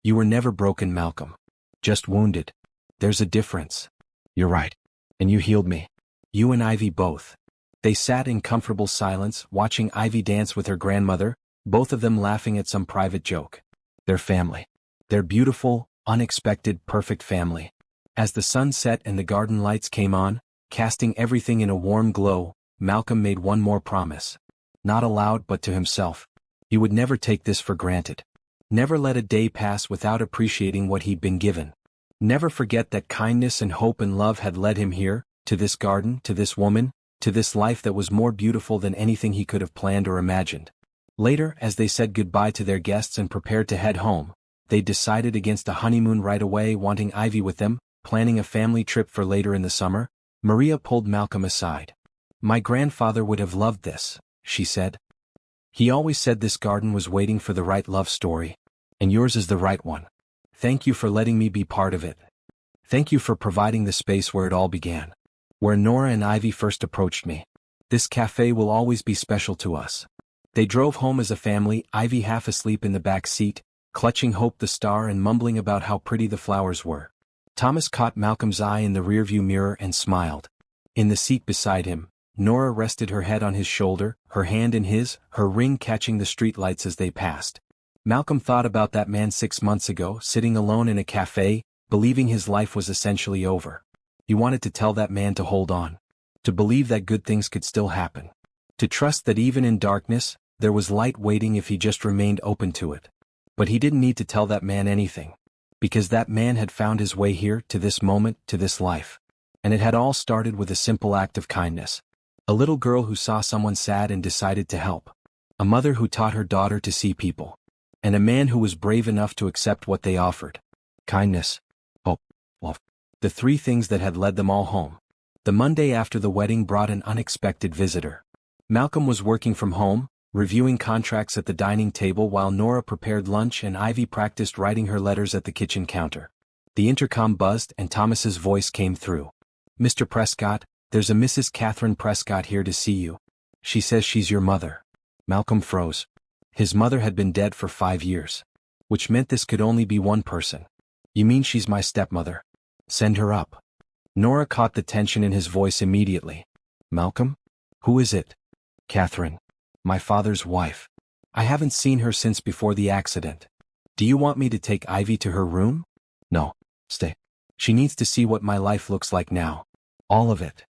A: You were never broken, Malcolm. Just wounded. There's a difference. You're right. And you healed me. You and Ivy both." They sat in comfortable silence, watching Ivy dance with her grandmother, both of them laughing at some private joke. Their family. Their beautiful, unexpected, perfect family. As the sun set and the garden lights came on, casting everything in a warm glow, Malcolm made one more promise. Not aloud but to himself. He would never take this for granted. Never let a day pass without appreciating what he'd been given. Never forget that kindness and hope and love had led him here, to this garden, to this woman, to this life that was more beautiful than anything he could have planned or imagined. Later, as they said goodbye to their guests and prepared to head home, they decided against a honeymoon right away, wanting Ivy with them, planning a family trip for later in the summer. Maria pulled Malcolm aside. "My grandfather would have loved this," she said. "He always said this garden was waiting for the right love story. And yours is the right one. Thank you for letting me be part of it. Thank you for providing the space where it all began. Where Nora and Ivy first approached me. This cafe will always be special to us." They drove home as a family, Ivy half asleep in the back seat, clutching Hope the star and mumbling about how pretty the flowers were. Thomas caught Malcolm's eye in the rearview mirror and smiled. In the seat beside him, Nora rested her head on his shoulder, her hand in his, her ring catching the streetlights as they passed. Malcolm thought about that man 6 months ago, sitting alone in a cafe, believing his life was essentially over. He wanted to tell that man to hold on. To believe that good things could still happen. To trust that even in darkness, there was light waiting if he just remained open to it. But he didn't need to tell that man anything. Because that man had found his way here, to this moment, to this life. And it had all started with a simple act of kindness. A little girl who saw someone sad and decided to help. A mother who taught her daughter to see people. And a man who was brave enough to accept what they offered. Kindness. Hope. Love. The three things that had led them all home. The Monday after the wedding brought an unexpected visitor. Malcolm was working from home, reviewing contracts at the dining table while Nora prepared lunch and Ivy practiced writing her letters at the kitchen counter. The intercom buzzed and Thomas's voice came through. "Mr. Prescott, there's a Mrs. Catherine Prescott here to see you. She says she's your mother." Malcolm froze. His mother had been dead for 5 years. Which meant this could only be one person. "You mean she's my stepmother? Send her up." Nora caught the tension in his voice immediately. "Malcolm? Who is it?" "Catherine. My father's wife. I haven't seen her since before the accident. Do you want me to take Ivy to her room?" "No. Stay. She needs to see what my life looks like now. All of it."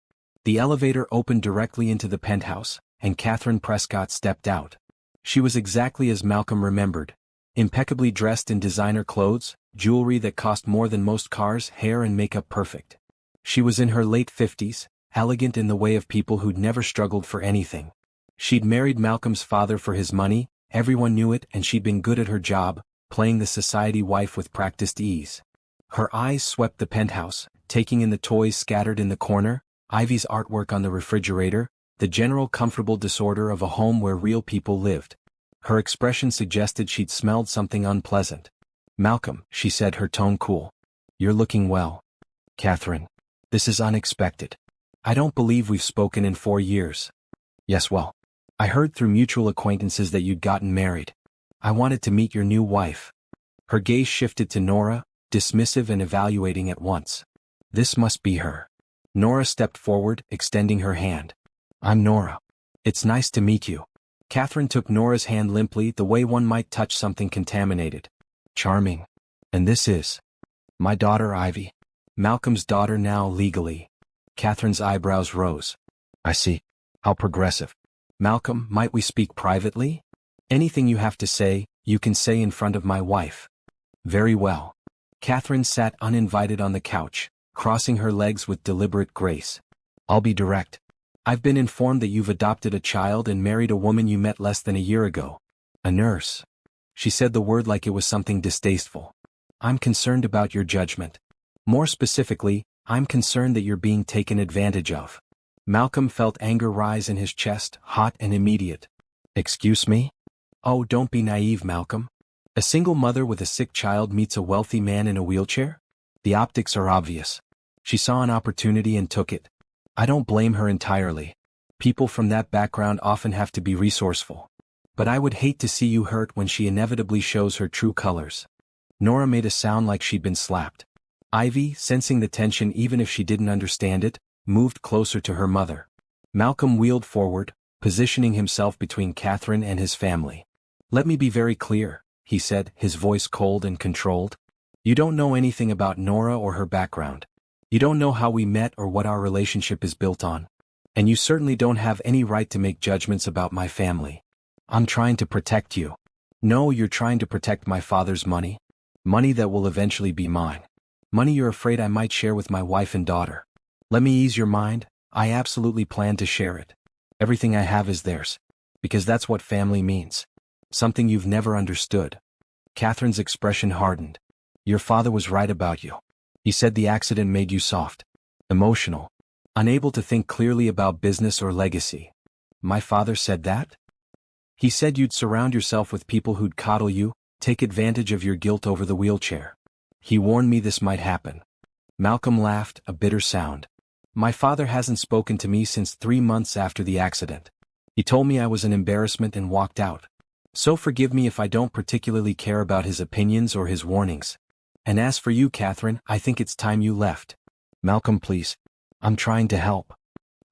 A: The elevator opened directly into the penthouse, and Catherine Prescott stepped out. She was exactly as Malcolm remembered. Impeccably dressed in designer clothes, jewelry that cost more than most cars, hair and makeup perfect. She was in her late 50s, elegant in the way of people who'd never struggled for anything. She'd married Malcolm's father for his money, everyone knew it, and she'd been good at her job, playing the society wife with practiced ease. Her eyes swept the penthouse, taking in the toys scattered in the corner, Ivy's artwork on the refrigerator, the general comfortable disorder of a home where real people lived. Her expression suggested she'd smelled something unpleasant. "Malcolm," she said, her tone cool. "You're looking well." "Catherine. This is unexpected. I don't believe we've spoken in 4 years." "Yes, well. I heard through mutual acquaintances that you'd gotten married. I wanted to meet your new wife." Her gaze shifted to Nora, dismissive and evaluating at once. This must be her. Nora stepped forward, extending her hand. "I'm Nora. It's nice to meet you." Catherine took Nora's hand limply, the way one might touch something contaminated. "Charming. And this is my daughter Ivy." "Malcolm's daughter now legally." Catherine's eyebrows rose. "I see. How progressive. Malcolm, might we speak privately? Anything you have to say, you can say in front of my wife." "Very well." Catherine sat uninvited on the couch, crossing her legs with deliberate grace. "I'll be direct. I've been informed that you've adopted a child and married a woman you met less than a year ago. A nurse." She said the word like it was something distasteful. "I'm concerned about your judgment. More specifically, I'm concerned that you're being taken advantage of." Malcolm felt anger rise in his chest, hot and immediate. "Excuse me?" "Oh, don't be naive, Malcolm. A single mother with a sick child meets a wealthy man in a wheelchair? The optics are obvious. She saw an opportunity and took it. I don't blame her entirely. People from that background often have to be resourceful. But I would hate to see you hurt when she inevitably shows her true colors." Nora made a sound like she'd been slapped. Ivy, sensing the tension even if she didn't understand it, moved closer to her mother. Malcolm wheeled forward, positioning himself between Catherine and his family. "Let me be very clear," he said, his voice cold and controlled. "You don't know anything about Nora or her background. You don't know how we met or what our relationship is built on. And you certainly don't have any right to make judgments about my family. I'm trying to protect you." "No, you're trying to protect my father's money. Money that will eventually be mine. Money you're afraid I might share with my wife and daughter. Let me ease your mind, I absolutely plan to share it. Everything I have is theirs. Because that's what family means. Something you've never understood." Catherine's expression hardened. "Your father was right about you. He said the accident made you soft. Emotional. Unable to think clearly about business or legacy." "My father said that?" "He said you'd surround yourself with people who'd coddle you, take advantage of your guilt over the wheelchair. He warned me this might happen." Malcolm laughed, a bitter sound. "My father hasn't spoken to me since 3 months after the accident. He told me I was an embarrassment and walked out. So forgive me if I don't particularly care about his opinions or his warnings. And as for you, Catherine, I think it's time you left." "Malcolm, please. I'm trying to help."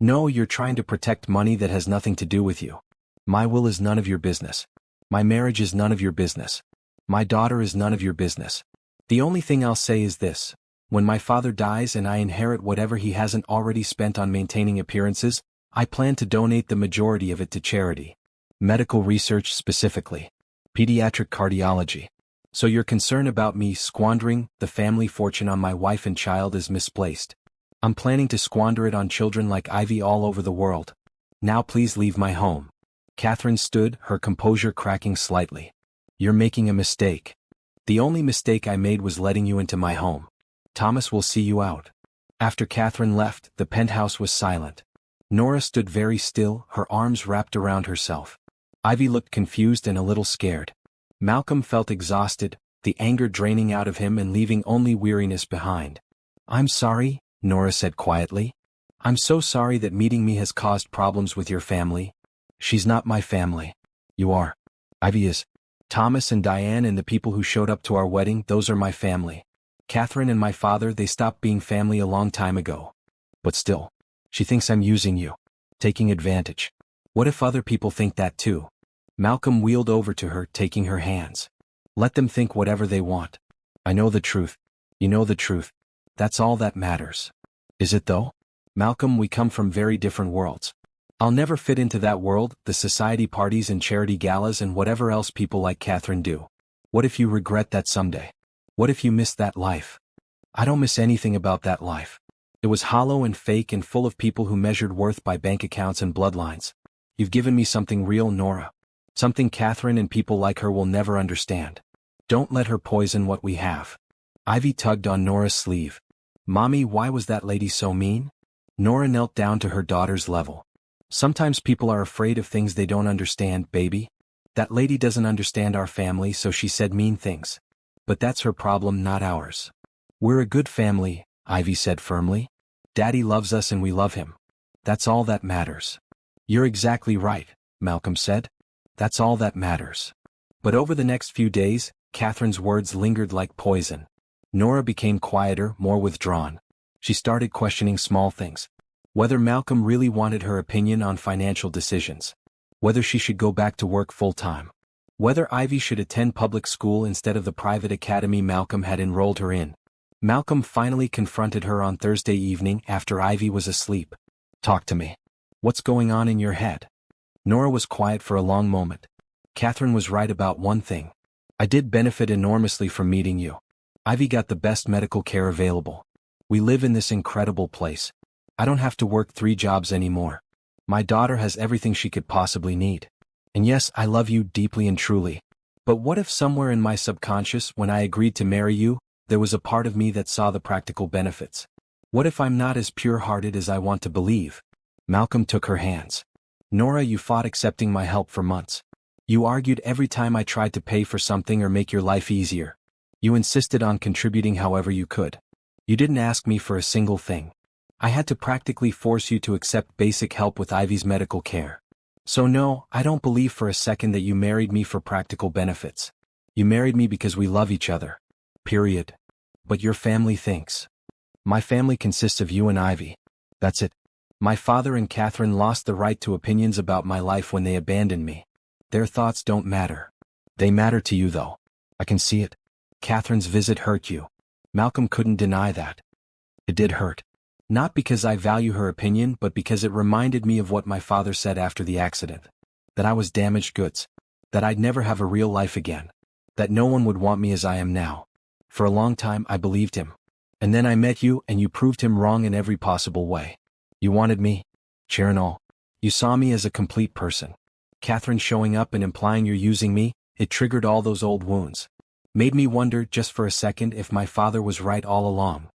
A: "No, you're trying to protect money that has nothing to do with you. My will is none of your business. My marriage is none of your business. My daughter is none of your business. The only thing I'll say is this. When my father dies and I inherit whatever he hasn't already spent on maintaining appearances, I plan to donate the majority of it to charity. Medical research specifically. Pediatric cardiology. So your concern about me squandering the family fortune on my wife and child is misplaced. I'm planning to squander it on children like Ivy all over the world. Now please leave my home." Catherine stood, her composure cracking slightly. "You're making a mistake. The only mistake I made was letting you into my home. Thomas will see you out." After Catherine left, the penthouse was silent. Nora stood very still, her arms wrapped around herself. Ivy looked confused and a little scared. Malcolm felt exhausted, the anger draining out of him and leaving only weariness behind. "I'm sorry," Nora said quietly. "I'm so sorry that meeting me has caused problems with your family." "She's not my family. You are. Ivy is. Thomas and Diane and the people who showed up to our wedding, those are my family. Catherine and my father, they stopped being family a long time ago. But still, she thinks I'm using you. Taking advantage. What if other people think that too?" Malcolm wheeled over to her, taking her hands. "Let them think whatever they want. I know the truth. You know the truth. That's all that matters." "Is it though?" "Malcolm, we come from very different worlds. I'll never fit into that world, the society parties and charity galas and whatever else people like Catherine do. What if you regret that someday? What if you miss that life?" "I don't miss anything about that life. It was hollow and fake and full of people who measured worth by bank accounts and bloodlines. You've given me something real, Nora. Something Catherine and people like her will never understand. Don't let her poison what we have." Ivy tugged on Nora's sleeve. "Mommy, why was that lady so mean?" Nora knelt down to her daughter's level. Sometimes people are afraid of things they don't understand, baby. That lady doesn't understand our family, so she said mean things. But that's her problem, not ours. We're a good family, Ivy said firmly. Daddy loves us and we love him. That's all that matters. You're exactly right, Malcolm said. That's all that matters. But over the next few days, Catherine's words lingered like poison. Nora became quieter, more withdrawn. She started questioning small things. Whether Malcolm really wanted her opinion on financial decisions. Whether she should go back to work full-time. Whether Ivy should attend public school instead of the private academy Malcolm had enrolled her in. Malcolm finally confronted her on Thursday evening after Ivy was asleep. Talk to me. What's going on in your head? Nora was quiet for a long moment. Catherine was right about one thing. I did benefit enormously from meeting you. Ivy got the best medical care available. We live in this incredible place. I don't have to work 3 jobs anymore. My daughter has everything she could possibly need. And yes, I love you deeply and truly. But what if somewhere in my subconscious, when I agreed to marry you, there was a part of me that saw the practical benefits? What if I'm not as pure-hearted as I want to believe? Malcolm took her hands. Nora, you fought accepting my help for months. You argued every time I tried to pay for something or make your life easier. You insisted on contributing however you could. You didn't ask me for a single thing. I had to practically force you to accept basic help with Ivy's medical care. So no, I don't believe for a second that you married me for practical benefits. You married me because we love each other. Period. But your family thinks. My family consists of you and Ivy. That's it. My father and Catherine lost the right to opinions about my life when they abandoned me. Their thoughts don't matter. They matter to you though. I can see it. Catherine's visit hurt you. Malcolm couldn't deny that. It did hurt. Not because I value her opinion, but because it reminded me of what my father said after the accident. That I was damaged goods. That I'd never have a real life again. That no one would want me as I am now. For a long time I believed him. And then I met you and you proved him wrong in every possible way. You wanted me. Chair and all. You saw me as a complete person. Catherine showing up and implying you're using me, it triggered all those old wounds. Made me wonder just for a second if my father was right all along.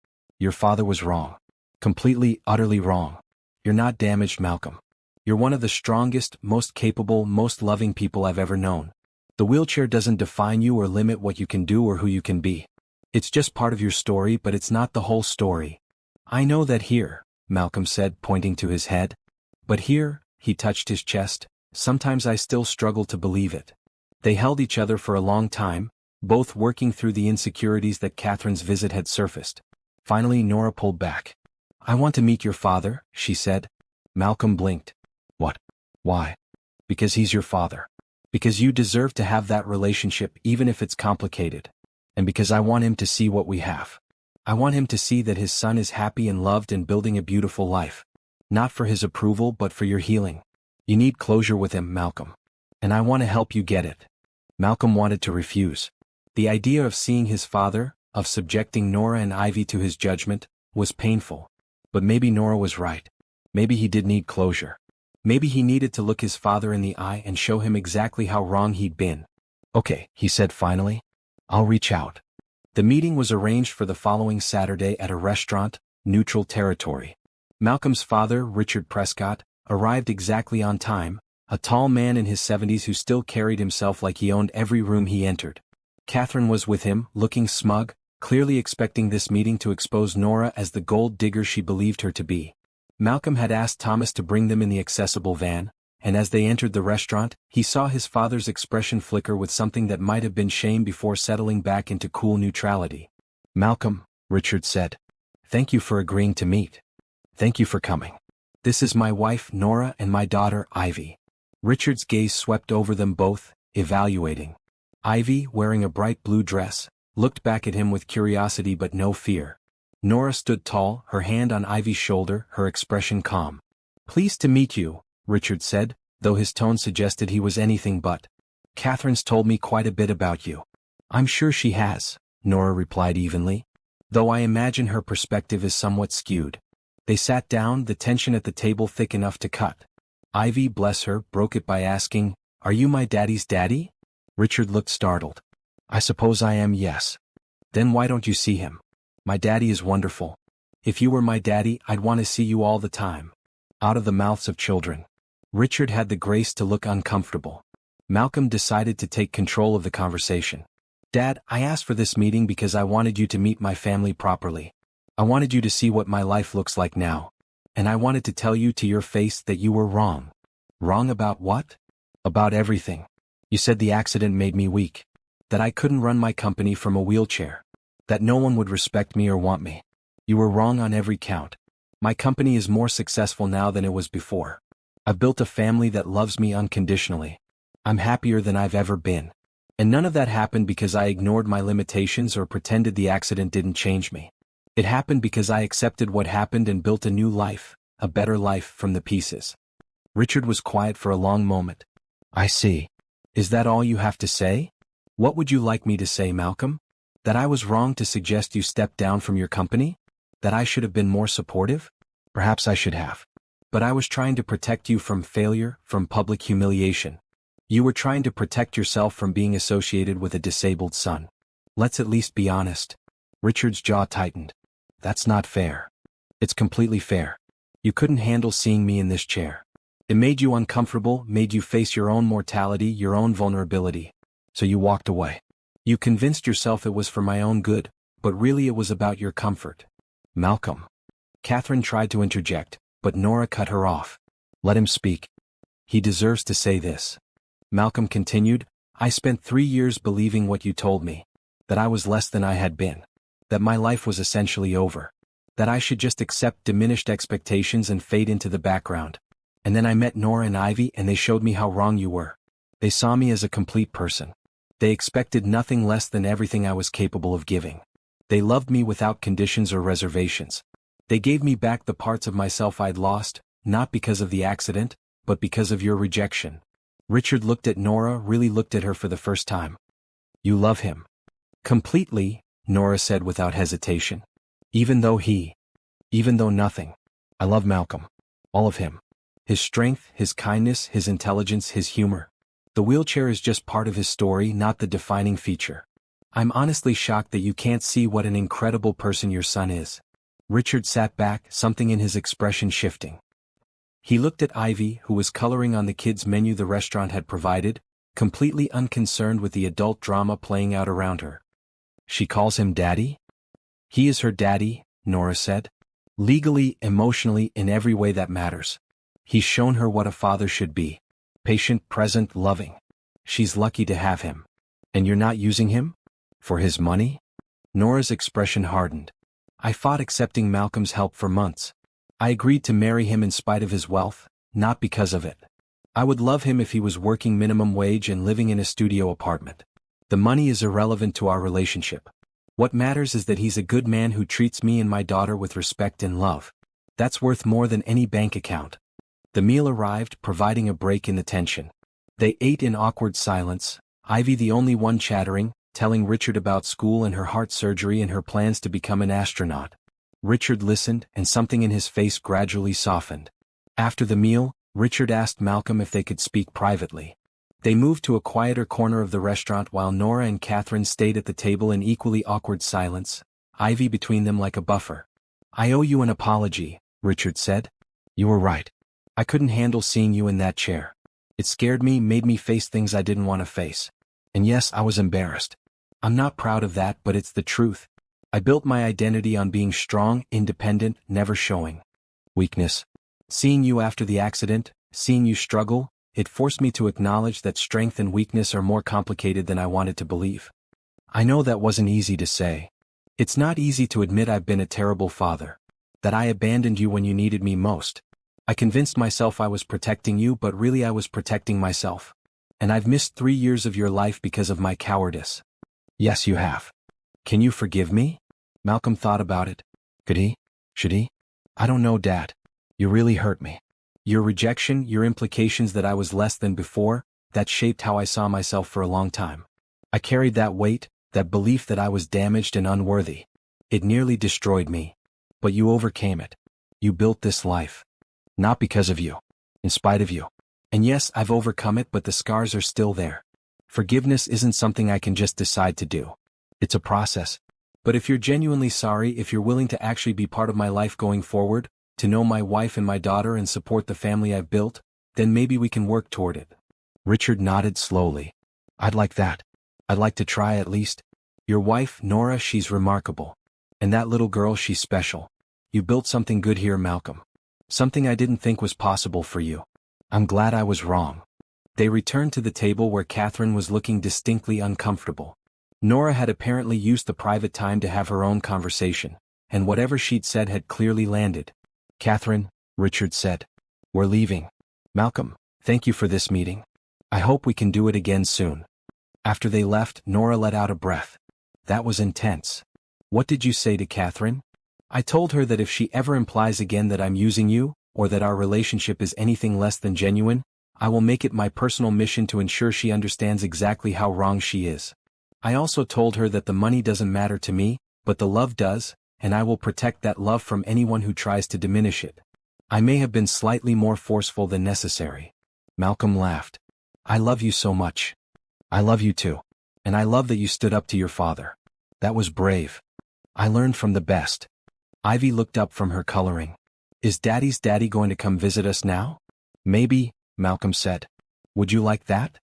A: Your father was wrong. Completely, utterly wrong. You're not damaged, Malcolm. You're one of the strongest, most capable, most loving people I've ever known. The wheelchair doesn't define you or limit what you can do or who you can be. It's just part of your story, but it's not the whole story. I know that here, Malcolm said, pointing to his head. But here, he touched his chest, sometimes I still struggle to believe it. They held each other for a long time, both working through the insecurities that Catherine's visit had surfaced. Finally, Nora pulled back. I want to meet your father, she said. Malcolm blinked. What? Why? Because he's your father. Because you deserve to have that relationship even if it's complicated. And because I want him to see what we have. I want him to see that his son is happy and loved and building a beautiful life. Not for his approval but for your healing. You need closure with him, Malcolm. And I want to help you get it. Malcolm wanted to refuse. The idea of seeing his father, of subjecting Nora and Ivy to his judgment, was painful. But maybe Nora was right. Maybe he did need closure. Maybe he needed to look his father in the eye and show him exactly how wrong he'd been. Okay, he said finally. I'll reach out. The meeting was arranged for the following Saturday at a restaurant, Neutral Territory. Malcolm's father, Richard Prescott, arrived exactly on time, a tall man in his 70s who still carried himself like he owned every room he entered. Catherine was with him, looking smug, clearly expecting this meeting to expose Nora as the gold digger she believed her to be. Malcolm had asked Thomas to bring them in the accessible van, and as they entered the restaurant, he saw his father's expression flicker with something that might have been shame before settling back into cool neutrality. Malcolm, Richard said. Thank you for agreeing to meet. Thank you for coming. This is my wife, Nora, and my daughter, Ivy. Richard's gaze swept over them both, evaluating. Ivy, wearing a bright blue dress, looked back at him with curiosity but no fear. Nora stood tall, her hand on Ivy's shoulder, her expression calm. Pleased to meet you, Richard said, though his tone suggested he was anything but. Catherine's told me quite a bit about you. I'm sure she has, Nora replied evenly. Though I imagine her perspective is somewhat skewed. They sat down, the tension at the table thick enough to cut. Ivy, bless her, broke it by asking, Are you my daddy's daddy? Richard looked startled. I suppose I am, yes. Then why don't you see him? My daddy is wonderful. If you were my daddy, I'd want to see you all the time. Out of the mouths of children. Richard had the grace to look uncomfortable. Malcolm decided to take control of the conversation. Dad, I asked for this meeting because I wanted you to meet my family properly. I wanted you to see what my life looks like now. And I wanted to tell you to your face that you were wrong. Wrong about what? About everything. You said the accident made me weak. That I couldn't run my company from a wheelchair. That no one would respect me or want me. You were wrong on every count. My company is more successful now than it was before. I've built a family that loves me unconditionally. I'm happier than I've ever been. And none of that happened because I ignored my limitations or pretended the accident didn't change me. It happened because I accepted what happened and built a new life, a better life from the pieces. Richard was quiet for a long moment. I see. Is that all you have to say? What would you like me to say, Malcolm? That I was wrong to suggest you step down from your company? That I should have been more supportive? Perhaps I should have. But I was trying to protect you from failure, from public humiliation. You were trying to protect yourself from being associated with a disabled son. Let's at least be honest. Richard's jaw tightened. That's not fair. It's completely fair. You couldn't handle seeing me in this chair. It made you uncomfortable, made you face your own mortality, your own vulnerability. So you walked away. You convinced yourself it was for my own good, but really it was about your comfort. Malcolm. Catherine tried to interject, but Nora cut her off. Let him speak. He deserves to say this. Malcolm continued, I spent 3 years believing what you told me. That I was less than I had been. That my life was essentially over. That I should just accept diminished expectations and fade into the background. And then I met Nora and Ivy and they showed me how wrong you were. They saw me as a complete person. They expected nothing less than everything I was capable of giving. They loved me without conditions or reservations. They gave me back the parts of myself I'd lost, not because of the accident, but because of your rejection. Richard looked at Nora, really looked at her for the first time. You love him. Completely, Nora said without hesitation. Even though nothing. I love Malcolm. All of him. His strength, his kindness, his intelligence, his humor. The wheelchair is just part of his story, not the defining feature. I'm honestly shocked that you can't see what an incredible person your son is. Richard sat back, something in his expression shifting. He looked at Ivy, who was coloring on the kids' menu the restaurant had provided, completely unconcerned with the adult drama playing out around her. She calls him Daddy? He is her daddy, Nora said. Legally, emotionally, in every way that matters. He's shown her what a father should be. Patient, present, loving. She's lucky to have him. And you're not using him? For his money? Nora's expression hardened. I fought accepting Malcolm's help for months. I agreed to marry him in spite of his wealth, not because of it. I would love him if he was working minimum wage and living in a studio apartment. The money is irrelevant to our relationship. What matters is that he's a good man who treats me and my daughter with respect and love. That's worth more than any bank account. The meal arrived, providing a break in the tension. They ate in awkward silence, Ivy the only one chattering, telling Richard about school and her heart surgery and her plans to become an astronaut. Richard listened, and something in his face gradually softened. After the meal, Richard asked Malcolm if they could speak privately. They moved to a quieter corner of the restaurant while Nora and Catherine stayed at the table in equally awkward silence, Ivy between them like a buffer. I owe you an apology, Richard said. You were right. I couldn't handle seeing you in that chair. It scared me, made me face things I didn't want to face. And yes, I was embarrassed. I'm not proud of that, but it's the truth. I built my identity on being strong, independent, never showing weakness. Seeing you after the accident, seeing you struggle, it forced me to acknowledge that strength and weakness are more complicated than I wanted to believe. I know that wasn't easy to say. It's not easy to admit I've been a terrible father. That I abandoned you when you needed me most. I convinced myself I was protecting you, but really I was protecting myself. And I've missed 3 years of your life because of my cowardice. Yes, you have. Can you forgive me? Malcolm thought about it. Could he? Should he? I don't know, Dad. You really hurt me. Your rejection, your implications that I was less than before, that shaped how I saw myself for a long time. I carried that weight, that belief that I was damaged and unworthy. It nearly destroyed me. But you overcame it. You built this life. Not because of you. In spite of you. And yes, I've overcome it, but the scars are still there. Forgiveness isn't something I can just decide to do. It's a process. But if you're genuinely sorry, if you're willing to actually be part of my life going forward, to know my wife and my daughter and support the family I've built, Then maybe we can work toward it. Richard nodded slowly. I'd like that. I'd like to try at least. Your wife, Nora, she's remarkable. And that little girl, she's special. You built something good here, Malcolm. Something I didn't think was possible for you. I'm glad I was wrong. They returned to the table where Catherine was looking distinctly uncomfortable. Nora had apparently used the private time to have her own conversation, and whatever she'd said had clearly landed. Catherine, Richard said. We're leaving. Malcolm, thank you for this meeting. I hope we can do it again soon. After they left, Nora let out a breath. That was intense. What did you say to Catherine? I told her that if she ever implies again that I'm using you, or that our relationship is anything less than genuine, I will make it my personal mission to ensure she understands exactly how wrong she is. I also told her that the money doesn't matter to me, but the love does, and I will protect that love from anyone who tries to diminish it. I may have been slightly more forceful than necessary. Malcolm laughed. I love you so much. I love you too. And I love that you stood up to your father. That was brave. I learned from the best. Ivy looked up from her coloring. Is Daddy's daddy going to come visit us now? Maybe, Malcolm said. Would you like that?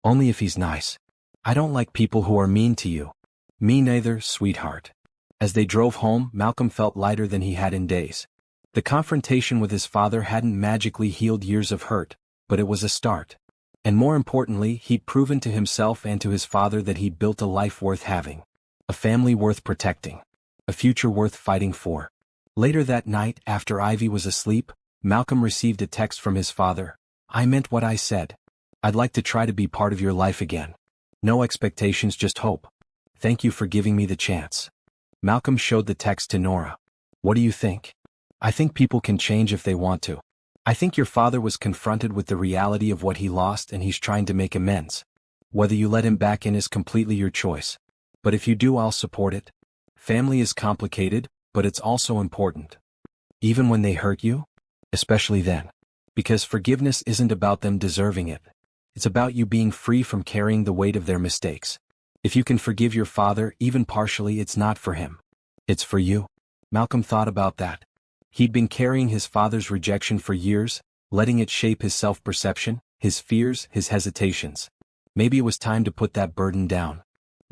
A: Only if he's nice. I don't like people who are mean to you. Me neither, sweetheart. As they drove home, Malcolm felt lighter than he had in days. The confrontation with his father hadn't magically healed years of hurt, but it was a start. And more importantly, he'd proven to himself and to his father that he'd built a life worth having. A family worth protecting. A future worth fighting for. Later that night, after Ivy was asleep, Malcolm received a text from his father. I meant what I said. I'd like to try to be part of your life again. No expectations, just hope. Thank you for giving me the chance. Malcolm showed the text to Nora. What do you think? I think people can change if they want to. I think your father was confronted with the reality of what he lost and he's trying to make amends. Whether you let him back in is completely your choice. But if you do, I'll support it. Family is complicated, but it's also important. Even when they hurt you? Especially then. Because forgiveness isn't about them deserving it. It's about you being free from carrying the weight of their mistakes. If you can forgive your father, even partially, it's not for him. It's for you. Malcolm thought about that. He'd been carrying his father's rejection for years, letting it shape his self-perception, his fears, his hesitations. Maybe it was time to put that burden down.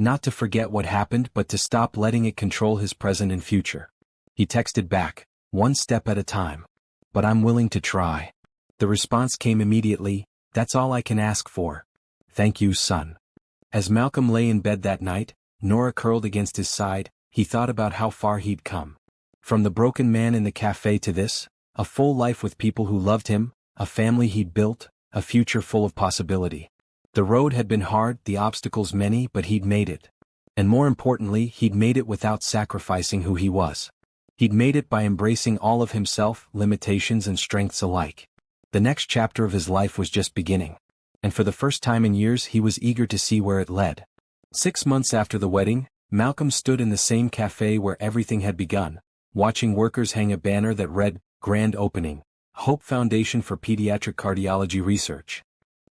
A: Not to forget what happened, but to stop letting it control his present and future. He texted back, one step at a time. But I'm willing to try. The response came immediately, that's all I can ask for. Thank you, son. As Malcolm lay in bed that night, Nora curled against his side, he thought about how far he'd come. From the broken man in the cafe to this, a full life with people who loved him, a family he'd built, a future full of possibility. The road had been hard, the obstacles many, but he'd made it. And more importantly, he'd made it without sacrificing who he was. He'd made it by embracing all of himself, limitations and strengths alike. The next chapter of his life was just beginning. And for the first time in years, he was eager to see where it led. 6 months after the wedding, Malcolm stood in the same cafe where everything had begun, watching workers hang a banner that read, Grand Opening, Hope Foundation for Pediatric Cardiology Research.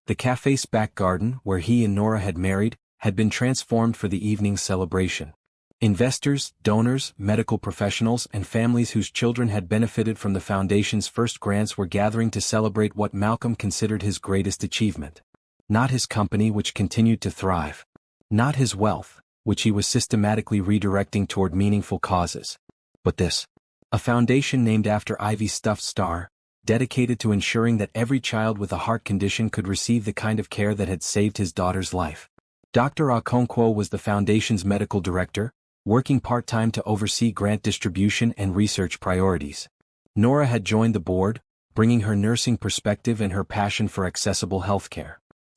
A: The cafe's back garden, where he and Nora had married, had been transformed for the evening's celebration. Investors, donors, medical professionals, and families whose children had benefited from the foundation's first grants were gathering to celebrate what Malcolm considered his greatest achievement. Not his company, which continued to thrive. Not his wealth, which he was systematically redirecting toward meaningful causes. But this. A foundation named after Ivy's stuffed star, dedicated to ensuring that every child with a heart condition could receive the kind of care that had saved his daughter's life. Dr. Okonkwo was the foundation's medical director, working part-time to oversee grant distribution and research priorities. Nora had joined the board, bringing her nursing perspective and her passion for accessible healthcare.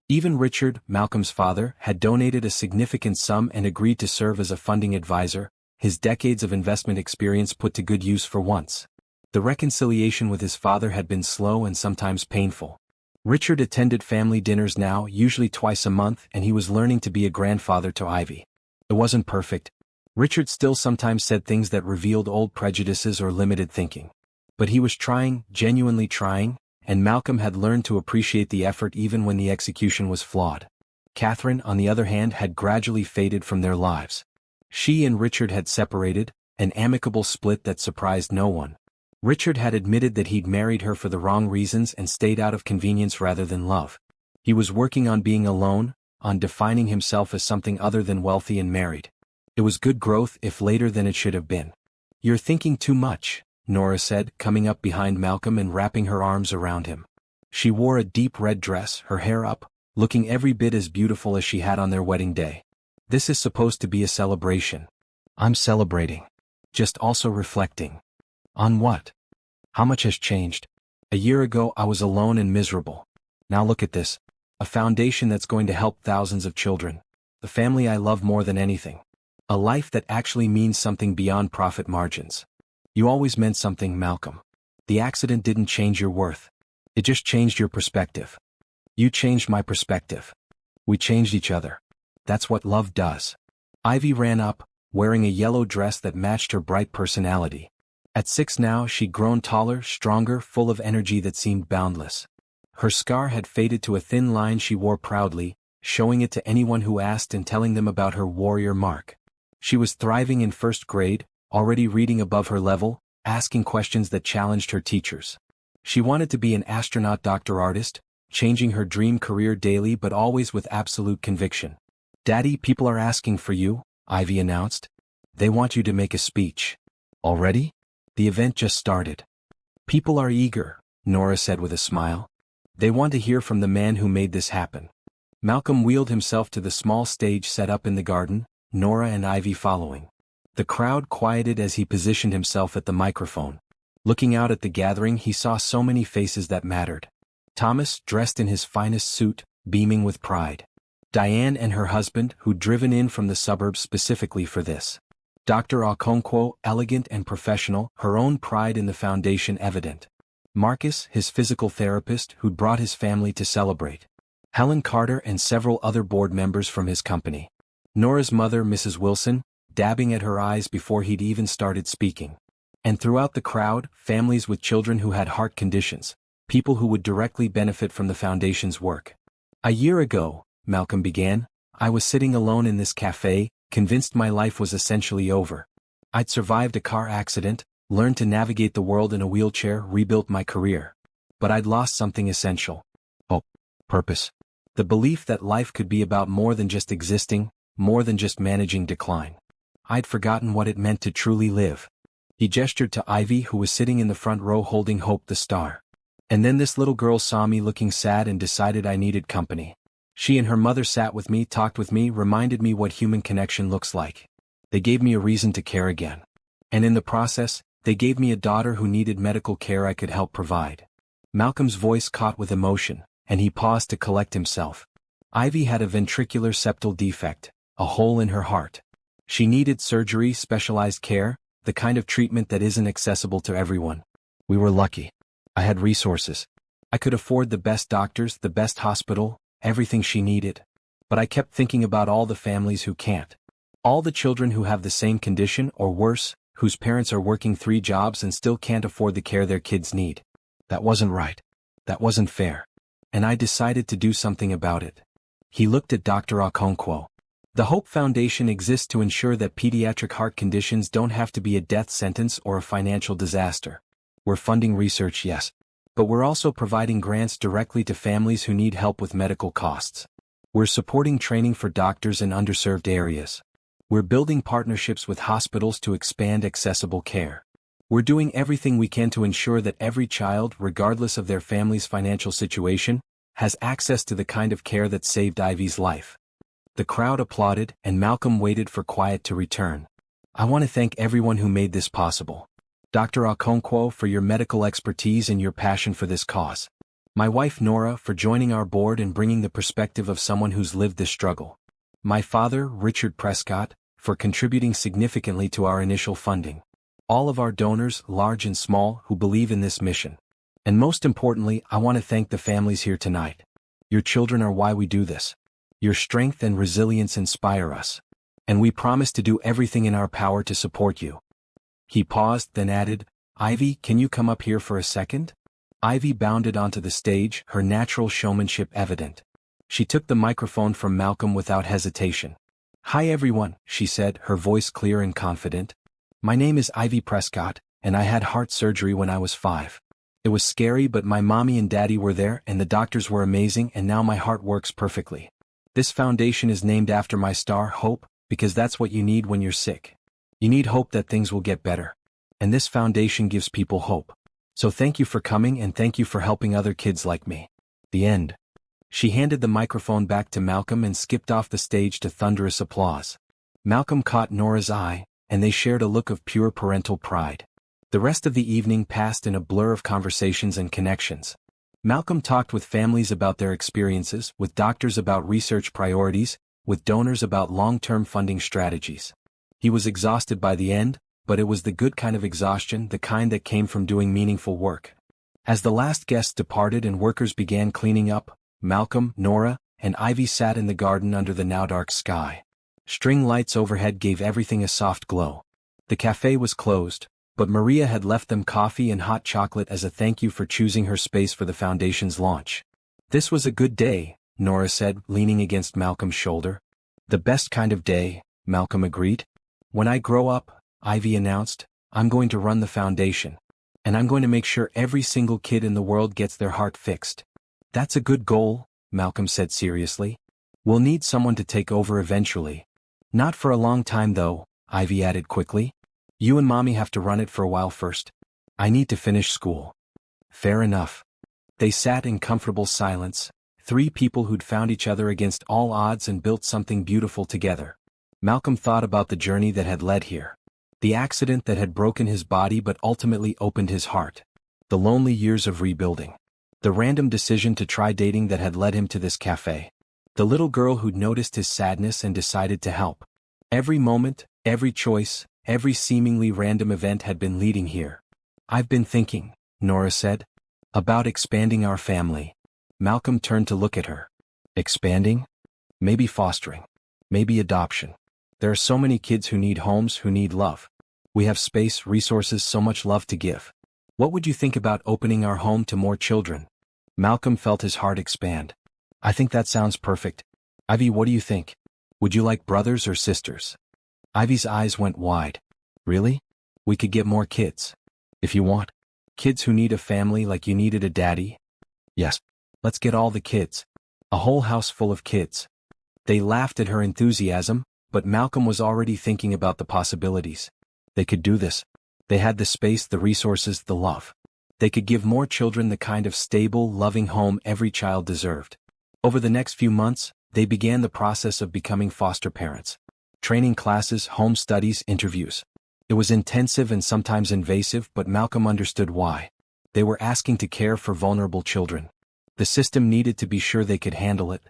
A: Even Richard, Malcolm's father, had donated a significant sum and agreed to serve as a funding advisor, his decades of investment experience put to good use for once. The reconciliation with his father had been slow and sometimes painful. Richard attended family dinners now, usually twice a month, and he was learning to be a grandfather to Ivy. It wasn't perfect. Richard still sometimes said things that revealed old prejudices or limited thinking. But he was trying, genuinely trying, and Malcolm had learned to appreciate the effort even when the execution was flawed. Catherine, on the other hand, had gradually faded from their lives. She and Richard had separated, an amicable split that surprised no one. Richard had admitted that he'd married her for the wrong reasons and stayed out of convenience rather than love. He was working on being alone, on defining himself as something other than wealthy and married. It was good growth if later than it should have been. "You're thinking too much," Nora said, coming up behind Malcolm and wrapping her arms around him. She wore a deep red dress, her hair up, looking every bit as beautiful as she had on their wedding day. "This is supposed to be a celebration." "I'm celebrating. Just also reflecting." "On what?" "How much has changed? A year ago I was alone and miserable. Now look at this. A foundation that's going to help thousands of children. The family I love more than anything. A life that actually means something beyond profit margins." "You always meant something, Malcolm. The accident didn't change your worth. It just changed your perspective." "You changed my perspective. We changed each other. That's what love does." Ivy ran up, wearing a yellow dress that matched her bright personality. At 6 now she'd grown taller, stronger, full of energy that seemed boundless. Her scar had faded to a thin line she wore proudly, showing it to anyone who asked and telling them about her warrior mark. She was thriving in 1st grade, already reading above her level, asking questions that challenged her teachers. She wanted to be an astronaut doctor artist, changing her dream career daily but always with absolute conviction. "Daddy, people are asking for you," Ivy announced. "They want you to make a speech." "Already?" "The event just started." "People are eager," Nora said with a smile. "They want to hear from the man who made this happen." Malcolm wheeled himself to the small stage set up in the garden, Nora and Ivy following. The crowd quieted as he positioned himself at the microphone. Looking out at the gathering, he saw so many faces that mattered. Thomas, dressed in his finest suit, beaming with pride. Diane and her husband, who'd driven in from the suburbs specifically for this. Dr. Okonkwo, elegant and professional, her own pride in the foundation evident. Marcus, his physical therapist, who'd brought his family to celebrate. Helen Carter and several other board members from his company. Nora's mother, Mrs. Wilson, dabbing at her eyes before he'd even started speaking. And throughout the crowd, families with children who had heart conditions, people who would directly benefit from the foundation's work. "A year ago," Malcolm began, "I was sitting alone in this cafe, convinced my life was essentially over. I'd survived a car accident, learned to navigate the world in a wheelchair, rebuilt my career. But I'd lost something essential. Hope. Purpose. The belief that life could be about more than just existing, more than just managing decline. I'd forgotten what it meant to truly live." He gestured to Ivy, who was sitting in the front row holding Hope the star. "And then this little girl saw me looking sad and decided I needed company. She and her mother sat with me, talked with me, reminded me what human connection looks like. They gave me a reason to care again. And in the process, they gave me a daughter who needed medical care I could help provide." Malcolm's voice caught with emotion, and he paused to collect himself. Ivy had a ventricular septal defect, a hole in her heart. She needed surgery, specialized care, the kind of treatment that isn't accessible to everyone. We were lucky. I had resources. I could afford the best doctors, the best hospital, everything she needed. But I kept thinking about all the families who can't. All the children who have the same condition or worse, whose parents are working 3 jobs and still can't afford the care their kids need. That wasn't right. That wasn't fair. And I decided to do something about it. He looked at Dr. Okonkwo. "The Hope Foundation exists to ensure that pediatric heart conditions don't have to be a death sentence or a financial disaster. We're funding research, yes. But we're also providing grants directly to families who need help with medical costs. We're supporting training for doctors in underserved areas. We're building partnerships with hospitals to expand accessible care. We're doing everything we can to ensure that every child, regardless of their family's financial situation, has access to the kind of care that saved Ivy's life." The crowd applauded, and Malcolm waited for quiet to return. "I want to thank everyone who made this possible. Dr. Okonkwo, for your medical expertise and your passion for this cause. My wife Nora, for joining our board and bringing the perspective of someone who's lived this struggle. My father, Richard Prescott, for contributing significantly to our initial funding. All of our donors, large and small, who believe in this mission. And most importantly, I want to thank the families here tonight. Your children are why we do this. Your strength and resilience inspire us. And we promise to do everything in our power to support you." He paused, then added, "Ivy, can you come up here for a second?" Ivy bounded onto the stage, her natural showmanship evident. She took the microphone from Malcolm without hesitation. "Hi everyone," she said, her voice clear and confident. "My name is Ivy Prescott, and I had heart surgery when I was 5. It was scary, but my mommy and daddy were there and the doctors were amazing, and now my heart works perfectly. This foundation is named after my star, Hope, because that's what you need when you're sick. You need hope that things will get better. And this foundation gives people hope. So thank you for coming, and thank you for helping other kids like me. The end. She handed the microphone back to Malcolm and skipped off the stage to thunderous applause. Malcolm caught Nora's eye, and they shared a look of pure parental pride. The rest of the evening passed in a blur of conversations and connections. Malcolm talked with families about their experiences, with doctors about research priorities, with donors about long-term funding strategies. He was exhausted by the end, but it was the good kind of exhaustion, the kind that came from doing meaningful work. As the last guests departed and workers began cleaning up, Malcolm, Nora, and Ivy sat in the garden under the now dark sky. String lights overhead gave everything a soft glow. The cafe was closed, but Maria had left them coffee and hot chocolate as a thank you for choosing her space for the foundation's launch. This was a good day, Nora said, leaning against Malcolm's shoulder. The best kind of day, Malcolm agreed. When I grow up, Ivy announced, I'm going to run the foundation. And I'm going to make sure every single kid in the world gets their heart fixed. That's a good goal, Malcolm said seriously. We'll need someone to take over eventually. Not for a long time though, Ivy added quickly. You and Mommy have to run it for a while first. I need to finish school. Fair enough. They sat in comfortable silence, three people who'd found each other against all odds and built something beautiful together. Malcolm thought about the journey that had led here. The accident that had broken his body but ultimately opened his heart. The lonely years of rebuilding. The random decision to try dating that had led him to this cafe. The little girl who'd noticed his sadness and decided to help. Every moment, every choice, every seemingly random event had been leading here. I've been thinking, Nora said, about expanding our family. Malcolm turned to look at her. Expanding? Maybe fostering. Maybe adoption. There are so many kids who need homes, who need love. We have space, resources, so much love to give. What would you think about opening our home to more children? Malcolm felt his heart expand. I think that sounds perfect. Ivy, what do you think? Would you like brothers or sisters? Ivy's eyes went wide. Really? We could get more kids. If you want. Kids who need a family like you needed a daddy? Yes. Let's get all the kids. A whole house full of kids. They laughed at her enthusiasm, but Malcolm was already thinking about the possibilities. They could do this. They had the space, the resources, the love. They could give more children the kind of stable, loving home every child deserved. Over the next few months, they began the process of becoming foster parents. Training classes, home studies, interviews. It was intensive and sometimes invasive, but Malcolm understood why. They were asking to care for vulnerable children. The system needed to be sure they could handle it.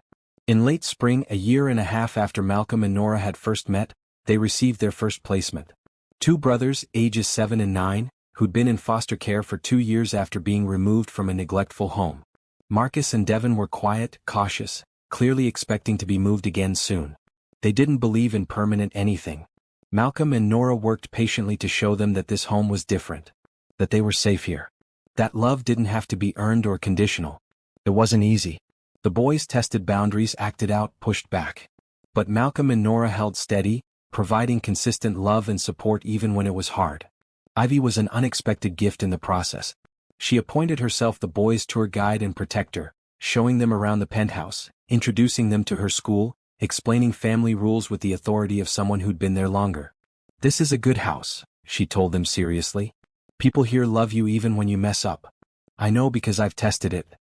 A: In late spring, a year and a half after Malcolm and Nora had first met, they received their first placement. Two brothers, ages 7 and 9, who'd been in foster care for 2 years after being removed from a neglectful home. Marcus and Devin were quiet, cautious, clearly expecting to be moved again soon. They didn't believe in permanent anything. Malcolm and Nora worked patiently to show them that this home was different. That they were safe here. That love didn't have to be earned or conditional. It wasn't easy. The boys tested boundaries, acted out, pushed back. But Malcolm and Nora held steady, providing consistent love and support even when it was hard. Ivy was an unexpected gift in the process. She appointed herself the boys' tour guide and protector, showing them around the penthouse, introducing them to her school, explaining family rules with the authority of someone who'd been there longer. This is a good house, she told them seriously. People here love you even when you mess up. I know because I've tested it.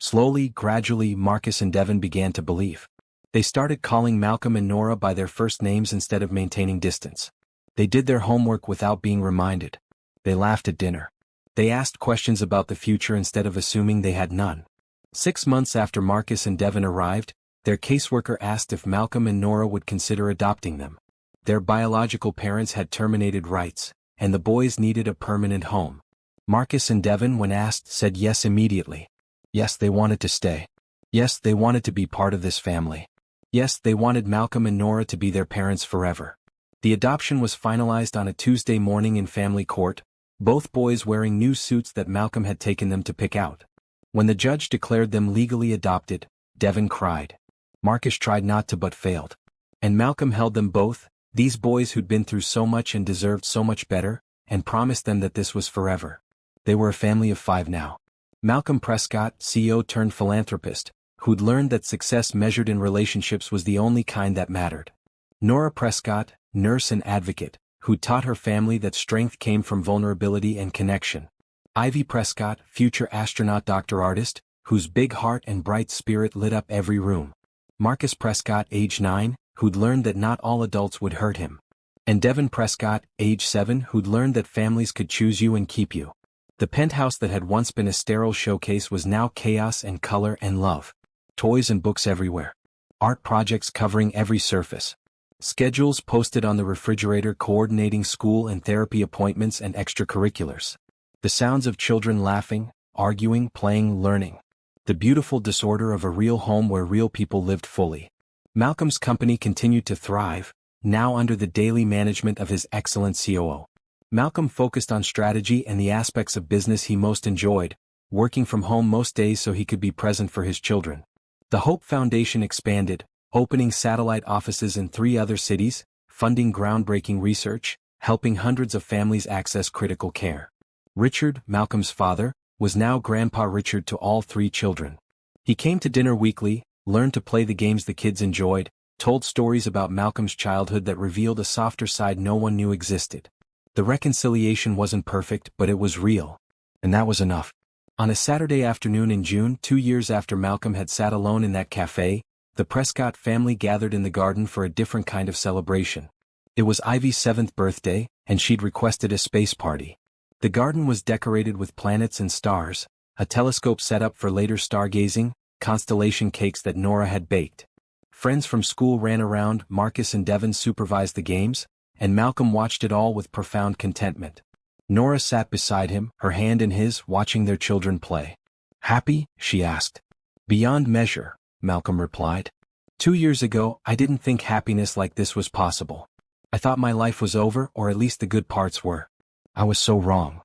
A: Slowly, gradually, Marcus and Devin began to believe. They started calling Malcolm and Nora by their first names instead of maintaining distance. They did their homework without being reminded. They laughed at dinner. They asked questions about the future instead of assuming they had none. 6 months after Marcus and Devin arrived, their caseworker asked if Malcolm and Nora would consider adopting them. Their biological parents had terminated rights, and the boys needed a permanent home. Marcus and Devin, when asked, said yes immediately. Yes, they wanted to stay. Yes, they wanted to be part of this family. Yes, they wanted Malcolm and Nora to be their parents forever. The adoption was finalized on a Tuesday morning in family court, both boys wearing new suits that Malcolm had taken them to pick out. When the judge declared them legally adopted, Devin cried. Marcus tried not to but failed. And Malcolm held them both, these boys who'd been through so much and deserved so much better, and promised them that this was forever. They were a family of 5 now. Malcolm Prescott, CEO turned philanthropist, who'd learned that success measured in relationships was the only kind that mattered. Nora Prescott, nurse and advocate, who taught her family that strength came from vulnerability and connection. Ivy Prescott, future astronaut doctor artist, whose big heart and bright spirit lit up every room. Marcus Prescott, age 9, who'd learned that not all adults would hurt him. And Devin Prescott, age 7, who'd learned that families could choose you and keep you. The penthouse that had once been a sterile showcase was now chaos and color and love. Toys and books everywhere. Art projects covering every surface. Schedules posted on the refrigerator coordinating school and therapy appointments and extracurriculars. The sounds of children laughing, arguing, playing, learning. The beautiful disorder of a real home where real people lived fully. Malcolm's company continued to thrive, now under the daily management of his excellent COO. Malcolm focused on strategy and the aspects of business he most enjoyed, working from home most days so he could be present for his children. The Hope Foundation expanded, opening satellite offices in 3 other cities, funding groundbreaking research, helping hundreds of families access critical care. Richard, Malcolm's father, was now Grandpa Richard to all 3 children. He came to dinner weekly, learned to play the games the kids enjoyed, told stories about Malcolm's childhood that revealed a softer side no one knew existed. The reconciliation wasn't perfect, but it was real. And that was enough. On a Saturday afternoon in June, 2 years after Malcolm had sat alone in that cafe, the Prescott family gathered in the garden for a different kind of celebration. It was Ivy's 7th birthday, and she'd requested a space party. The garden was decorated with planets and stars, a telescope set up for later stargazing, constellation cakes that Nora had baked. Friends from school ran around, Marcus and Devin supervised the games, and Malcolm watched it all with profound contentment. Nora sat beside him, her hand in his, watching their children play. "Happy?" she asked. "Beyond measure," Malcolm replied. "2 years ago, I didn't think happiness like this was possible. I thought my life was over, or at least the good parts were. I was so wrong.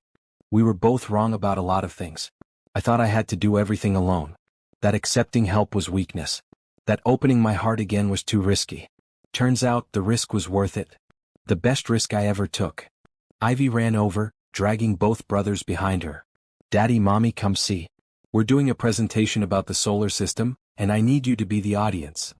A: We were both wrong about a lot of things. I thought I had to do everything alone. That accepting help was weakness. That opening my heart again was too risky. Turns out the risk was worth it. The best risk I ever took." Ivy ran over, dragging both brothers behind her. "Daddy, Mommy, come see. We're doing a presentation about the solar system, and I need you to be the audience."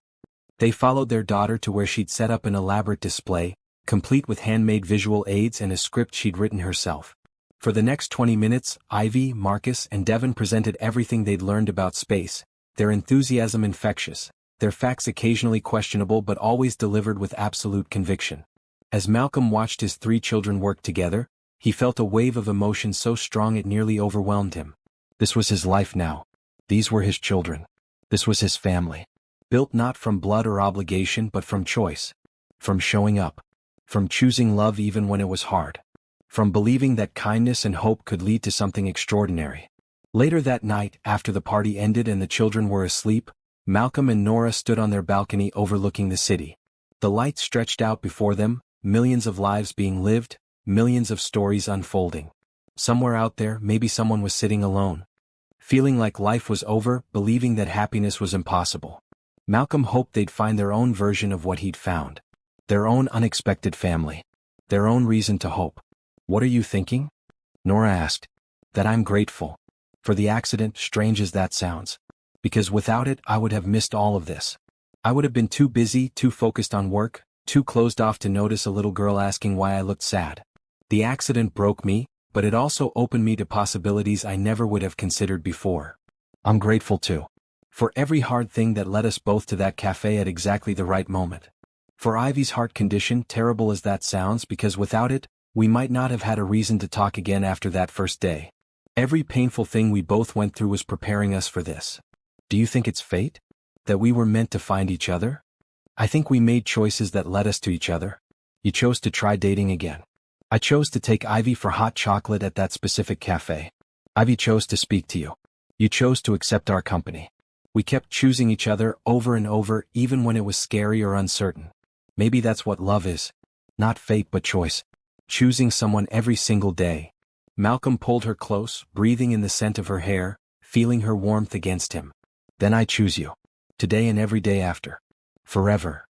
A: They followed their daughter to where she'd set up an elaborate display, complete with handmade visual aids and a script she'd written herself. For the next 20 minutes, Ivy, Marcus, and Devin presented everything they'd learned about space, their enthusiasm infectious, their facts occasionally questionable but always delivered with absolute conviction. As Malcolm watched his 3 children work together, he felt a wave of emotion so strong it nearly overwhelmed him. This was his life now. These were his children. This was his family. Built not from blood or obligation but from choice. From showing up. From choosing love even when it was hard. From believing that kindness and hope could lead to something extraordinary. Later that night, after the party ended and the children were asleep, Malcolm and Nora stood on their balcony overlooking the city. The light stretched out before them, millions of lives being lived, millions of stories unfolding. Somewhere out there, maybe someone was sitting alone. Feeling like life was over, believing that happiness was impossible. Malcolm hoped they'd find their own version of what he'd found. Their own unexpected family. Their own reason to hope. "What are you thinking?" Nora asked. "That I'm grateful. For the accident, strange as that sounds. Because without it, I would have missed all of this. I would have been too busy, too focused on work, too closed off to notice a little girl asking why I looked sad. The accident broke me, but it also opened me to possibilities I never would have considered before. I'm grateful too. For every hard thing that led us both to that cafe at exactly the right moment. For Ivy's heart condition, terrible as that sounds, because without it, we might not have had a reason to talk again after that first day. Every painful thing we both went through was preparing us for this. Do you think it's fate? That we were meant to find each other? I think we made choices that led us to each other. You chose to try dating again. I chose to take Ivy for hot chocolate at that specific cafe. Ivy chose to speak to you. You chose to accept our company. We kept choosing each other over and over, even when it was scary or uncertain. Maybe that's what love is. Not fate but choice. Choosing someone every single day. Malcolm pulled her close, breathing in the scent of her hair, feeling her warmth against him. Then I choose you. Today and every day after. Forever.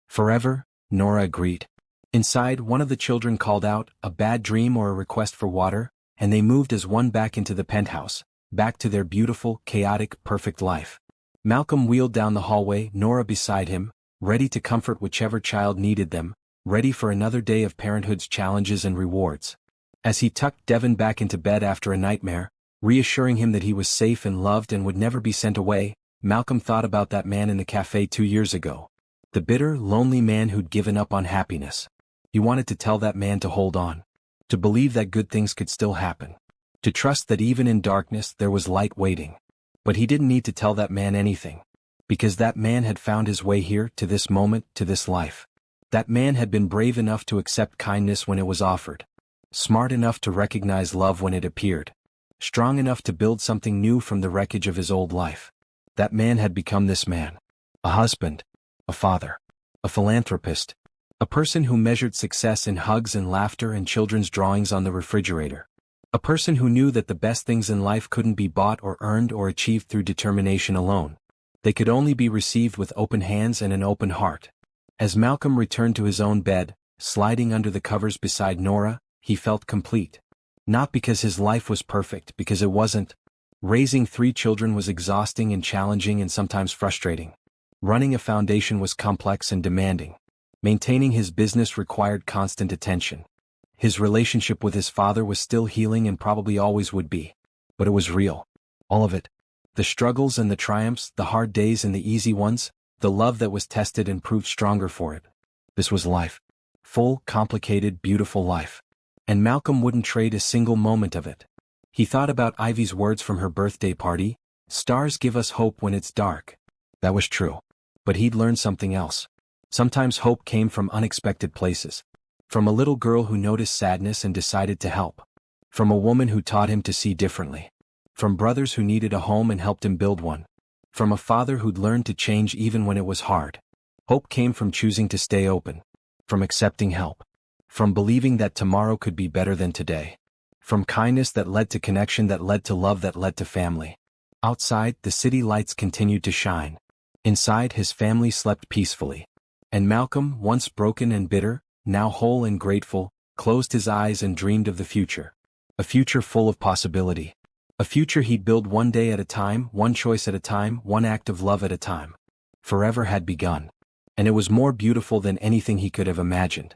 A: Forever, Nora agreed. Inside, one of the children called out, a bad dream or a request for water, and they moved as one back into the penthouse, back to their beautiful, chaotic, perfect life. Malcolm wheeled down the hallway, Nora beside him, ready to comfort whichever child needed them, ready for another day of parenthood's challenges and rewards. As he tucked Devon back into bed after a nightmare, reassuring him that he was safe and loved and would never be sent away, Malcolm thought about that man in the cafe 2 years ago. The bitter, lonely man who'd given up on happiness. He wanted to tell that man to hold on. To believe that good things could still happen. To trust that even in darkness there was light waiting. But he didn't need to tell that man anything. Because that man had found his way here, to this moment, to this life. That man had been brave enough to accept kindness when it was offered. Smart enough to recognize love when it appeared. Strong enough to build something new from the wreckage of his old life. That man had become this man. A husband. A father. A philanthropist. A person who measured success in hugs and laughter and children's drawings on the refrigerator. A person who knew that the best things in life couldn't be bought or earned or achieved through determination alone. They could only be received with open hands and an open heart. As Malcolm returned to his own bed, sliding under the covers beside Nora, he felt complete. Not because his life was perfect, because it wasn't. Raising 3 children was exhausting and challenging and sometimes frustrating. Running a foundation was complex and demanding. Maintaining his business required constant attention. His relationship with his father was still healing and probably always would be. But it was real. All of it. The struggles and the triumphs, the hard days and the easy ones, the love that was tested and proved stronger for it. This was life. Full, complicated, beautiful life. And Malcolm wouldn't trade a single moment of it. He thought about Ivy's words from her birthday party, "Stars give us hope when it's dark." That was true. But he'd learned something else. Sometimes hope came from unexpected places. From a little girl who noticed sadness and decided to help. From a woman who taught him to see differently. From brothers who needed a home and helped him build one. From a father who'd learned to change even when it was hard. Hope came from choosing to stay open. From accepting help. From believing that tomorrow could be better than today. From kindness that led to connection that led to love that led to family. Outside, the city lights continued to shine. Inside, his family slept peacefully. And Malcolm, once broken and bitter, now whole and grateful, closed his eyes and dreamed of the future. A future full of possibility. A future he'd build one day at a time, one choice at a time, one act of love at a time. Forever had begun. And it was more beautiful than anything he could have imagined.